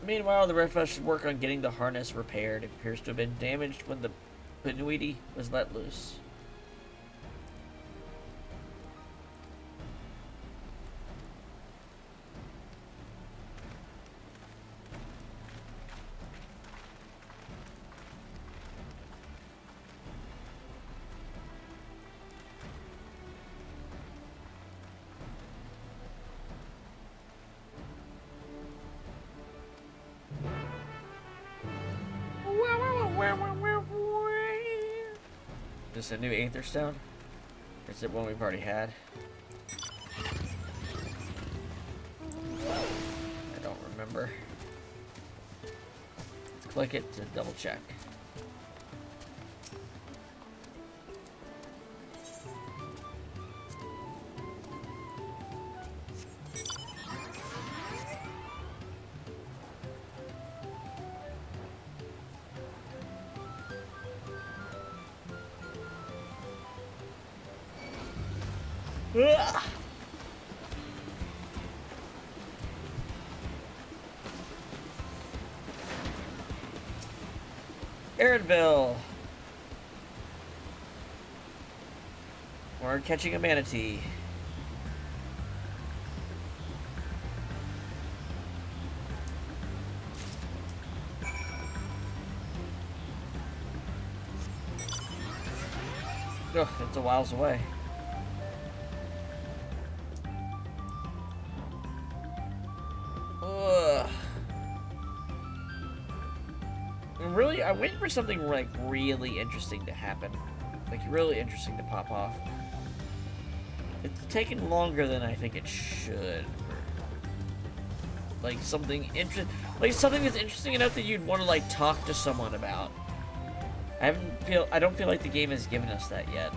Meanwhile, the rest of us should work on getting the harness repaired. It appears to have been damaged when the Benuiti was let loose. Is this a new Aether Stone? Or is it one we've already had? I don't remember. Let's click it to double check. Ugh. Aaronville. We're catching a manatee. Ugh, it's a whiles away. Ugh. Really, I'm waiting for something like really interesting to happen. Like really interesting to pop off. It's taking longer than I think it should. Like something something that's interesting enough that you'd want to like talk to someone about. I don't feel like the game has given us that yet.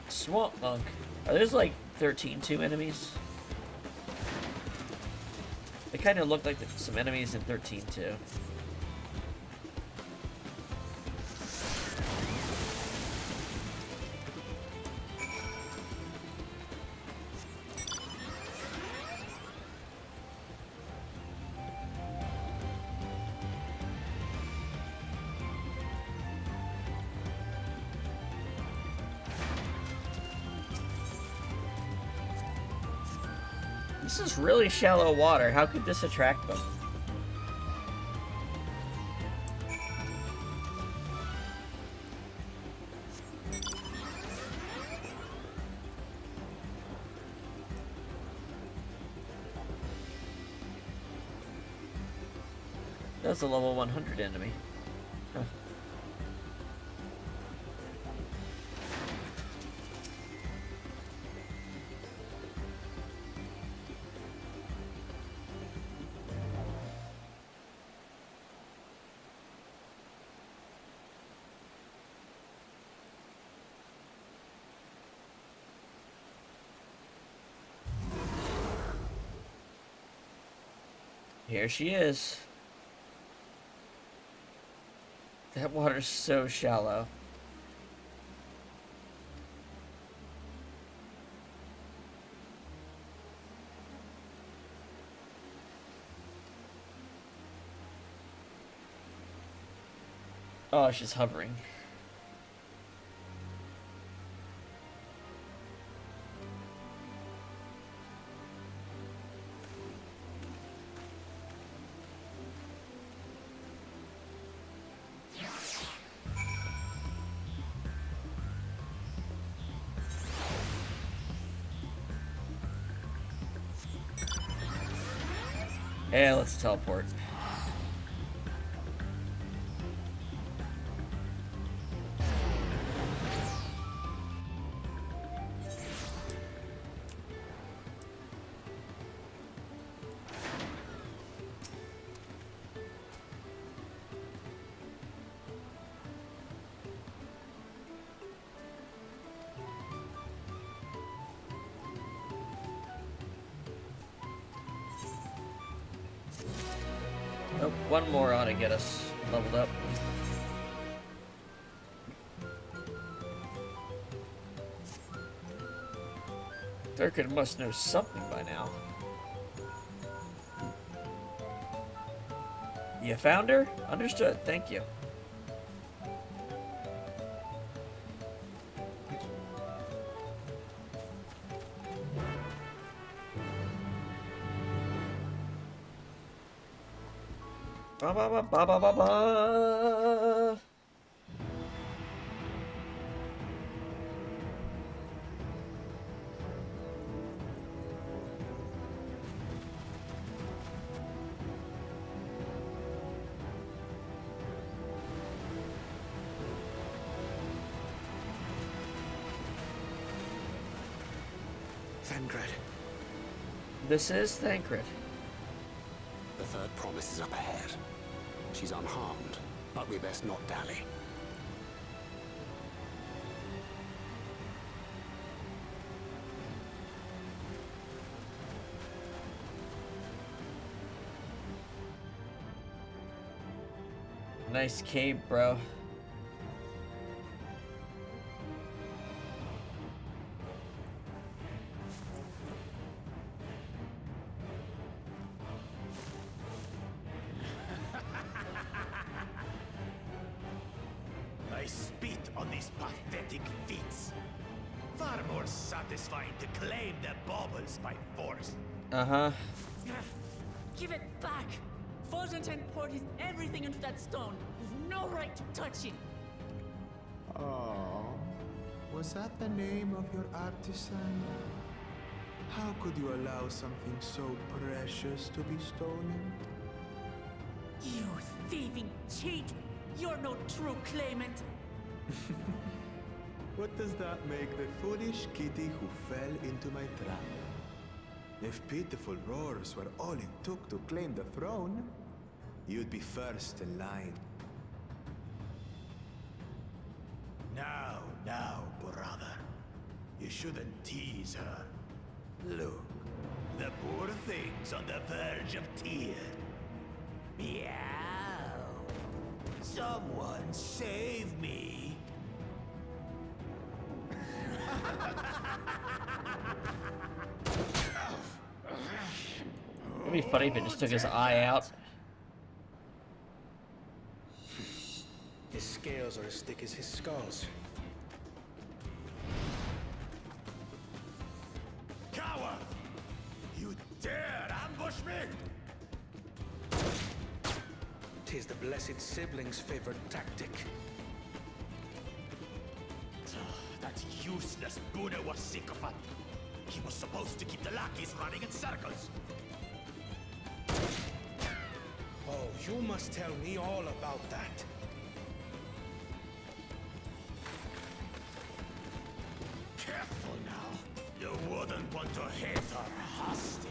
Swamp Monk. Are there like 13-2 enemies? They kind of look like some enemies in 13-2. This is really shallow water. How could this attract them? That's a level 100 enemy. Huh. Here she is. That water's so shallow. Oh, she's hovering. Yeah, let's teleport. Oh, one more ought to get us leveled up. Durkin must know something by now. You found her? Understood, thank you. Ba ba ba ba ba ba ba. Thancred. This is Thancred. The third promise is up ahead. She's unharmed, but we best not dally. Nice cape, bro. I spit on these pathetic feats. Far more satisfying to claim their baubles by force. Uh-huh. Give it back! Fosunten poured his everything into that stone. You've no right to touch it. Oh, was that the name of your artisan? How could you allow something so precious to be stolen? You thieving cheat! You're no true claimant. What does that make the foolish kitty who fell into my trap? If pitiful roars were all it took to claim the throne, you'd be first in line. Now, brother. You shouldn't tease her. Look, the poor thing's on the verge of tears. Meow. Someone save me. It'd be funny if it just took his eye out. His scales are as thick as his skulls. Coward! You dare ambush me? Tis the blessed sibling's favorite tactic. That useless Buddha was sycophant. He was supposed to keep the lackeys running in circles. Oh, you must tell me all about that. Careful now. You wouldn't want to hit her hostage.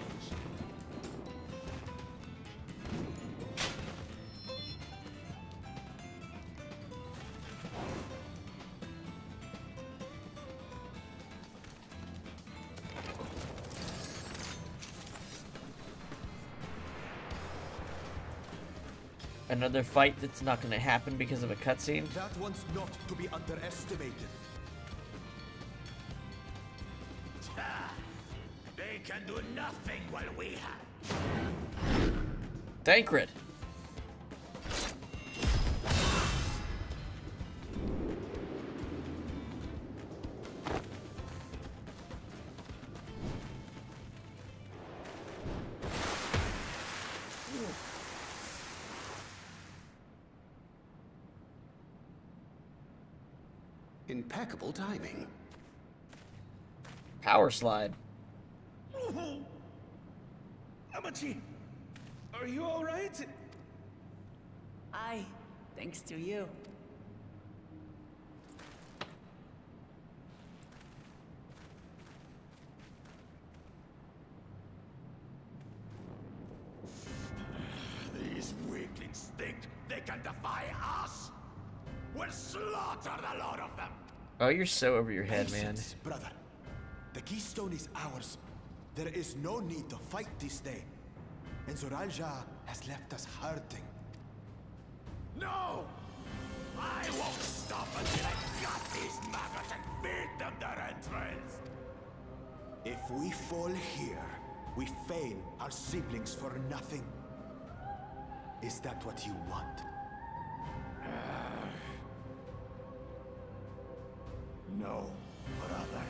Another fight that's not going to happen because of a cutscene. That one's not to be underestimated. They can do nothing while we have. Thancred. Impeccable timing. Power slide. Amachi, are you all right? Aye, thanks to you. These weaklings think they can defy us. We'll slaughter the lot of them. Oh, you're so over your head, man. Patience, brother. The keystone is ours. There is no need to fight this day. And Zoral Ja has left us hurting. No! I won't stop until I got these maggots and feed them their entrails. If we fall here, we fail our siblings for nothing. Is that what you want? No, brother.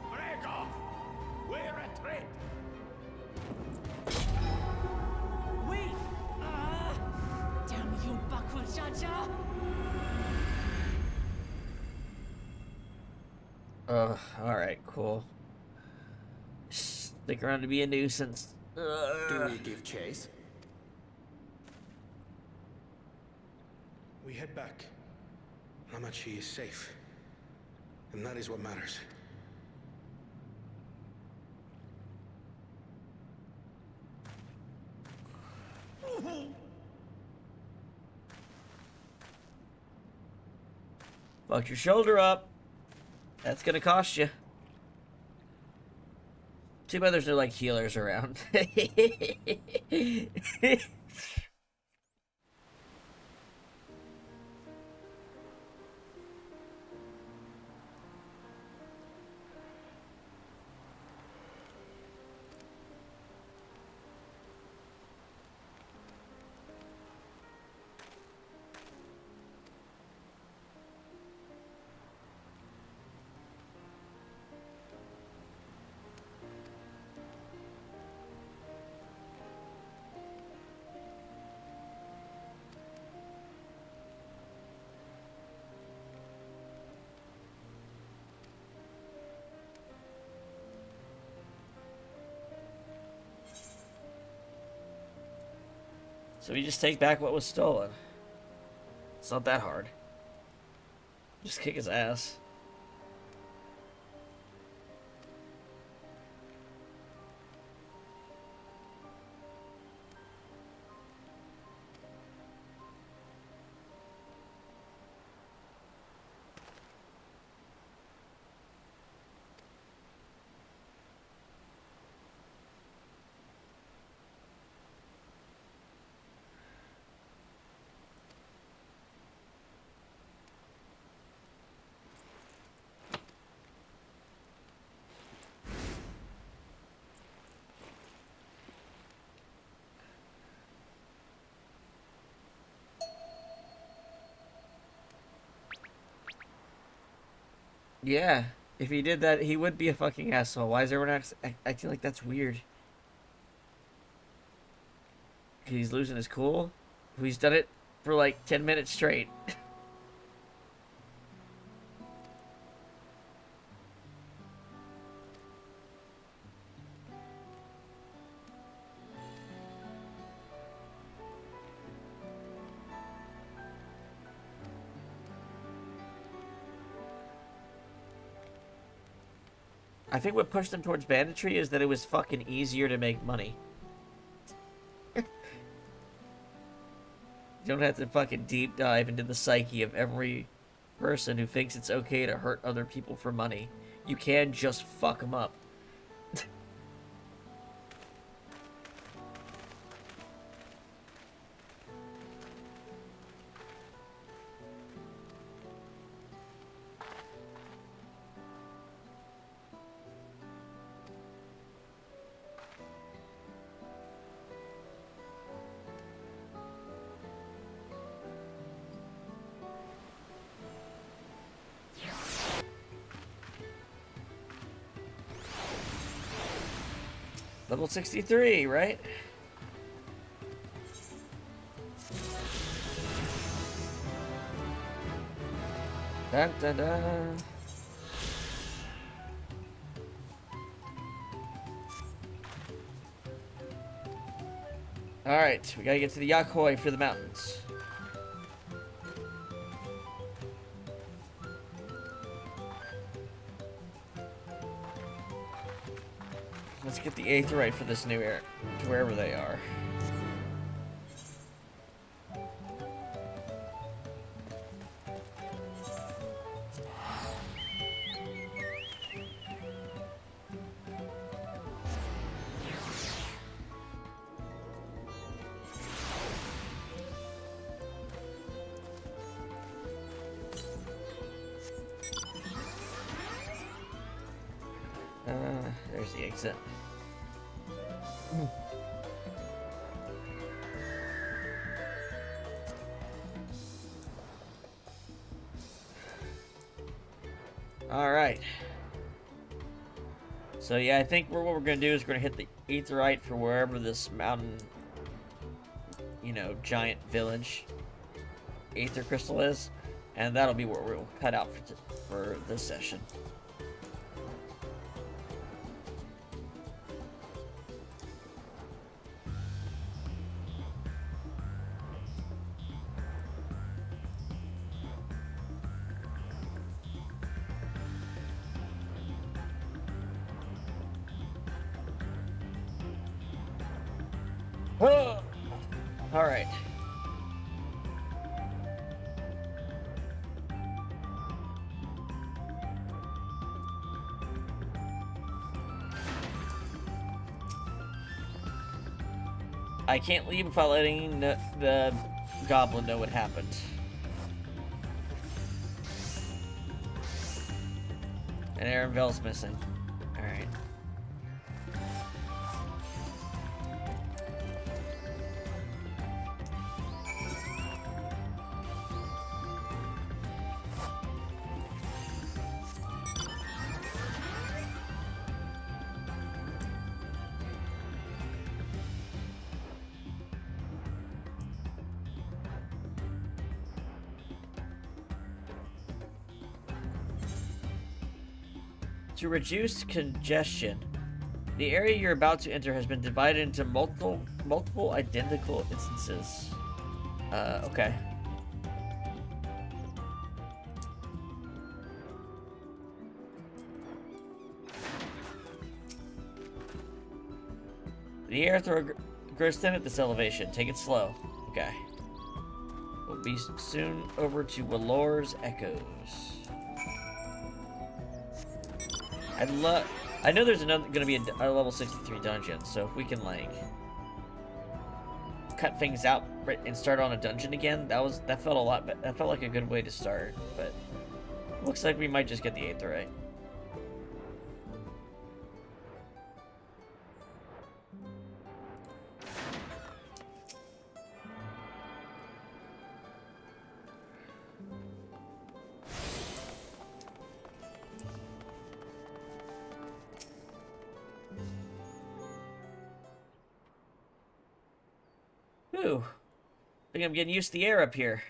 Break off! We retreat! Wait! Damn you, Wuk Ja Ja! Ugh, alright, cool. Stick around to be a nuisance. Do we give chase? We head back. Amachi is safe. And that is what matters. Fuck your shoulder up. That's gonna cost you. Too bad there's no, like, healers around. So we just take back what was stolen. It's not that hard. Just kick his ass. Yeah, if he did that, he would be a fucking asshole. Why is everyone acting like that's weird? He's losing his cool? He's done it for like 10 minutes straight. I think what pushed them towards banditry is that it was fucking easier to make money. You don't have to fucking deep dive into the psyche of every person who thinks it's okay to hurt other people for money. You can just fuck them up. Level 63, right? Dun, dun, dun. Alright, we gotta get to the Yakhoi for the mountains. Let's get the Aetherite for this new area, to wherever they are. There's the exit. All right. So yeah, I think what we're gonna do is we're gonna hit the Aetherite for wherever this mountain, you know, giant village Aether crystal is, and that'll be where we'll cut out for this session. Alright. I can't leave without letting the goblin know what happened. And Arenville's missing. Alright. To reduce congestion, the area you're about to enter has been divided into multiple identical instances. Okay. The air grows thin at this elevation. Take it slow. Okay. We'll be soon over to Walor's Echoes. I know there's gonna be a level 63 dungeon, so if we can like cut things out and start on a dungeon again, that felt a lot. That felt like a good way to start, but looks like we might just get the Aether right. Ooh, I think I'm getting used to the air up here.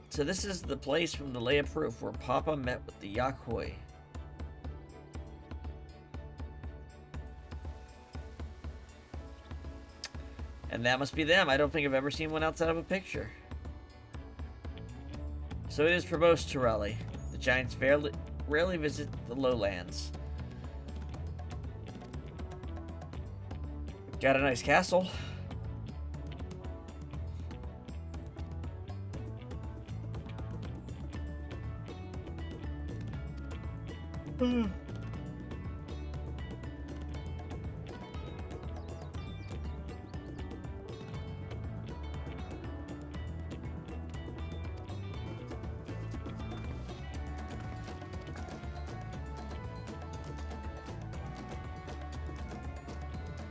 So this is the place from the Lay of Proof where Papa met with the Yakhoi. And that must be them. I don't think I've ever seen one outside of a picture. So it is Provost Torelli. The giants rarely visit the lowlands. Got a nice castle.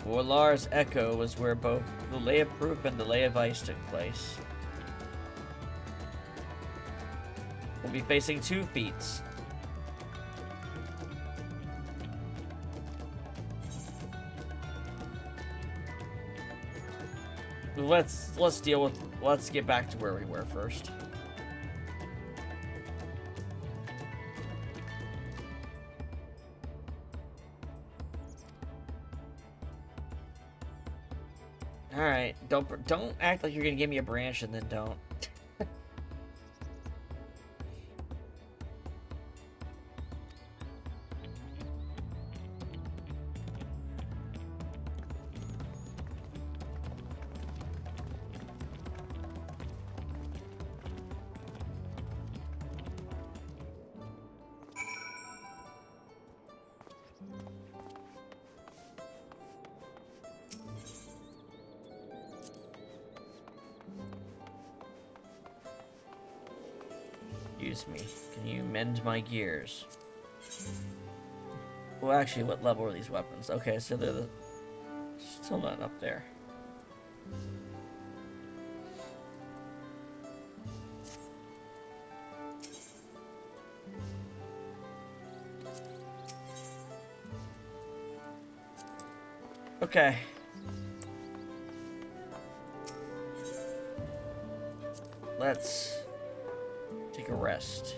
Walor's Echo was where both the Lay of Proof and the Lay of Ice took place. We'll be facing 2 feats. Let's get back to where we were first. Alright, don't act like you're gonna give me a branch and then don't. Excuse me. Can you mend my gears? Well, actually, what level are these weapons? Okay, so they're still not up there. Okay. Let's take a rest.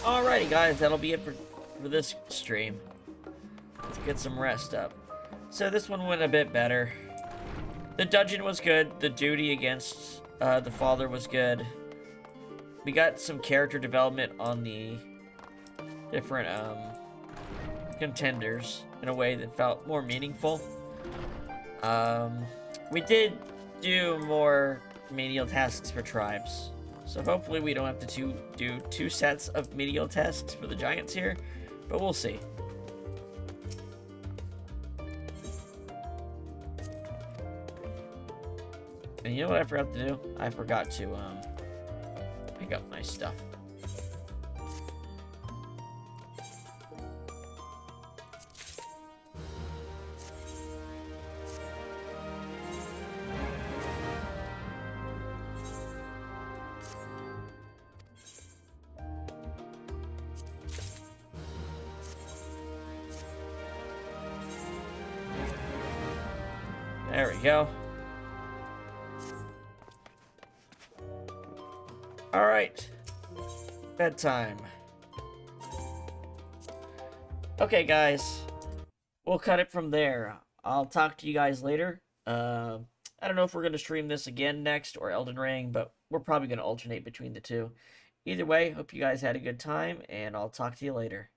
Alrighty, guys, that'll be it for this stream. Let's get some rest up. So this one went a bit better. The dungeon was good. The duty against the father was good. We got some character development on the different contenders in a way that felt more meaningful. We did do more menial tasks for tribes, so hopefully we don't have to do two sets of menial tasks for the giants here, but we'll see. And you know what I forgot to do? I forgot to pick up my stuff. There we go. Alright. Bedtime. Okay, guys. We'll cut it from there. I'll talk to you guys later. I don't know if we're going to stream this again next or Elden Ring, but we're probably going to alternate between the two. Either way, hope you guys had a good time, and I'll talk to you later.